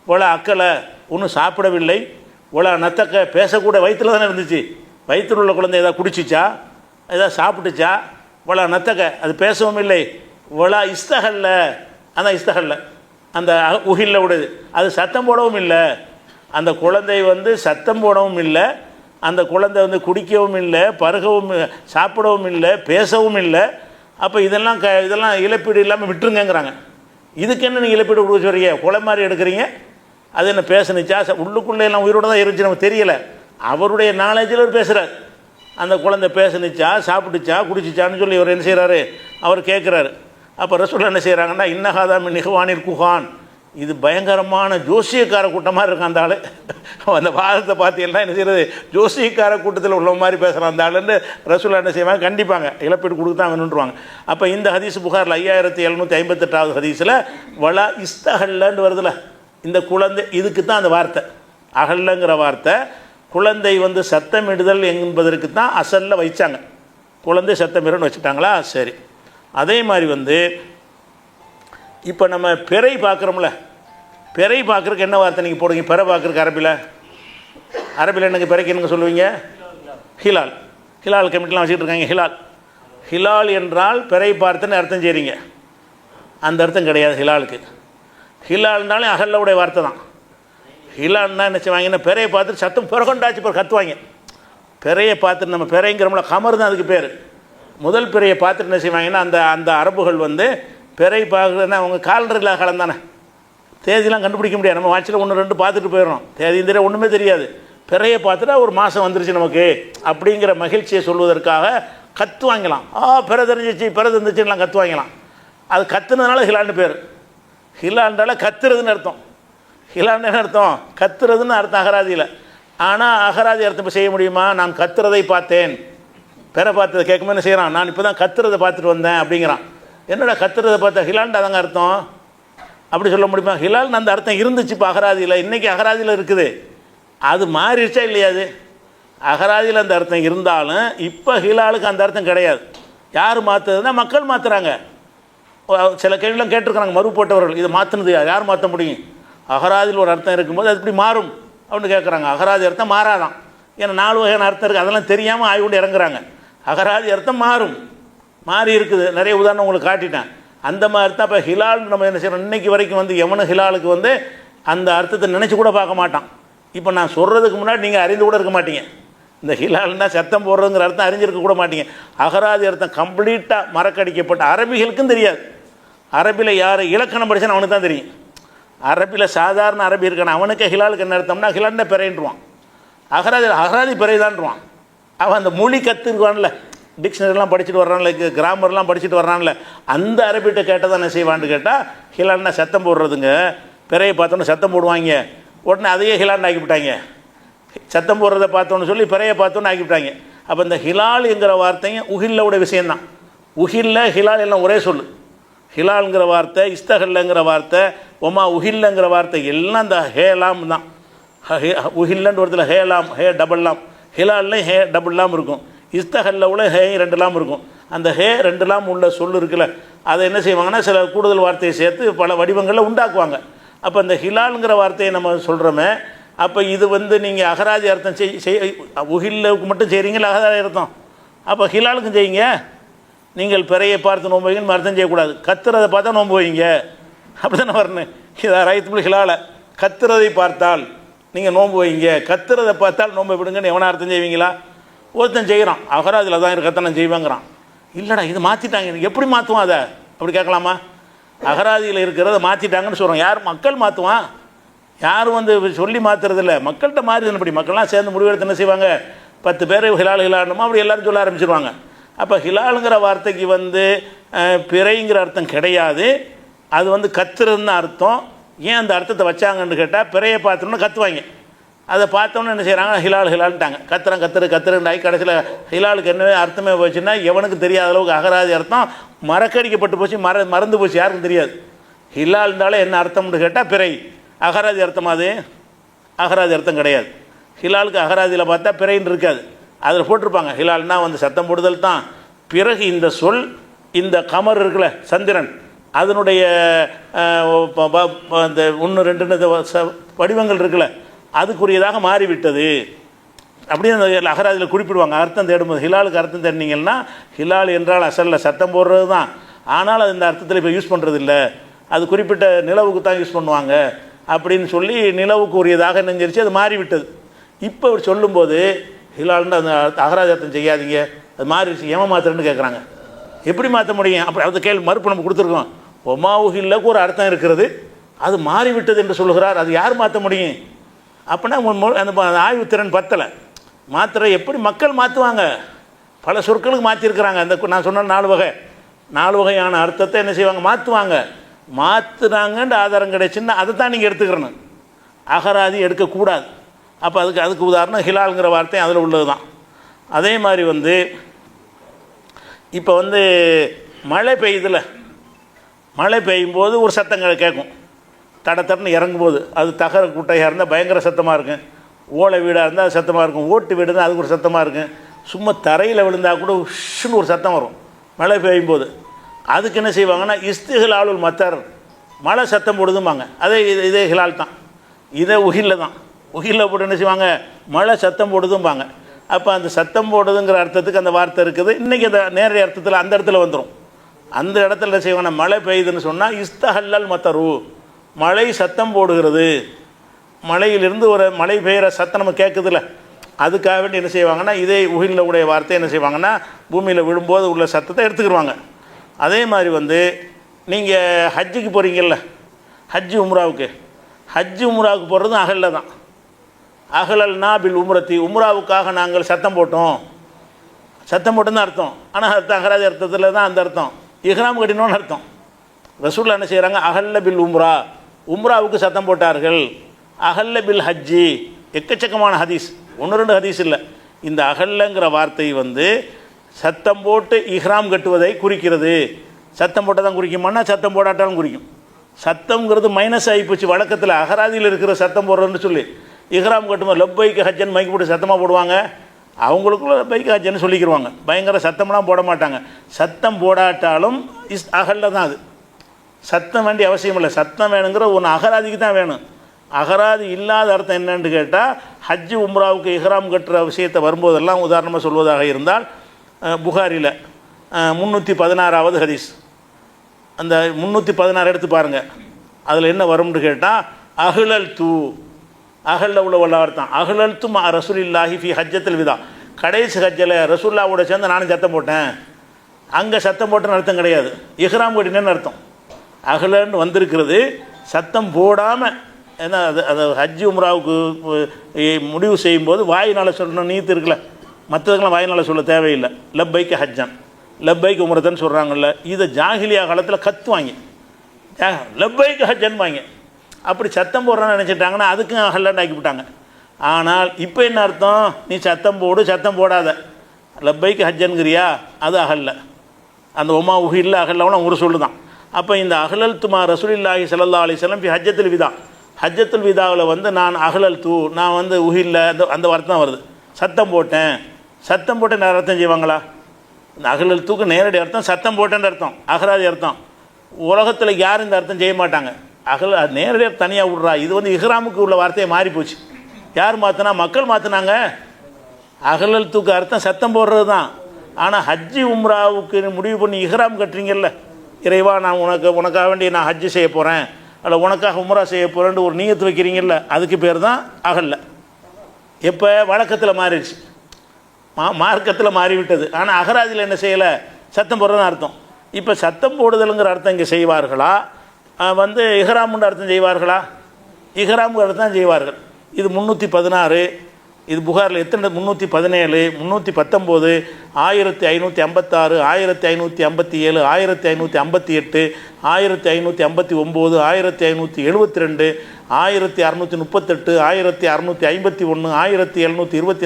ஒல அக்கலை ஒன்றும் சாப்பிடவில்லை, ஒல நத்தக்க பேசக்கூட வயிற்றில் தானே இருந்துச்சு, வயிற்றில் உள்ள குழந்தை ஏதாவது குடிச்சிச்சா, ஏதாவது சாப்பிட்டுச்சா, ஒல நத்தக்க அது பேசவும் இல்லை, ஒல இஸ்தகல்ல அந்த இஸ்தகல்ல அந்த உகில்ல விடுது, அது சத்தம் போடவும் இல்லை, அந்த குழந்தை வந்து சத்தம் போடவும் இல்லை, அந்த குழந்தை வந்து குடிக்கவும் இல்லை, பருகவும் சாப்பிடவும் இல்லை, பேசவும் இல்லை. அப்போ இதெல்லாம் இழப்பீடு இல்லாமல் விட்டுருங்கங்கிறாங்க. இதுக்கு என்ன நீங்கள் இழப்பீடு கொடுக்க சொல்கிறீங்க? கொலை மாதிரி எடுக்கிறீங்க. அது என்ன பேசுனுச்சா? உள்ளுக்குள்ளே எல்லாம் உயிரோடு தான் இருந்துச்சு, நமக்கு தெரியலை. அவருடைய நாலேஜில் அவர் பேசுகிறார். அந்த குழந்தை பேசுனுச்சா, சாப்பிட்டுச்சா, குடிச்சிச்சான்னு சொல்லி அவர் என்ன செய்கிறாரு, அவர் கேட்குறாரு. அப்போ ரசூல் என்ன செய்கிறாங்கன்னா, இன்னஹாதா மின் நிஹ்வானில் குஹான், இது பயங்கரமான ஜோசியக்கார கூட்டமாக இருக்கும் அந்த ஆள். அந்த வாதத்தை பார்த்தீங்கன்னா என்ன செய்கிறது, ஜோசியக்கார கூட்டத்தில் உள்ள மாதிரி பேசுகிறான் அந்த ஆளுன்னு ரசூல் என்ன செய்வாங்க, கண்டிப்பாங்க இழப்பீடு கொடுத்து தான் வேணுன்றுவாங்க. அப்போ இந்த ஹதீஸ் புகாரில் 5758வது ஹதீஸில் வலா இஸ்தஹல்லன்னு வருதுல, இந்த குழந்தை, இதுக்கு தான் அந்த வார்த்தை அகல்லங்கிற வார்த்தை. குழந்தை வந்து சத்தமிடுதல் என்பதற்கு தான் அசலில் வைச்சாங்க. குழந்தை சத்தமிடுன்னு வச்சுட்டாங்களா? சரி. அதே மாதிரி வந்து இப்போ நம்ம பிறை பார்க்குறோம்ல, பிறை பார்க்குறதுக்கு என்ன வார்த்தை நீங்கள் போடுங்க? பிறை பார்க்குறதுக்கு அரபியில் என்னங்க பிறைக்கு என்னங்க சொல்லுவீங்க? ஹிலால். ஹிலால் கமிட்டிலாம் வச்சுக்கிட்டு இருக்காங்க. ஹிலால் என்றால் பிறை பார்த்துன்னு அர்த்தம் செய்கிறீங்க. அந்த அர்த்தம் கிடையாது ஹிலாலுக்கு. ஹிலால்னாலே அகல்லவுடைய வார்த்தை தான். ஹிலால்னா என்ன செய்வாங்கன்னா, பிறையை பார்த்துட்டு சத்தம் பிறகொண்டாச்சு பிறகு கத்துவாங்க. பிறையை பார்த்துட்டு நம்ம பிறைங்கிறோம்ல, கமர் தான் அதுக்கு பேர். முதல் பிறையை பார்த்துட்டு என்ன செய்வாங்கன்னா, அந்த அரபுகள் வந்து பிறை பார்க்குறதுனா அவங்க காலண்டரில் காலம் தானே, தேதியெலாம் கண்டுபிடிக்க முடியாது. நம்ம வாட்சில் 1 2 பார்த்துட்டு போயிடணும், தேதியும் தெரியாது, ஒன்றுமே தெரியாது. பிறையை பார்த்துட்டா ஒரு மாதம் வந்துருச்சு நமக்கு அப்படிங்கிற மகிழ்ச்சியை சொல்வதற்காக கத்துவாங்கலாம். பிறை தெரிஞ்சிச்சு, பிறை தெரிஞ்சிச்சுலாம் கத்துவாங்கலாம். அது கத்துனதுனால ஹிலால்னு பேர். ஹிலால்னால கத்துறதுன்னு அர்த்தம். ஹிலால்னு அர்த்தம் கத்துறதுன்னு அர்த்தம் அகராதியில். ஆனால் அகராதி அர்த்தம் இப்போ செய்ய முடியுமா? நான் கத்துறதை பார்த்தேன், பிறை பார்த்ததை கேட்கும்போது என்ன செய்கிறான், நான் இப்போ தான் கத்துறதை பார்த்துட்டு வந்தேன் அப்படிங்கிறான். என்னடா கத்துறதை பார்த்தா ஹிலால்னு அதாங்க அர்த்தம், அப்படி சொல்ல முடியுமா? ஹிலால்னு அந்த அர்த்தம் இருந்துச்சு இப்போ அகராதியில், இன்றைக்கி அகராதியில் இருக்குது. அது மாறிடுச்சா இல்லையா? அது அகராதியில் அந்த அர்த்தம் இருந்தாலும் இப்போ ஹிலாலுக்கு அந்த அர்த்தம் கிடையாது. யார் மாற்றுறதுன்னா மக்கள் மாற்றுறாங்க. சில கேள்விலாம் கேட்டிருக்கிறாங்க மறு போட்டவர்கள், இதை மாற்றினது யார் மாற்ற முடியும்? அகராதியில் ஒரு அர்த்தம் இருக்கும்போது அது இப்படி மாறும் அப்படின்னு கேட்குறாங்க. அகராதி அர்த்தம் மாறாதான். ஏன்னா 4 வகையான அர்த்தம் இருக்குது, அதெல்லாம் தெரியாமல் ஆய்வு கொண்டு இறங்குறாங்க. அகராதி அர்த்தம் மாறி இருக்குது. நிறைய உதாரணம் உங்களுக்கு காட்டிட்டேன். அந்த மாதிரி தான் இப்போ ஹிலால் நம்ம என்ன செய்யறோம், இன்றைக்கி வரைக்கும் வந்து எவனும் ஹிலாலுக்கு வந்து அந்த அர்த்தத்தை நினச்சி கூட பார்க்க மாட்டான். இப்போ நான் சொல்கிறதுக்கு முன்னாடி நீங்கள் அறிந்து கூட இருக்க மாட்டீங்க. இந்த ஹிலால்னா சத்தம் போடுறதுங்கிற அர்த்தம் அறிஞ்சிருக்க கூட மாட்டீங்க. அகராதி அர்த்தம் கம்ப்ளீட்டாக மறக்கடிக்கப்பட்ட, அரபிகளுக்கும் தெரியாது. அரபியில் யார் இலக்கணம் படித்தான்னு அவனுக்கு தான் தெரியும். அரபியில் சாதாரண அரபி இருக்கான அவனுக்கு ஹிலாலுக்கு என்ன அர்த்தம்னா, ஹிலால்னா பிறைன்றுவான். அகராதி பிறைதான்ருவான். அவன் அந்த மொழி கற்றுருவான்ல, டிக்ஷனரிலாம் படிச்சுட்டு வர்றான்ல, கிராமர்லாம் படிச்சுட்டு வர்றான்ல, அந்த அரபிட்ட கேட்டால் தான் என்ன செய்வான்னு கேட்டால், ஹிலால்னா சத்தம் போடுறதுங்க. பிறையை பார்த்தோன்னே சத்தம் போடுவாங்க, உடனே அதையே ஹிலால்னு ஆக்கிவிட்டாங்க. சத்தம் போடுறதை பார்த்தோன்னு சொல்லி பிறையை பார்த்தோன்னு ஆக்கிவிட்டாங்க. அப்போ இந்த ஹிலால் என்கிற வார்த்தைங்க உஹில்லோட விஷயந்தான். உஹில்ல ஹிலால் எல்லாம் ஒரே சொல்லு. ஹிலால்ங்கிற வார்த்தை, இஸ்தஹல்லங்கிற வார்த்தை, ஒமா உஹில்லங்கிற வார்த்தை எல்லாம் இந்த ஹேலாம் தான். உஹில்லன்னு ஒருத்தில் ஹேலாம், ஹே டபுள்லாம், ஹிலால்லையும் ஹே டபுள்லாம் இருக்கும். இஸ்தஹல்லவுல ஹே 2 லாம் இருக்கும். அந்த ஹே 2 லாம் உள்ள சொல்லு இருக்குல்ல, அதை என்ன செய்வாங்கன்னா சில கூடுதல் வார்த்தையை சேர்த்து பல வடிவங்களில் உண்டாக்குவாங்க. அப்போ இந்த ஹிலாலுங்கிற வார்த்தையை நம்ம சொல்கிறோமே, அப்போ இது வந்து நீங்கள் அகராதி அர்த்தம் உஹில்லுக்கு மட்டும் செய்கிறீங்களா அகராதி அர்த்தம்? அப்போ ஹிலாலுக்கும் செய்யுங்க. நீங்கள் பிறையை பார்த்து நோன்பு வைங்கன்னு அர்த்தம் செய்யக்கூடாது. கத்துறதை பார்த்தா நோன்பு வைங்க, அப்படி தானே வரணும். இதை ரைத்து ஹிலால கத்துறதை பார்த்தால் நீங்கள் நோன்பு வைங்க, கத்துறதை பார்த்தால் நோன்பு விடுங்கன்னு எவனா அர்த்தம் செய்வீங்களா? ஒருத்தன் செய்கிறான், அகராதியில் தான் இருக்கத்தான் செய்வேங்கிறான். இல்லைடா இது மாற்றிட்டாங்க, எப்படி மாற்றுவான் அதை அப்படி கேட்கலாமா? அகராதியில் இருக்கிறத மாற்றிட்டாங்கன்னு சொல்கிறோம். யார்? மக்கள் மாற்றுவான். யாரும் வந்து சொல்லி மாற்றுறதில்ல, மக்கள்கிட்ட மாறுதுன்னு. அப்படி மக்கள்லாம் சேர்ந்து முடிவெடுத்து என்ன செய்வாங்க, 10 பேர் ஹிலாலுமா அப்படி எல்லோரும் சொல்ல ஆரம்பிச்சிருவாங்க. அப்போ ஹிலாலுங்கிற வார்த்தைக்கு வந்து பிறைங்கிற அர்த்தம் கிடையாது, அது வந்து கத்துறதுன்னு அர்த்தம். ஏன் அந்த அர்த்தத்தை வச்சாங்கன்னு கேட்டால், பிறையை பார்த்தோம்னா கத்துவாங்க, அதை பார்த்தோன்னு என்ன செய்கிறாங்க, ஹிலால்ட்டாங்க. கத்துறண்டாகி கடைசியில் ஹிலாலுக்கு என்னவே அர்த்தமே போச்சுன்னா எவனுக்கு தெரியாத அளவுக்கு அகராதி அர்த்தம் மறக்கடிக்கப்பட்டு போச்சு, மறந்து போச்சு, யாருக்கும் தெரியாது. ஹிலால் இருந்தாலும் என்ன அர்த்தம்னு கேட்டால் பிறை. அகராதி அர்த்தம் அது அகராதி அர்த்தம் கிடையாது. ஹிலாலுக்கு அகராதியில் பார்த்தா பிறைன்னு இருக்காது, அதில் போட்டிருப்பாங்க ஹிலால்னா வந்து சத்தம் போடுதல் தான். பிறகு இந்த சொல், இந்த கமர் இருக்குல்ல சந்திரன், அதனுடைய இந்த 1 2 வடிவங்கள் இருக்குல்ல, அதுக்குரியதாக மாறிவிட்டது அப்படின்னு அந்த அகராதியில் குறிப்பிடுவாங்க. அர்த்தம் தேடும்போது ஹிலாலுக்கு அர்த்தம் தேடினீங்கன்னா, ஹிலால் என்றால் அசலில் சத்தம் போடுறது தான், ஆனால் அது இந்த அர்த்தத்தில் இப்போ யூஸ் பண்ணுறது இல்லை, அது குறிப்பிட்ட நிலவுக்கு தான் யூஸ் பண்ணுவாங்க அப்படின்னு சொல்லி நிலவுக்கு உரியதாக நெஞ்சிருச்சு, அது மாறிவிட்டது. இப்போ அவர் சொல்லும்போது ஹிலால்னு அந்த அகராதி அர்த்தம் செய்யாதீங்க, அது மாறிடுச்சு, ஏமா மாத்திரன்னு கேட்குறாங்க. எப்படி மாற்ற முடியும்? அப்படி அந்த கேள்வி மறுப்பு நம்ம கொடுத்துருக்கோம். ஒமா உஹில்லக்கு ஒரு அர்த்தம் இருக்கிறது, அது மாறிவிட்டது என்று சொல்கிறார். அது யார் மாற்ற முடியும்? அப்படின்னா அந்த ஆய்வு திறன் பத்தலை. மாத்திரை எப்படி மக்கள் மாற்றுவாங்க? பல சொற்களுக்கு மாற்றிருக்கிறாங்க. அந்த நான் சொன்ன 4 வகையான அர்த்தத்தை என்ன செய்வாங்க? மாற்றுவாங்க. மாற்றுறாங்கன்ற ஆதாரம் கிடைச்சுன்னா அதை தான் நீங்கள் எடுத்துக்கிறணும். அகராதி எடுக்கக்கூடாது. அப்போ அதுக்கு உதாரணம் ஹிலால்ங்கிற வார்த்தை அதில் உள்ளது தான். அதே மாதிரி இப்போ மழை பெய்யுதில்ல, மழை பெய்யும்போது ஒரு சத்தங்கள் கேட்கும். தடன்னு இறங்கும்போது அது தகர குட்டையாக இருந்தால் பயங்கர சத்தமாக இருக்கும். ஓலை வீடாக இருந்தால் அது சத்தமாக இருக்கும். ஓட்டு வீடு இருந்தால் அதுக்கு ஒரு சத்தமாக இருக்கும். சும்மா தரையில் விழுந்தால் கூட உஷ்ன்னு ஒரு சத்தம் வரும் மழை பெய்யும்போது. அதுக்கு என்ன செய்வாங்கன்னா இஸ்திஹிலாலுல் மத்தர், மழை சத்தம் போடுதும்பாங்க. இதே ஹிலால் தான், இதே உஹில்ல தான். உஹில்ல போட்டு என்ன செய்வாங்க? மழை சத்தம் போடுதும்பாங்க. அப்போ அந்த சத்தம் போடுதுங்கிற அர்த்தத்துக்கு அந்த வார்த்தை இருக்குது. இன்றைக்கி அந்த நேரடி அர்த்தத்தில் அந்த இடத்துல வந்துடும். அந்த இடத்துல என்ன செய்வாங்கன்னா மழை பெய்யுதுன்னு சொன்னால் இஸ்தஹல்லல் மத்தரு, மழை சத்தம் போடுகிறது. மழையிலிருந்து ஒரு மழை பெய்கிற சத்தம் நம்ம கேட்குதுல்ல, அதுக்காக வேண்டி என்ன செய்வாங்கன்னா இதே உஹில்ல உடைய வார்த்தை என்ன செய்வாங்கன்னா பூமியில் விழும்போது உள்ள சத்தத்தை எடுத்துக்கிடுவாங்க. அதே மாதிரி நீங்கள் ஹஜ்ஜுக்கு போகிறீங்கல்ல, ஹஜ்ஜு உம்ராவுக்கு போகிறதும் அகலில் தான். அகலல்னா பில் உம்ரத்தி, உம்ராவுக்காக நாங்கள் சத்தம் போட்டோன்னு அர்த்தம். ஆனால் அகராதி அர்த்தத்தில் தான் அந்த அர்த்தம். இஹ்ராம் கட்டினோன்னு அர்த்தம். ரசூலுல்லாஹ் என்ன செய்கிறாங்க? அகல்ல பில் உம்ரா, உம்ராவுக்கு சத்தம் போட்டார்கள். அகல்ல பில் ஹஜ்ஜி, எக்கச்சக்கமான ஹதீஸ், 1-2 ஹதீஸ் இல்லை. இந்த அகல்லங்கிற வார்த்தை சத்தம் போட்டு இஹ்ராம் கட்டுவதை குறிக்கிறது. சத்தம் போட்டால் தான் குறிக்குமானா சத்தம் போடாட்டாலும் குறிக்கும். சத்தம்ங்கிறது மைனஸ் ஆகிப்போச்சு வழக்கத்தில். அகராதியில் இருக்கிற சத்தம் போடுறதுன்னு சொல்லி இஹ்ராம் கட்டும்போது லப்பைக்கு ஹஜ்ஜன் மைக்கு போட்டு சத்தமாக போடுவாங்க. அவங்களுக்குள்ள லப்பைக்கு ஹஜ்ஜன்னு சொல்லிக்கிடுவாங்க. பயங்கர சத்தம்லாம் போட மாட்டாங்க. சத்தம் போடாட்டாலும் அகல்ல தான். அது சத்தம் வேண்டிய அவசியம் இல்லை. சத்தம் வேணுங்கிற ஒன்று அகராதிக்கு தான் வேணும். அகராதி இல்லாத அர்த்தம் என்னன்னு கேட்டால் ஹஜ்ஜு உம்ராவுக்கு இஹ்ராம் கட்டுற விஷயத்தை வரும்போதெல்லாம் உதாரணமாக சொல்வதாக இருந்தால் புகாரில் 316வது ஹதீஸ், அந்த 316 எடுத்து பாருங்கள். அதில் என்ன வரும்னு கேட்டால் அஹ்லல் தூ, அகல்ல உள்ள அர்த்தம் அஹ்லல் து மா ரசூலில்லாஹி ஃபி ஹஜ்ஜத்தில் விதா, கடைசி ஹஜ்ஜில் ரசூல்லாவோட சேர்ந்து நானும் சத்தம் போட்டேன். அங்கே சத்தம் போட்டேன்னு அர்த்தம் கிடையாது, இஹ்ராம் கட்டினேன்னு அர்த்தம். அகலன்னு வந்திருக்கிறது சத்தம் போடாமல். ஏன்னா அது ஹஜ்ஜு உம்ராவுக்கு முடிவு செய்யும்போது வாயினால் சொல்லணும் நீத்து இருக்குல்ல, மற்றதுக்கெல்லாம் வாயினால் சொல்ல தேவையில்லை. லப்பைக்கு ஹஜ்ஜன், லப்பைக்கு உம்ரத்தன்னு சொல்கிறாங்கல்ல, இதை ஜாஹிலியா காலத்தில் கத்துவாங்க, லப்பைக்கு ஹஜ்ஜன் வாங்க. அப்படி சத்தம் போடுறான்னு நினச்சிட்டாங்கன்னா அதுக்கும் அகல்லன்னு ஆக்கிவிட்டாங்க. ஆனால் இப்போ என்ன அர்த்தம்? நீ சத்தம் போடு, சத்தம் போடாத, லப்பைக்கு ஹஜ்ஜன்கிறியா, அது அகல்ல. அந்த ஒமா உஹில்ல அகல்லவனா ஒரு சொல்லு தான். அப்போ இந்த அகலல் துமா ரசூலுல்லாஹி ஸல்லல்லாஹு அலைஹி வஸல்லம் ஃபி ஹஜ்ஜத்துல் விதா, ஹஜ்ஜத்துல் விதாவில் நான் அகலல் தூ, நான் உஹில்ல அந்த வார்த்தை தான் வருது. சத்தம் போட்டேன் அர்த்தம் செய்வாங்களா? இந்த அகலல் தூக்கு நேரடி அர்த்தம் சத்தம் போட்டேன்னு அர்த்தம், அகராதி அர்த்தம். உலகத்தில் யாரும் இந்த அர்த்தம் செய்ய மாட்டாங்க. நேரடியாக தனியாக விட்றா. இது இஹ்ராமுக்கு உள்ள வார்த்தையை மாறி போச்சு. யார் மாற்றினா? மக்கள் மாற்றினாங்க. அகலல் தூக்கு அர்த்தம் சத்தம் போடுறது தான். ஆனால் ஹஜ்ஜி உம்ராவுக்கு முடிவு பண்ணி இஹ்ராம் கட்டுறீங்கல்ல, இறைவா நான் உனக்காக வேண்டி நான் ஹஜ்ஜு செய்ய போகிறேன், அல்ல உனக்காக உம்ரா செய்ய போகிறேன்னு ஒரு நியத்து வைக்கிறீங்கல்ல, அதுக்கு பேர் தான் அகல்ல. எப்போ வழக்கத்தில் மாறிடுச்சு, மார்க்கத்தில் மாறிவிட்டது. ஆனால் அகராதியில் என்ன செய்யலை? சத்தம் போடுறதுன்னு அர்த்தம். இப்போ சத்தம் போடுதலுங்கிற அர்த்தம் இங்கே செய்வார்களா, இஹ்ராமுன்ற அர்த்தம் செய்வார்களா? இஹ்ராமுங்கிற அர்த்தம் தான் செய்வார்கள். இது 316, இது புகாரில் எத்தனை? 317, 319, 1556, 1557, 1558, 1559, 1572, 1638, 1651, 1724, 1762, 1783,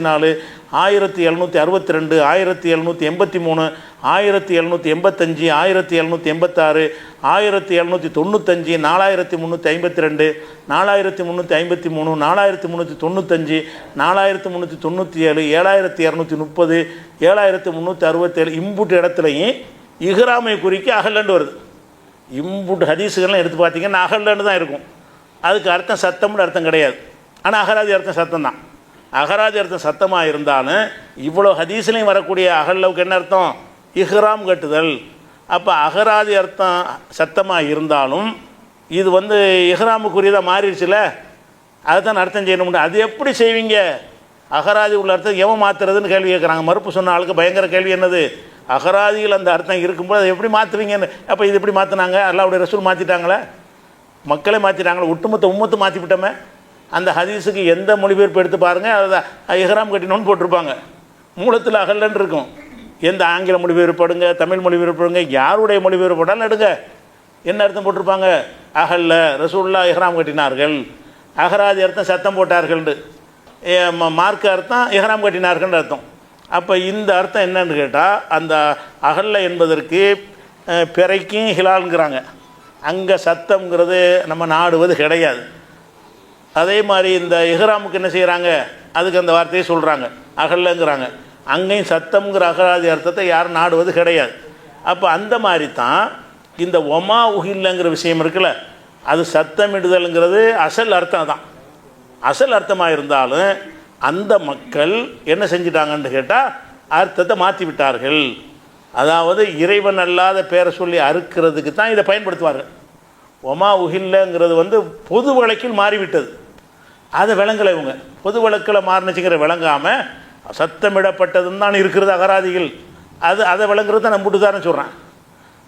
1785, 1786, 1795, 4352, 4353, 4395, 4397, 7230, 7367 இம்புட்டு இடத்துலையும் இஹ்ராமை குறிக்க அகல்லண்டு வருது. இம்புட்டு ஹதீஸுகள்லாம் எடுத்து பார்த்தீங்கன்னா அகல்லண்டு தான் இருக்கும். அதுக்கு அர்த்தம் சத்தம்னு அர்த்தம் கிடையாது. ஆனால் அகராதி அர்த்தம் சத்தம் தான். அகராதி அர்த்தம் சத்தமாக இருந்தாலும் இவ்வளோ ஹதீஸ்லையும் வரக்கூடிய அகல்லவுக்கு என்ன அர்த்தம்? இஹ்ராம் கட்டுதல். அப்போ அகராதி அர்த்தம் சத்தமாக இருந்தாலும் இது இஹ்ராமுக்குரியதாக மாறிடுச்சுல, அதுதான் அர்த்தம் செய்யணும். அது எப்படி செய்வீங்க? அகராதி உள்ள அர்த்தம் எவன் மாற்றுறதுன்னு கேள்வி கேட்குறாங்க. மறுப்பு சொன்ன ஆளுக்கு பயங்கர கேள்வி என்னது? அகராதியில் அந்த அர்த்தம் இருக்கும்போது அதை எப்படி மாற்றுவீங்கன்னு. அப்போ இது எப்படி மாற்றினாங்க? அல்லாஹ்வுடைய ரசூல் மாற்றிட்டாங்களே, மக்களே மாற்றிட்டாங்களே, ஒட்டுமொத்த உம்மத்து மாற்றி விட்டோமே. அந்த ஹதீஸுக்கு எந்த மொழிபெயர்ப்பு எடுத்து பாருங்கள், அதை இஹ்ராம் கட்டினோன்னு போட்டிருப்பாங்க, மூலத்தில் அகல்லன்னு இருக்கும். எந்த ஆங்கில மொழிபெயர்ப்படுங்க, தமிழ் மொழிபெயர்ப்படுங்க, யாருடைய மொழிபெயர்ப்படாலும் எடுங்க, என்ன அர்த்தம் போட்டிருப்பாங்க? அகல்ல ரசூலுல்லாஹ் இஹ்ராம் கட்டினார்கள். அகராதி அர்த்தம் சத்தம் போட்டார்கள்னு, மார்க்க அர்த்தம் இஹ்ராம் கட்டினார்கள்னு அர்த்தம். அப்போ இந்த அர்த்தம் என்னன்னு கேட்டால், அந்த அகல்ல என்பதற்கு பிறைக்கும் ஹிலாலுங்கிறாங்க. அங்கே சத்தம்ங்கிறது நம்ம நாடுவது கிடையாது. அதே மாதிரி இந்த இஹ்ராமுக்கு என்ன செய்கிறாங்க, அதுக்கு அந்த வார்த்தையை சொல்கிறாங்க, அகல்லங்கிறாங்க. அங்கேயும் சத்தம்ங்கிற அகராதி அர்த்தத்தை யாரும் நாடுவது கிடையாது. அப்போ அந்த மாதிரி தான் இந்த ஒமா உஹில்லங்கிற விஷயம் இருக்குல்ல, அது சத்தமிடுதல்ங்கிறது அசல் அர்த்தம் தான். அசல் அர்த்தமாக இருந்தாலும் அந்த மக்கள் என்ன செஞ்சிட்டாங்கன்னு கேட்டால் அர்த்தத்தை மாற்றி விட்டார்கள். அதாவது இறைவன் அல்லாத பேரை சொல்லி அறுக்கிறதுக்கு தான் இதை பயன்படுத்துவார்கள். ஒமா உஹில்லங்கிறது வந்து பொது வழக்கில் மாறிவிட்டது. அதை விளங்கலை இவங்க. பொது வழக்கில் மாறினுச்சுங்கிற விளங்காமல் சத்தமிடப்பட்டதுன்னு தான் இருக்கிறது அகராதிகள். அதை விளங்குறது தான் நம்பிட்டு தானே சொல்கிறேன்.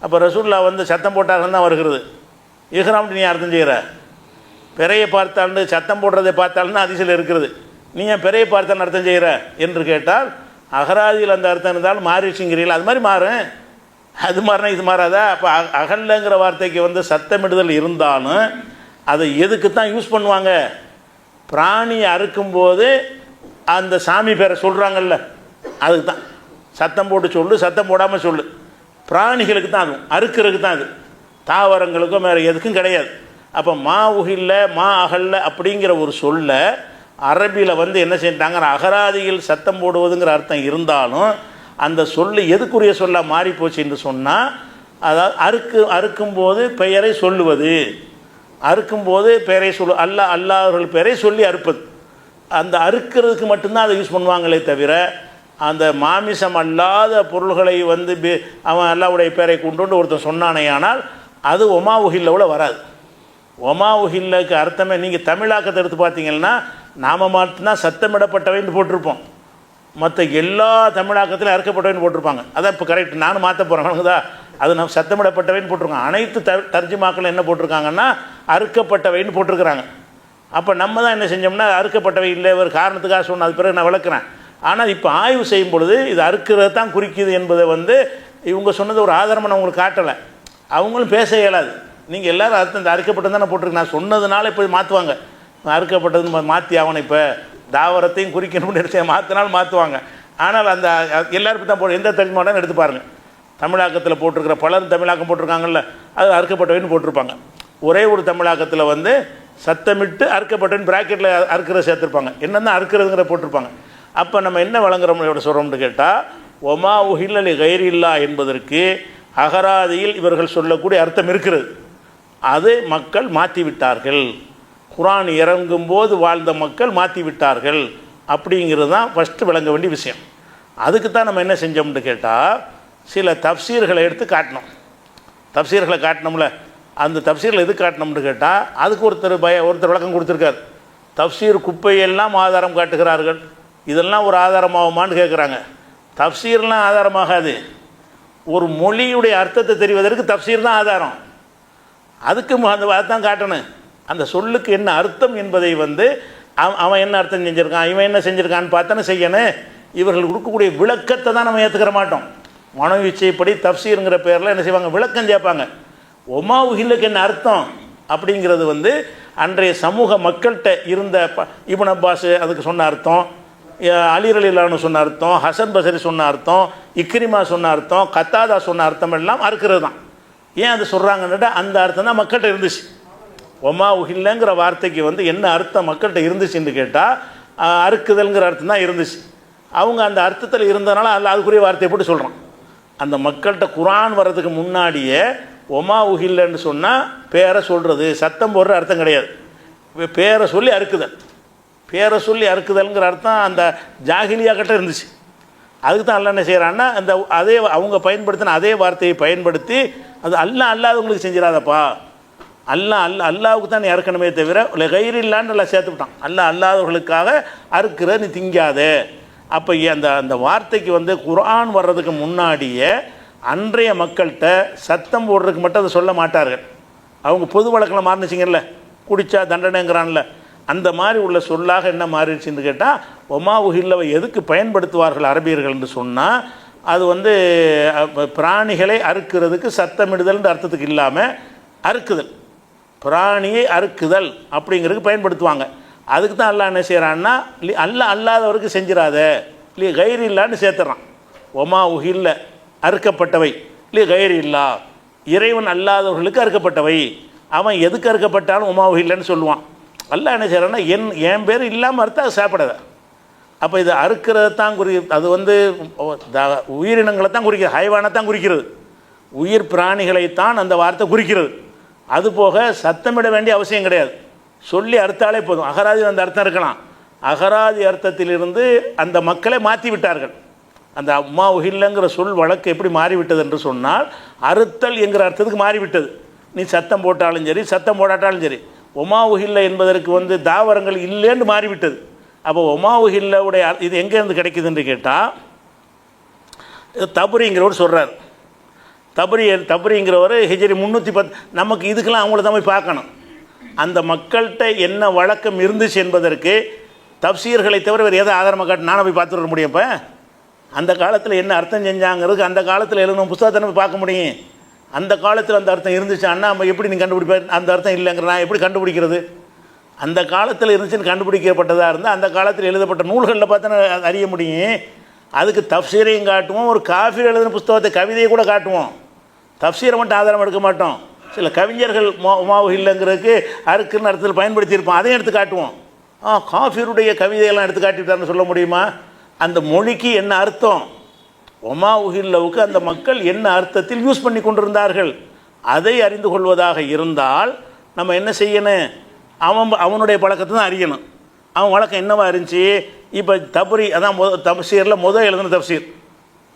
அப்போ ரசூல்லா வந்து சத்தம் போட்டார்கள் தான் வருகிறது. இஹ்ராம்னு நீ அர்த்தம் செய்கிற, பிறையை பார்த்தால்னு சத்தம் போடுறதை பார்த்தால்னு அதிசயில் இருக்கிறது, நீ ஏன் பிறையை பார்த்தான்னு அர்த்தம் செய்கிற என்று கேட்டால், அகராதியில் அந்த அர்த்தம் இருந்தாலும் மாறிடுச்சுங்கிறீங்களா? அது மாதிரி மாறும். அது மாறினா இது மாறாதா? அப்போ அகல்லங்கிற வார்த்தைக்கு வந்து சத்தமிடுதல் இருந்தாலும் அதை எதுக்கு தான் யூஸ் பண்ணுவாங்க? பிராணியை அறுக்கும்போது அந்த சாமி பேரை சொல்கிறாங்கல்ல, அதுக்கு தான். சத்தம் போட்டு சொல்லு, சத்தம் போடாமல் சொல்லு, பிராணிகளுக்கு தான், அதுவும் அறுக்கிறதுக்கு தான். அது தாவரங்களுக்கும் வேறு எதுக்கும் கிடையாது. அப்போ மா உஹில்ல மா அகல்ல அப்படிங்கிற ஒரு சொல்ல அரபியில் வந்து என்ன செஞ்சிட்டாங்க, அகராதியில் சத்தம் போடுவதுங்கிற அர்த்தம் இருந்தாலும் அந்த சொல்லு எதுக்குரிய சொல்ல மாறி போச்சு என்று சொன்னால், அதாவது அறுக்கும்போது பெயரை சொல்லுவது, அறுக்கும்போது பெயரை அல்லாஹ்வுடைய பெயரை சொல்லி அறுப்பது, அந்த அறுக்கிறதுக்கு மட்டும்தான் அதை யூஸ் பண்ணுவாங்களே தவிர, அந்த மாமிசம் அல்லாத பொருள்களை வந்து அவன் அல்லாஹ்வுடைய பெயரை கொண்டு ஒருத்தன் சொன்னானே ஆனால் அது ஒமா உஹில்லவில் வராது. ஒமா உஹில்லுக்கு அர்த்தமே நீங்கள் தமிழாக்கத்தை எடுத்து பார்த்தீங்கன்னா நாம் மட்டும்தான் சத்தமிடப்பட்டவைன்னு போட்டிருப்போம், மற்ற எல்லா தமிழாக்கத்திலும் அறுக்கப்பட்டவைன்னு போட்டிருப்பாங்க. அதான் இப்போ கரெக்ட், நானும் மாற்ற போகிறேன் தான். அது நம்ம சத்தமிடப்பட்டவைன்னு போட்டிருக்கோம். அனைத்து தர்ஜுமாக்கள் என்ன போட்டிருக்காங்கன்னா அறுக்கப்பட்டவைன்னு போட்டிருக்கிறாங்க. அப்போ நம்ம தான் என்ன செஞ்சோம்னா அறுக்கப்பட்டவை இல்லை, ஒரு காரணத்துக்காக சொன்ன, அது பிறகு நான் விளக்குறேன். ஆனால் இப்போ ஆய்வு செய்யும் பொழுது இது அறுக்கிறது தான் குறிக்குது என்பதை வந்து இவங்க சொன்னது ஒரு ஆதாரமாக நான் உங்களுக்கு காட்டலை. அவங்களும் பேச இயலாது. நீங்கள் எல்லோரும் அர்த்தம் இந்த அறுக்கப்பட்டது தானே போட்டிருக்கு, நான் சொன்னதுனால இப்போ மாற்றுவாங்க, அறுக்கப்பட்டதுன்னு மாற்றி ஆகணும், இப்போ தாவரத்தையும் குறிக்கணும்னு எடுத்து மாற்றினாலும் மாற்றுவாங்க. ஆனால் அந்த எல்லாருக்கும் தான் எந்த தர்ஜுமான்னு எடுத்து பாருங்கள், தமிழாக்கத்தில் போட்டிருக்கிற பலர் தமிழாக்கம் போட்டிருக்காங்கல்ல, அது அறுக்கப்பட்டவைன்னு போட்டிருப்பாங்க. ஒரே ஒரு தமிழாக்கத்தில் வந்து சத்தமிட்டு அறுக்கப்பட்டவன் பிராக்கெட்டில் அறுக்கிற சேர்த்துருப்பாங்க, என்னென்ன அறுக்கிறதுங்கிற போட்டிருப்பாங்க. அப்போ நம்ம என்ன வழங்குறோம் சொல்கிறோம்னு கேட்டால், ஒமா உஹில்லி கைரில்லா என்பதற்கு அகராதியில் இவர்கள் சொல்லக்கூடிய அர்த்தம் இருக்கிறது, அது மக்கள் மாற்றி விட்டார்கள். குர்ஆன் இறங்கும்போது வாழ்ந்த மக்கள் மாற்றி விட்டார்கள் அப்படிங்கிறது தான் ஃபஸ்ட்டு விளங்க வேண்டிய விஷயம். அதுக்கு தான் நம்ம என்ன செஞ்சோம்னு கேட்டால், சில தஃப்சீர்களை எடுத்து காட்டினோம். தஃப்சீர்களை காட்டினோம்ல, அந்த தஃப்சீரில் எது காட்டினோம்னு கேட்டால் அதுக்கு ஒருத்தர் விளக்கம் கொடுத்துருக்கார். தஃப்சீர் குப்பையெல்லாம் ஆதாரம் காட்டுகிறார்கள், இதெல்லாம் ஒரு ஆதாரமாகுமான்னு கேட்குறாங்க. தஃப்சீர்லாம் ஆதாரமாகாது. ஒரு மொழியுடைய அர்த்தத்தை தெரிவதற்கு தஃப்சீர் தான் ஆதாரம். அதுக்கு அந்த அர்த்தம் காட்டணும், அந்த சொல்லுக்கு என்ன அர்த்தம் என்பதை வந்து அவன் என்ன அர்த்தம் செஞ்சுருக்கான், இவன் என்ன செஞ்சுருக்கான்னு பார்த்தானே செய்யணும். இவர்கள் கொடுக்கக்கூடிய விளக்கத்தை தான் நம்ம ஏற்றுக்கிற மாட்டோம். மனோவிச்சைப்படி தஃப்சீருங்கிற பேரில் என்ன செய்வாங்க, விளக்கம் சேர்ப்பாங்க. ஒமா உஹில்லுக்கு என்ன அர்த்தம் அப்படிங்கிறது வந்து அன்றைய சமூக மக்கள்கிட்ட இருந்த இப்னு அப்பாஸ் அதுக்கு சொன்ன அர்த்தம், அலி ரலியல்லாஹு சொன்ன அர்த்தம், ஹசன் பஸ்ரி சொன்ன அர்த்தம், இக்ரிமா சொன்ன அர்த்தம், கத்தாதா சொன்ன அர்த்தம் எல்லாம் அறுக்கிறது தான். ஏன் அது சொல்கிறாங்கன்னுட்டு அந்த அர்த்தம் தான் மக்கள்கிட்ட இருந்துச்சு. ஒமா உஹில்லங்கிற வார்த்தைக்கு வந்து என்ன அர்த்தம் மக்கள்கிட்ட இருந்துச்சுன்னு கேட்டால் அறுக்குதல்ங்கிற அர்த்தம் தான் இருந்துச்சு. அவங்க அந்த அர்த்தத்தில் இருந்ததுனால அதில் அதுக்குரிய வார்த்தையை போட்டு சொல்கிறான். அந்த மக்கள்கிட்ட குர்ஆன் வர்றதுக்கு முன்னாடியே ஒமா உஹில்லன்னு சொன்னால் பேரை சொல்கிறது, சத்தம் போடுற அர்த்தம் கிடையாது, பேரை சொல்லி அறுக்குதல். பேரை சொல்லி அறுக்குதல்ங்கிற அர்த்தம் அந்த ஜாகிலியா கிட்ட இருந்துச்சு. அதுக்கு தான் அல்லாஹ் என்ன செய்கிறான்னா அந்த அதே அவங்க பயன்படுத்தின அதே வார்த்தையை பயன்படுத்தி அது அல்லாதவங்களுக்கு செஞ்சிடாதப்பா, அல்லாவுக்கு தான் நீ அறுக்கணுமே தவிர கைரில்லான்னு நல்லா சேர்த்துக்கிட்டான். அல்லாதவர்களுக்காக அறுக்கிற நீ திங்காத அப்போ அந்த அந்த வார்த்தைக்கு வந்து குர்ஆன் வர்றதுக்கு முன்னாடியே அன்றைய மக்கள்கிட்ட சத்தம் போடுறதுக்கு மட்டும் அதை சொல்ல மாட்டார்கள். அவங்க பொது வழக்கில் மாறினுச்சிங்கல்ல, குடித்தா தண்டனைங்கிறான்ல, அந்த மாதிரி உள்ள சொல்லாக என்ன மாறிடுச்சுன்னு கேட்டால் ஒமா உஹில்லவை எதுக்கு பயன்படுத்துவார்கள் அரபியர்கள் என்று சொன்னால் அது வந்து பிராணிகளை அறுக்கிறதுக்கு சத்தமிடுதல்ன்ற அர்த்தத்துக்கு இல்லாமல் அறுக்குதல், பிராணியை அறுக்குதல் அப்படிங்கிறதுக்கு பயன்படுத்துவாங்க. அதுக்கு தான் அல்லாஹ் என்ன செய்கிறான்னா அல்லாதவருக்கு செஞ்சிடாத இல்லையே கயிறு இல்லான்னு சேர்த்துறான். ஒமா உஹில்ல அறுக்கப்பட்டவை இல்லையே கயிறு இல்லா, இறைவன் அல்லாதவர்களுக்கு அறுக்கப்பட்டவை. அவன் எதுக்கு அறுக்கப்பட்டாலும் ஒமா உஹில்லன்னு சொல்லுவான். அல்லாஹ் என்ன செய்கிறான்னா என் பேர் இல்லாமல் அறுத்தா அது சாப்பிடாத. அப்போ இது அறுக்கிறது தான் அது வந்து உயிரினங்களை தான் குறிக்கிறது, ஹைவானை தான் குறிக்கிறது, உயிர் பிராணிகளைத்தான் அந்த வார்த்தை குறிக்கிறது. அதுபோக சத்தமிட வேண்டிய அவசியம் கிடையாது, சொல்லி அறுத்தாலே போதும். அகராதி அந்த அர்த்தம் இருக்கலாம். அகராதி அர்த்தத்திலிருந்து அந்த மக்களை மாற்றி விட்டார்கள். அந்த அம்மா உஹில்லங்கிற சொல் வழக்கு எப்படி மாறிவிட்டது என்று சொன்னால் அறுத்தல் என்கிற அர்த்தத்துக்கு மாறிவிட்டது. நீ சத்தம் போட்டாலும் சரி சத்தம் போடாட்டாலும் சரி, ஒமா உஹில்ல என்பதற்கு வந்து தாவரங்கள் இல்லைன்னு மாறிவிட்டது. அப்போ ஒமா உஹில்லவுடைய இது எங்கேருந்து கிடைக்குதுன்னு கேட்டால் தபுரிங்கிறவர் சொல்கிறார். தபுரிங்கிறவர் ஹிஜ்ரி 310. நமக்கு இதுக்கெல்லாம் அவங்கள தான் போய் பார்க்கணும். அந்த மக்கள்கிட்ட என்ன வழக்கம் இருந்துச்சு என்பதற்கு தப்சீர்களை தவிர வேறு எதை ஆதாரமாக காட்டு நானும் போய் பார்த்துட்டு வர முடியும். இப்போ அந்த காலத்தில் என்ன அர்த்தம் செஞ்சாங்கிறதுக்கு அந்த காலத்தில் எழுதுன புத்தகத்தை போய் பார்க்க முடியும். அந்த காலத்தில் அந்த அர்த்தம் இருந்துச்சான்னா நம்ம எப்படி நீ கண்டுபிடிப்பேன்? அந்த அர்த்தம் இல்லைங்கிற நான் எப்படி கண்டுபிடிக்கிறது? அந்த காலத்தில் இருந்துச்சுன்னு கண்டுபிடிக்கப்பட்டதாக இருந்தால் அந்த காலத்தில் எழுதப்பட்ட நூல்களில் பார்த்தா அறிய முடியும். அதுக்கு தப்சீரையும் காட்டுவோம், ஒரு காஃபிர் எழுதின புத்தகத்தை கவிதையை கூட காட்டுவோம். தப்சீரை மட்டும் ஆதாரம் எடுக்க மாட்டோம். சில கவிஞர்கள் உமாவு இல்லைங்கிறதுக்கு அறுக்குன்னு அர்த்தத்தில் பயன்படுத்தியிருப்போம், அதையும் எடுத்து காட்டுவோம். காஃபிருடைய கவிதையெல்லாம் எடுத்து காட்டிட்டாருன்னு சொல்ல முடியுமா? அந்த மொழிக்கு என்ன அர்த்தம், ஒமா உஹில்லவுக்கு அந்த மக்கள் என்ன அர்த்தத்தில் யூஸ் பண்ணி கொண்டிருந்தார்கள், அதை அறிந்து கொள்வதாக இருந்தால் நம்ம என்ன செய்யணும்? அவனுடைய பழக்கத்தை தான் அறியணும். அவன் வழக்கம் என்னவா இருந்துச்சு? இப்போ தபுரி அதான் தப்சீரில் எழுதின தப்சீர்,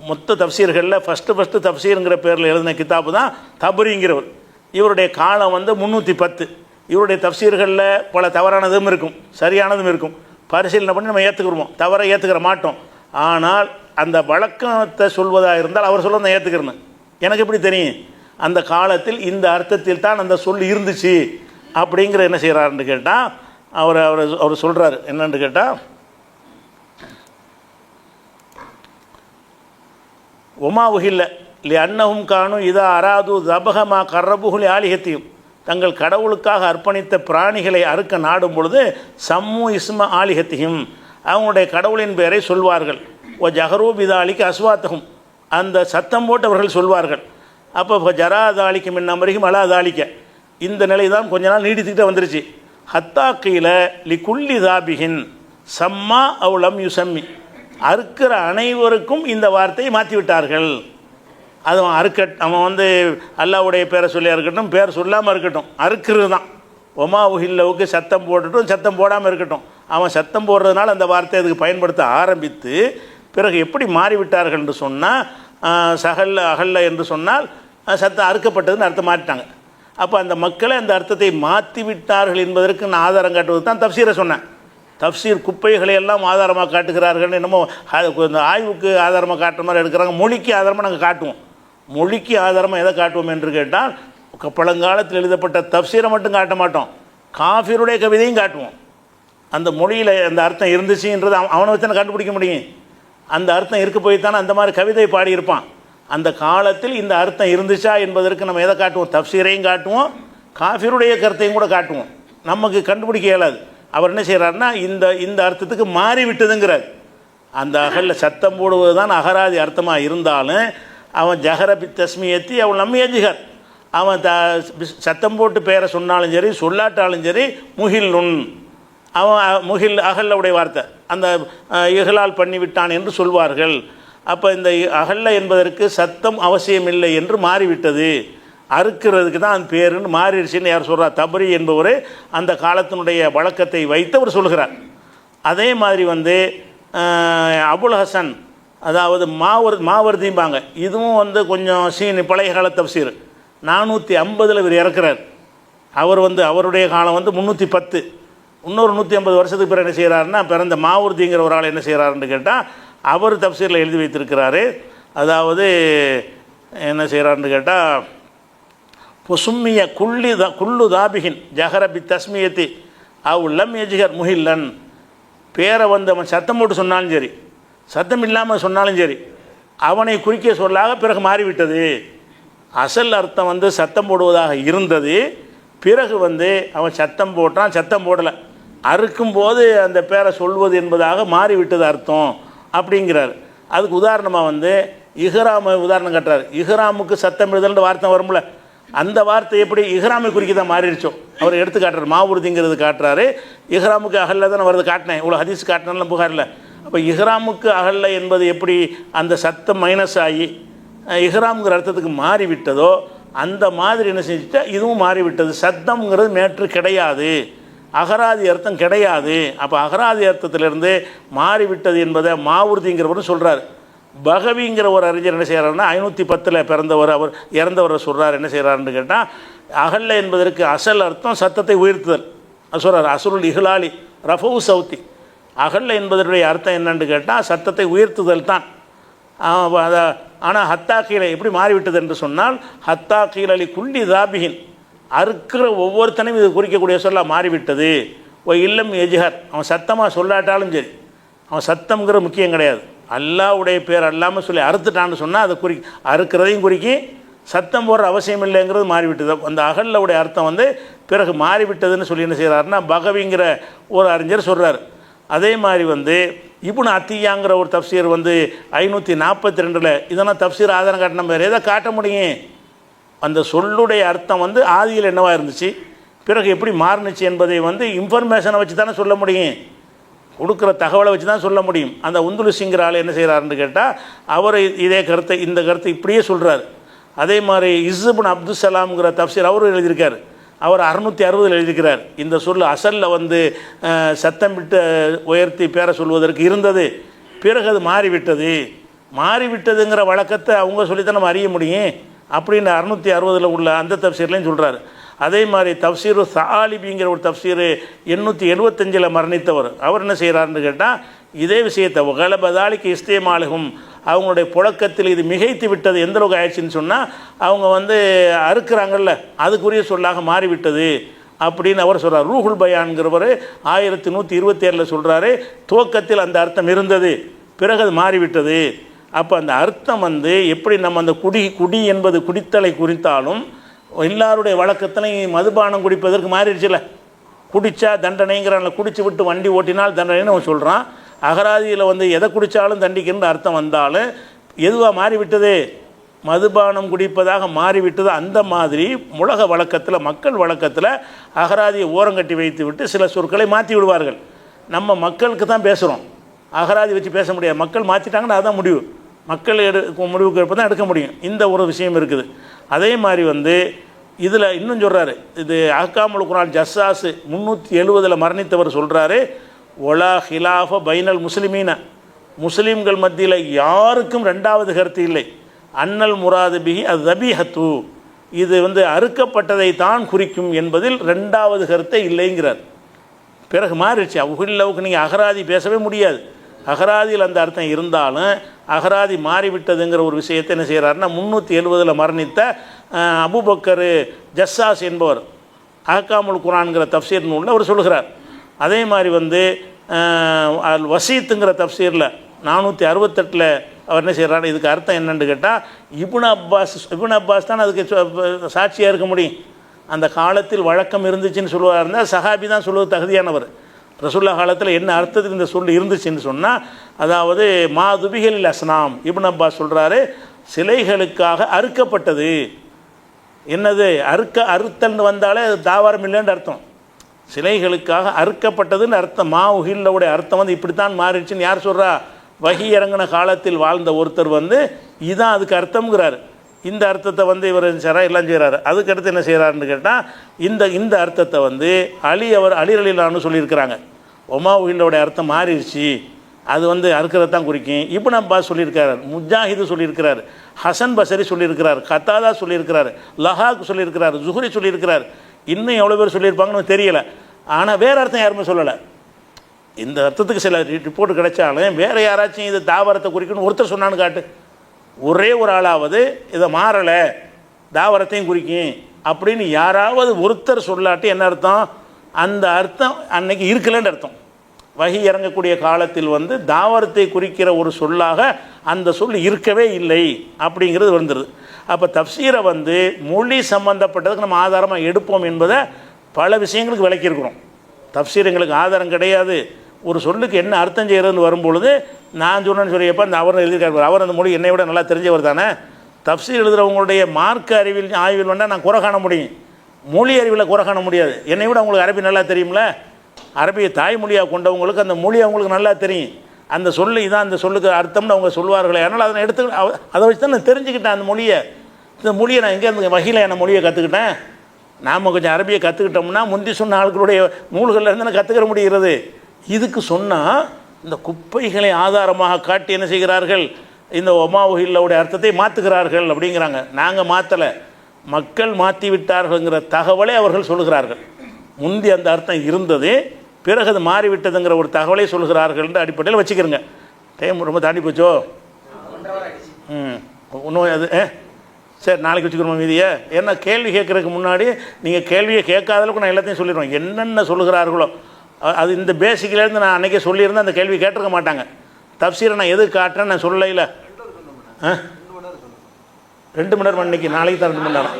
மொத்த தப்சீர்களில் ஃபஸ்ட்டு தப்சீருங்கிற பேரில் எழுதின கிதாப்பு தான் தபுரிங்கிறவர். இவருடைய காலம் வந்து 310. இவருடைய தப்சீர்களில் பல தவறானதும் இருக்கும், சரியானதும் இருக்கும். பரிசீலனை பண்ணி நம்ம ஏற்றுக்கிறோம், தவறை ஏற்றுக்கிற மாட்டோம். ஆனால் அந்த வழக்கத்தை சொல்வதாக இருந்தால் அவர் சொல்ல நான் ஏற்றுக்கிறேன்னு எனக்கு எப்படி தெரியும்? அந்த காலத்தில் இந்த அர்த்தத்தில் தான் அந்த சொல் இருந்துச்சு அப்படிங்கிற என்ன செய்கிறாருன்னு கேட்டால் அவர் சொல்கிறார். என்னன்னு கேட்டால் ஒமா உஹில்ல லி அன்னஹும் கானும் இதா அராது தபகமா கர்ரபுகுலி ஆலிஹத்தையும், தங்கள் கடவுளுக்காக அர்ப்பணித்த பிராணிகளை அறுக்க நாடும் பொழுது சம்மு இஸ்ம ஆலிஹத்தையும், அவங்களுடைய கடவுளின் பெயரை சொல்வார்கள். ஓ ஜஹரூபிதாலிக்கு அஸ்வாத்தகும், அந்த சத்தம் போட்டவர்கள் சொல்வார்கள். அப்போ ஜராதாலிக்கு மின் அமரிக்கும் அலாதாலிக்க, இந்த நிலை தான் கொஞ்ச நாள் நீடித்துக்கிட்டே வந்துருச்சு. ஹத்தா கீழ லி குல்லி தாபிகின் சம்மா அவுலம் யுசம்மி, அறுக்கிற அனைவருக்கும் இந்த வார்த்தையை மாற்றி விட்டார்கள். அது அவன் வந்து அல்லாவுடைய பேரை சொல்லியா இருக்கட்டும், பேர் சொல்லாமல் இருக்கட்டும், அறுக்கிறது தான். ஒமா உஹில்லவுக்கு சத்தம் போட்டுட்டும் சத்தம் போடாமல் இருக்கட்டும், அவன் சத்தம் போடுறதுனால அந்த வார்த்தையை அதுக்கு பயன்படுத்த ஆரம்பித்து பிறகு எப்படி மாறிவிட்டார்கள் என்று சொன்னால் சகல்ல அகல்ல என்று சொன்னால் சத்தம் அறுக்கப்பட்டதுன்னு அர்த்தம் மாற்றிட்டாங்க. அப்போ அந்த மக்களை அந்த அர்த்தத்தை மாற்றி விட்டார்கள் என்பதற்கு நான் ஆதாரம் காட்டுவது தான் தப்சீரை சொன்னேன். தப்சீர் குப்பைகளை எல்லாம் ஆதாரமாக காட்டுகிறார்கள், என்னமோ இந்த ஆய்வுக்கு ஆதாரமாக காட்டுற மாதிரி எடுக்கிறாங்க. மொழிக்கு ஆதாரமாக நாங்கள் காட்டுவோம். மொழிக்கு ஆதாரமாக எதை காட்டுவோம் என்று கேட்டால் பழங்காலத்தில் எழுதப்பட்ட தப்சீரை மட்டும் காட்ட மாட்டோம், காஃபிருடைய கவிதையும் காட்டுவோம். அந்த மொழியில் அந்த அர்த்தம் இருந்துச்சுன்றது அவனை வச்சு நான் கண்டுபிடிக்க முடியும். அந்த அர்த்தம் இருக்க போய்த்தானே அந்த மாதிரி கவிதை பாடியிருப்பான். அந்த காலத்தில் இந்த அர்த்தம் இருந்துச்சா என்பதற்கு நம்ம எதை காட்டுவோம்? தப்சீரையும் காட்டுவோம், காஃபிருடைய கருத்தையும் கூட காட்டுவோம். நமக்கு கண்டுபிடிக்க இயலாது. அவர் என்ன செய்கிறாருன்னா இந்த அர்த்தத்துக்கு மாறிவிட்டதுங்கிறார். அந்த அகல்ல சத்தம் போடுவது தான் அகராதி அர்த்தமாக இருந்தாலும் அவன் ஜஹரபி தஸ்மியத்தி அவள் நம்ம எஜிகர், அவன் சத்தம் போட்டு பேரை சொன்னாலும் சரி சொல்லாட்டாலும் சரி முகில் நுண், அவன் முகில் அகல்லுடைய வார்த்தை அந்த இகலால் பண்ணிவிட்டான் என்று சொல்வார்கள். அப்போ இந்த அகல்ல என்பதற்கு சத்தம் அவசியமில்லை என்று மாறிவிட்டது, அறுக்கிறதுக்கு தான் அந்த பேருன்னு மாறிடுச்சின்னு யார் சொல்கிறார்? தபரி என்பவர் அந்த காலத்தினுடைய வழக்கத்தை வைத்து அவர் சொல்கிறார். அதே மாதிரி வந்து அபுல் ஹசன், அதாவது மாவர்திம்பாங்க, இதுவும் வந்து கொஞ்சம் பழைய கால தப்சீர். 450 இவர் இறக்குறார். அவர் வந்து அவருடைய காலம் வந்து 310. இன்னொரு 150 வருஷத்துக்கு பிறகு என்ன செய்கிறாருன்னா, பிறந்த மாவுர்திங்கிற ஒரு ஆள் என்ன செய்கிறாருன்னு கேட்டால், அவர் தப்சீரில் எழுதி வைத்திருக்கிறாரு. அதாவது என்ன செய்கிறாருன்னு கேட்டால், பொசும்மிய குல்லு தாபிகின் ஜஹரபி தஸ்மியத்தி அவுல்லம் எஜிகர் முஹில்லன். பேரை வந்து அவன் சத்தம் போட்டு சொன்னாலும் சரி, சத்தம் இல்லாமல் சொன்னாலும் சரி, அவனை குறிக்க சொல்லாக பிறகு மாறிவிட்டது. அசல் அர்த்தம் வந்து சத்தம் போடுவதாக இருந்தது. பிறகு வந்து அவன் சத்தம் போட்டான், சத்தம் போடலை, அறுக்கும்போது அந்த பேரை சொல்வது என்பதாக மாறிவிட்டது அர்த்தம் அப்படிங்கிறார். அதுக்கு உதாரணமாக வந்து இஹ்ராம உதாரணம் காட்டுறாரு. இஹ்ராமுக்கு சத்தம் எழுதல்ன்ற வார்த்தை வரும்ல, அந்த வார்த்தை எப்படி இஹ்ராமை குறிக்க தான் மாறிடுச்சோம் அவர் எடுத்து காட்டுறாரு. மாவுறுதிங்கிறது காட்டுறாரு. இஹ்ராமுக்கு அகல்ல தான் வருது காட்டினேன், இவ்வளோ ஹதீஸ் காட்டினாலும் புகாரில். அப்போ இஹ்ராமுக்கு அகல்ல என்பது எப்படி அந்த சத்தம் மைனஸ் ஆகி இஹ்ராம்ங்கிற அர்த்தத்துக்கு மாறிவிட்டதோ, அந்த மாதிரி என்ன செஞ்சுட்டா இதுவும் மாறிவிட்டது. சத்தம்ங்கிறது மேற்று கிடையாது, அகராதி அர்த்தம் கிடையாது. அப்போ அகராதி அர்த்தத்திலிருந்து மாறிவிட்டது என்பதை மாவுறுதிங்கிறவரும் சொல்கிறார். பகவிங்கிற ஒரு அறிஞர் என்ன செய்கிறாருன்னா, 510 பிறந்தவர், அவர் இறந்தவரை சொல்கிறார். என்ன செய்கிறாருன்னு கேட்டால், அகல்ல என்பதற்கு அசல் அர்த்தம் சத்தத்தை உயர்த்துதல். அது சொல்கிறார், அசுருல் இஹ்லாலி ரஃபவு சவுத்தி. அகல்ல என்பதனுடைய அர்த்தம் என்னன்னு கேட்டால் சத்தத்தை உயர்த்துதல் தான். ஆனால் ஹத்தாக்கீழ எப்படி மாறிவிட்டது என்று சொன்னால், ஹத்தாக்கீழ் அலி குல்லி தாபிகின், அறுக்கிற ஒவ்வொருத்தனையும் இது குறிக்கக்கூடிய சொல்ல மாறிவிட்டது. ஓ இல்லம் எஜிஹர், அவன் சத்தமாக சொல்லாட்டாலும் சரி, அவன் சத்தம்ங்கிற முக்கியம் கிடையாது, அல்லாவுடைய பேர் அல்லாமல் சொல்லி அறுத்துட்டான்னு சொன்னால் அதை அறுக்கிறதையும் குறிக்கி சத்தம் போடுற அவசியம் இல்லைங்கிறது மாறிவிட்டது. அந்த அகல்லுடைய அர்த்தம் வந்து பிறகு மாறிவிட்டதுன்னு சொல்லி என்ன செய்கிறாருன்னா பகவிங்கிற ஒரு அறிஞர் சொல்கிறார். அதே மாதிரி வந்து இப்னு அத்தியாங்கிற ஒரு தப்சீர் வந்து 542 இதெல்லாம் தப்சீர் ஆதாரம் காட்டின மாதிரி எதை காட்ட முடியும்? அந்த சொல்லுடைய அர்த்தம் வந்து ஆதியில் என்னவாக இருந்துச்சு, பிறகு எப்படி மாறுனுச்சு என்பதை வந்து இன்ஃபர்மேஷனை வச்சு தானே சொல்ல முடியும், கொடுக்குற தகவலை வச்சு தான் சொல்ல முடியும். அந்த உந்துலு சிங்கிற ஆள் என்ன செய்கிறாருன்னு கேட்டால், அவர் இதே கருத்தை இந்த கருத்தை இப்படியே சொல்கிறார். அதே மாதிரி இஸ்ஸுபின் அப்துசலாம்ங்கிற தப்சீர் அவரும் எழுதியிருக்கார். அவர் 660 எழுதியிருக்கிறார். இந்த சொல் அசலில் வந்து சத்தம் விட்டு உயர்த்தி பேர சொல்வதற்கு இருந்தது, பிறகு அது மாறிவிட்டது. மாறிவிட்டதுங்கிற வழக்கத்தை அவங்க சொல்லித்தான் நம்ம அறிய முடியும் அப்படின்னு 660 உள்ள அந்த தப்சீர்லையும் சொல்கிறார். அதே மாதிரி தப்சீரு சாலிபிங்கிற ஒரு தப்சீர் 875 மரணித்தவர். அவர் என்ன செய்கிறாருன்னு கேட்டால், இதே விஷயத்தை கலபதாலிக்கு இஸ்தேமாலுகும், அவங்களுடைய புழக்கத்தில் இது மிகைத்து விட்டது. எந்த அளவுக்கு ஆயிடுச்சுன்னு சொன்னால், அவங்க வந்து அறுக்கிறாங்கல்ல அதுக்குரிய சொல்லாக மாறிவிட்டது அப்படின்னு அவர் சொல்கிறார். ரூஹுல் பயான்கிறவர் 1127 சொல்கிறாரு, துவக்கத்தில் அந்த அர்த்தம் இருந்தது, பிறகு அது மாறிவிட்டது. அப்போ அந்த அர்த்தம் வந்து எப்படி நம்ம அந்த குடி என்பது குடித்தலை குறித்தாலும் எல்லாருடைய வழக்கத்திலையும் மதுபானம் குடிப்பதற்கு மாறிடுச்சுல, குடித்தா தண்டனைங்கிறான், குடிச்சு விட்டு வண்டி ஓட்டினால் தண்டனைன்னு அவன் சொல்கிறான். அகராதியில் வந்து எதை குடித்தாலும் தண்டிக்கின்ற அர்த்தம் வந்தாலும் எதுவாக மாறிவிட்டது, மதுபானம் குடிப்பதாக மாறிவிட்டது. அந்த மாதிரி உலக வழக்கத்தில் மக்கள் வழக்கத்தில் அகராதியை ஓரங்கட்டி வைத்து விட்டு சில சொற்களை மாற்றி விடுவார்கள். நம்ம மக்களுக்கு தான் பேசுகிறோம், அகராதி வச்சு பேச முடியாது. மக்கள் மாற்றிட்டாங்கன்னா அதுதான் முடிவு, மக்கள் முடிவுக்கு எடுப்பு தான் எடுக்க முடியும். இந்த ஒரு விஷயம் இருக்குது. அதே மாதிரி வந்து இதில் இன்னும் சொல்கிறாரு, இது அஹ்காமுல் குர்ஆன் ஜஸ்ஸாஸ் 370 மரணித்தவர் சொல்கிறாரு, ஒலா ஹிலாஃப பைனல் முஸ்லிமீன, முஸ்லீம்கள் மத்தியில் யாருக்கும் ரெண்டாவது கருத்து இல்லை. அன்னல் முராது பிஹி அது தபீஹத்து, இது வந்து அறுக்கப்பட்டதை தான் குறிக்கும் என்பதில் ரெண்டாவது கருத்தை இல்லைங்கிறார். பிறகு மாறிடுச்சு. உகில்லவுக்கு நீங்கள் அகராதி பேசவே முடியாது. அகராதியில் அந்த அர்த்தம் இருந்தாலும் அகராதி மாறிவிட்டதுங்கிற ஒரு விஷயத்தை என்ன செய்கிறாருன்னா 370 மரணித்த அபூபக்கர் ஜஸ்ஸாஸ் என்பவர் அஹ்காமுல் குர்ஆன்கிற தப்சீர் நூலில் அவர் சொல்கிறார். அதே மாதிரி வந்து அல் வசீத்துங்கிற தப்சீரில் 468 அவர் என்ன செய்கிறார், இதுக்கு அர்த்தம் என்னென்னு கேட்டால், இப்னு அப்பாஸ் தான் அதுக்கு சாட்சியாக இருக்க முடியும். அந்த காலத்தில் வழக்கம் இருந்துச்சுன்னு சொல்லுவார் இருந்தால் சஹாபி தான் சொல்லுவது தகுதியானவர். ரசூல்லா காலத்தில் என்ன அர்த்தத்துக்கு இந்த சொல் இருந்துச்சுன்னு சொன்னால், அதாவது மாதுபிகள் அஸ்னாம், இப்னு அப்பாஸ் சொல்கிறாரு, சிலைகளுக்காக அறுக்கப்பட்டது. என்னது அறுத்தல்னு வந்தாலே அது தாவாரம் இல்லைன்னு அர்த்தம். சிலைகளுக்காக அறுக்கப்பட்டதுன்னு அர்த்தம். உஹில்லவுடைய அர்த்தம் வந்து இப்படித்தான் மாறிடுச்சுன்னு யார் சொல்கிறா? வஹி இறங்கின காலத்தில் வாழ்ந்த ஒருத்தர் வந்து இதுதான் அதுக்கு அர்த்தம்ங்கிறார். இந்த அர்த்தத்தை வந்து இவர் எல்லாம் செய்கிறார். அதுக்கடுத்து என்ன செய்கிறாருன்னு கேட்டால், இந்த அர்த்தத்தை வந்து அலி ரலியல்லாஹு சொல்லியிருக்கிறாங்க. உஹில்லவுடைய அர்த்தம் மாறிடுச்சு, அது வந்து அறுக்கிறத தான் குறிக்கும். இப்னு அப்பாஸ் சொல்லியிருக்கிறார், முஜாஹிது சொல்லியிருக்கிறார், ஹசன் பசரி சொல்லியிருக்கிறார், கத்தாதா சொல்லியிருக்கிறார், லஹாக் சொல்லியிருக்கிறார், ஜுஹ்ரி சொல்லியிருக்கிறார். இன்னும் எவ்வளோ பேர் சொல்லியிருப்பாங்கன்னு தெரியலை. ஆனால் வேறு அர்த்தம் யாருமே சொல்லலை. இந்த அர்த்தத்துக்கு சில ரிப்போர்ட் கிடைச்சாலும் வேறு யாராச்சும் இது தாவரத்தை குறிக்கணும்னு ஒருத்தர் சொன்னான்னு காட்டு. ஒரே ஒரு ஆளாவது இதை மாறலை தாவரத்தையும் குறிக்கும் அப்படின்னு யாராவது ஒருத்தர் சொல்லாட்டி என்ன அர்த்தம்? அந்த அர்த்தம் அன்னைக்கு இருக்கலன்னு அர்த்தம். வஹி இறங்கக்கூடிய காலத்தில் வந்து தாவரத்தை குறிக்கிற ஒரு சொல்லாக அந்த சொல் இருக்கவே இல்லை அப்படிங்கிறது வந்துடுது. அப்போ தஃப்சீரை வந்து மொழி சம்பந்தப்பட்டதுக்கு நம்ம ஆதாரமாக எடுப்போம் என்பதை பல விஷயங்களுக்கு விளக்கியிருக்கிறோம். தஃப்சீர் எங்களுக்கு ஆதாரம் கிடையாது, ஒரு சொல்லுக்கு என்ன அர்த்தம் செய்கிறதுன்னு வரும்பொழுது நான் சொன்னேன்னு சொல்லியப்போ அந்த அவர் எழுதியிருக்காரு, அவர் அந்த மொழி என்னை விட நல்லா தெரிஞ்சவர் தானே. தஃப்சீர் எழுதுகிறவங்களுடைய மார்க்க அறிவில் ஆய்வில் வேண்டால் நான் குறை காண முடியும், மொழி அறிவில் குறை காண முடியாது. என்னை விட அவங்களுக்கு அரபி நல்லா தெரியும்ல, அரபியை தாய்மொழியாக கொண்டவங்களுக்கு அந்த மொழி அவங்களுக்கு நல்லா தெரியும். அந்த சொல்லு இதான் அந்த சொல்லுக்கு அர்த்தம்னு அவங்க சொல்லுவார்களே, அதனால் அதை எடுத்து அதை வச்சு தான் நான் தெரிஞ்சுக்கிட்டேன் அந்த மொழியை. இந்த மொழியை நான் எங்கே வகையில் என்ன மொழியை கற்றுக்கிட்டேன்? நாம் கொஞ்சம் அரபியை கற்றுக்கிட்டோம்னா முந்தி சொன்ன ஆட்களுடைய நூல்களில் நான் கற்றுக்கிற முடிகிறது. இதுக்கு சொன்னால் இந்த குப்பைகளை ஆதாரமாக காட்டி என்ன செய்கிறார்கள்? இந்த ஒமாவுஹில்லோடைய அர்த்தத்தை மாற்றுகிறார்கள் அப்படிங்கிறாங்க. நாங்கள் மாற்றலை, மக்கள் மாற்றி விட்டார்கள்ங்கிற தகவலை அவர்கள் சொல்கிறார்கள். முந்தி அந்த அர்த்தம் இருந்தது, பிறகு அது மாறிவிட்டதுங்கிற ஒரு தகவலை சொல்கிறார்கள்ன்ற அடிப்படையில் வச்சுக்கிறோங்க. டைம் ரொம்ப தாண்டி போச்சோ? இன்னும் அது சரி, நாளைக்கு வச்சுக்கிறோம் மீதியை. ஏன்னா கேள்வி கேட்குறதுக்கு முன்னாடி நீங்கள் கேள்வியை கேட்காத அளவுக்கு நான் எல்லாத்தையும் சொல்லிடுவேன். என்னென்ன சொல்லுகிறார்களோ அது இந்த பேசிக்லேருந்து நான் அன்றைக்கே சொல்லியிருந்தேன், அந்த கேள்வி கேட்டிருக்க மாட்டாங்க. தஃப்சீரை நான் எது காட்டுறேன்னு நான் சொல்லல. 2 மணி நேரம் அன்றைக்கி, நாளைக்கு தான் 2 மணி நேரம்.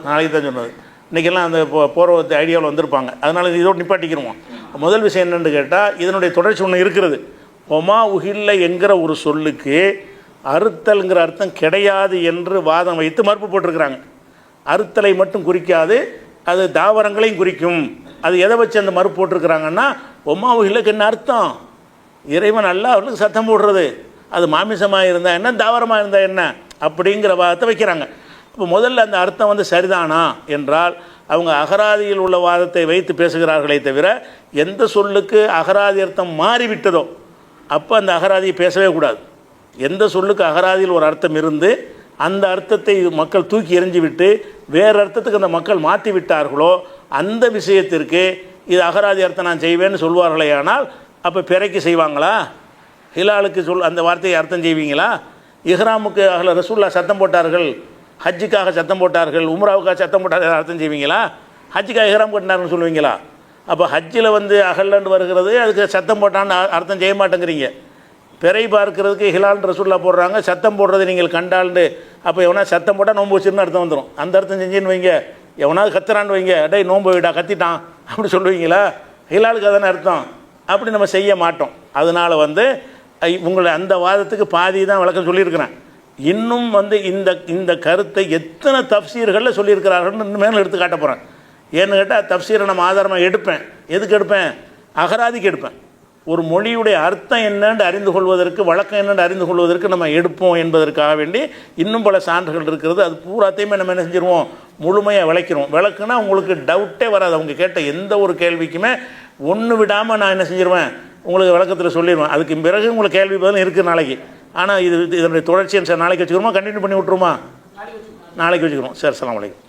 நாளைக்கு தான் சொன்னது. இன்றைக்கெல்லாம் அந்த போகிற ஐடியாவில் வந்திருப்பாங்க, அதனால் இதோடு நிப்பாட்டிக்கிறோம். முதல் விஷயம் என்னென்னு கேட்டால், இதனுடைய தொடர்ச்சி ஒன்று இருக்கிறது. ஒமா உஹில்ல என்கிற ஒரு சொல்லுக்கு அறுத்தல்ங்கிற அர்த்தம் கிடையாது என்று வாதம் வைத்து மறுப்பு போட்டிருக்கிறாங்க. அறுத்தலை மட்டும் குறிக்காது, அது தாவரங்களையும் குறிக்கும். அது எதை வச்சு அந்த மறுப்பு போட்டிருக்கிறாங்கன்னா, ஒமா உஹில்லுக்கு என்ன அர்த்தம்? இறைவன் அல்லாஹ் அவர்களுக்கு சத்தம் போடுறது, அது மாமிசமாக இருந்தால் என்ன, தாவரமாக இருந்தால் என்ன அப்படிங்கிற வாதத்தை வைக்கிறாங்க. இப்போ முதல்ல அந்த அர்த்தம் வந்து சரிதானா என்றால், அவங்க அகராதியில் உள்ள வாதத்தை வைத்து பேசுகிறார்களே தவிர, எந்த சொல்லுக்கு அகராதி அர்த்தம் மாறிவிட்டதோ அப்போ அந்த அகராதியை பேசவே கூடாது. எந்த சொல்லுக்கு அகராதியில் ஒரு அர்த்தம் இருந்து அந்த அர்த்தத்தை மக்கள் தூக்கி எறிஞ்சு விட்டு வேறு அர்த்தத்துக்கு அந்த மக்கள் மாற்றி விட்டார்களோ அந்த விஷயத்திற்கு இது அகராதி அர்த்தம் நான் செய்வேன்னு சொல்வார்களே. ஆனால் அப்போ பிறைக்கு செய்வாங்களா? ஹிலாலுக்கு அந்த வார்த்தையை அர்த்தம் செய்வீங்களா? இஹ்ராமுக்கு ரசூலுல்லாஹ் சத்தம் போட்டார்கள், ஹஜ்ஜுக்காக சத்தம் போட்டார்கள், உம்ராவுக்காக சத்தம் போட்டார்கள், அர்த்தம் செய்வீங்களா? ஹஜ்ஜுக்காக இஹ்ராம் கட்டினார்னு சொல்லுவீங்களா? அப்போ ஹஜ்ஜில் வந்து அகல்லன்னு வருகிறது, அதுக்கு சத்தம் போட்டான்னு அர்த்தம் செய்ய மாட்டேங்கிறீங்க. பிறை பார்க்கறதுக்கு ஹிலால் ரசூலுல்லாஹ் போடுறாங்க, சத்தம் போடுறது நீங்கள் கண்டால்ண்டு. அப்போ எவனா சத்தம் போட்டால் நோன்பு வச்சுருன்னு அர்த்தம் வந்துடும். அந்த அர்த்தம் செஞ்சுன்னு வைங்க. எவனாவது கத்துறான்னு வைங்க, டேய் நோன்பு விடா கத்திட்டான் அப்படி சொல்லுவீங்களா? ஹிலாலுக்கு அதான அர்த்தம். அப்படி நம்ம செய்ய மாட்டோம். அதனால் வந்து உங்களை அந்த வாதத்துக்கு பாதி தான் விளக்கம் சொல்லியிருக்கிறேன். இன்னும் வந்து இந்த கருத்தை எத்தனை தஃப்சீர்களில் சொல்லியிருக்கிறார்கள்னு இன்னும் மேலே எடுத்து காட்ட போகிறேன். ஏன்னு கேட்டால் தஃப்சீரை நம்ம ஆதாரமாக எடுப்பேன். எதுக்கு எடுப்பேன்? அகராதிக்கு எடுப்பேன். ஒரு மொழியுடைய அர்த்தம் என்னென்று அறிந்து கொள்வதற்கு, வழக்கம் என்னென்று அறிந்து கொள்வதற்கு நம்ம எடுப்போம் என்பதற்காக வேண்டி இன்னும் பல சான்றுகள் இருக்கிறது. அது பூராத்தையுமே நம்ம என்ன செஞ்சிருவோம்? முழுமையாக விளக்கிறோம். விளக்குனா உங்களுக்கு டவுட்டே வராது. அவங்க கேட்ட எந்த ஒரு கேள்விக்குமே ஒன்று விடாமல் நான் என்ன செஞ்சிருவேன்? உங்களுக்கு விளக்கத்தில் சொல்லிடுவேன். அதுக்கு பிறகு உங்களுக்கு கேள்வி பதில் இருக்குது நாளைக்கு. ஆனால் இதனுடைய தொடர்ச்சியை சார் நாளைக்கு வச்சுக்கிறோமா, கண்டினியூ பண்ணி விட்ருமா? நாளைக்கு வச்சுக்கிறோம். சரி, அஸ்ஸலாமு அலைக்கும்.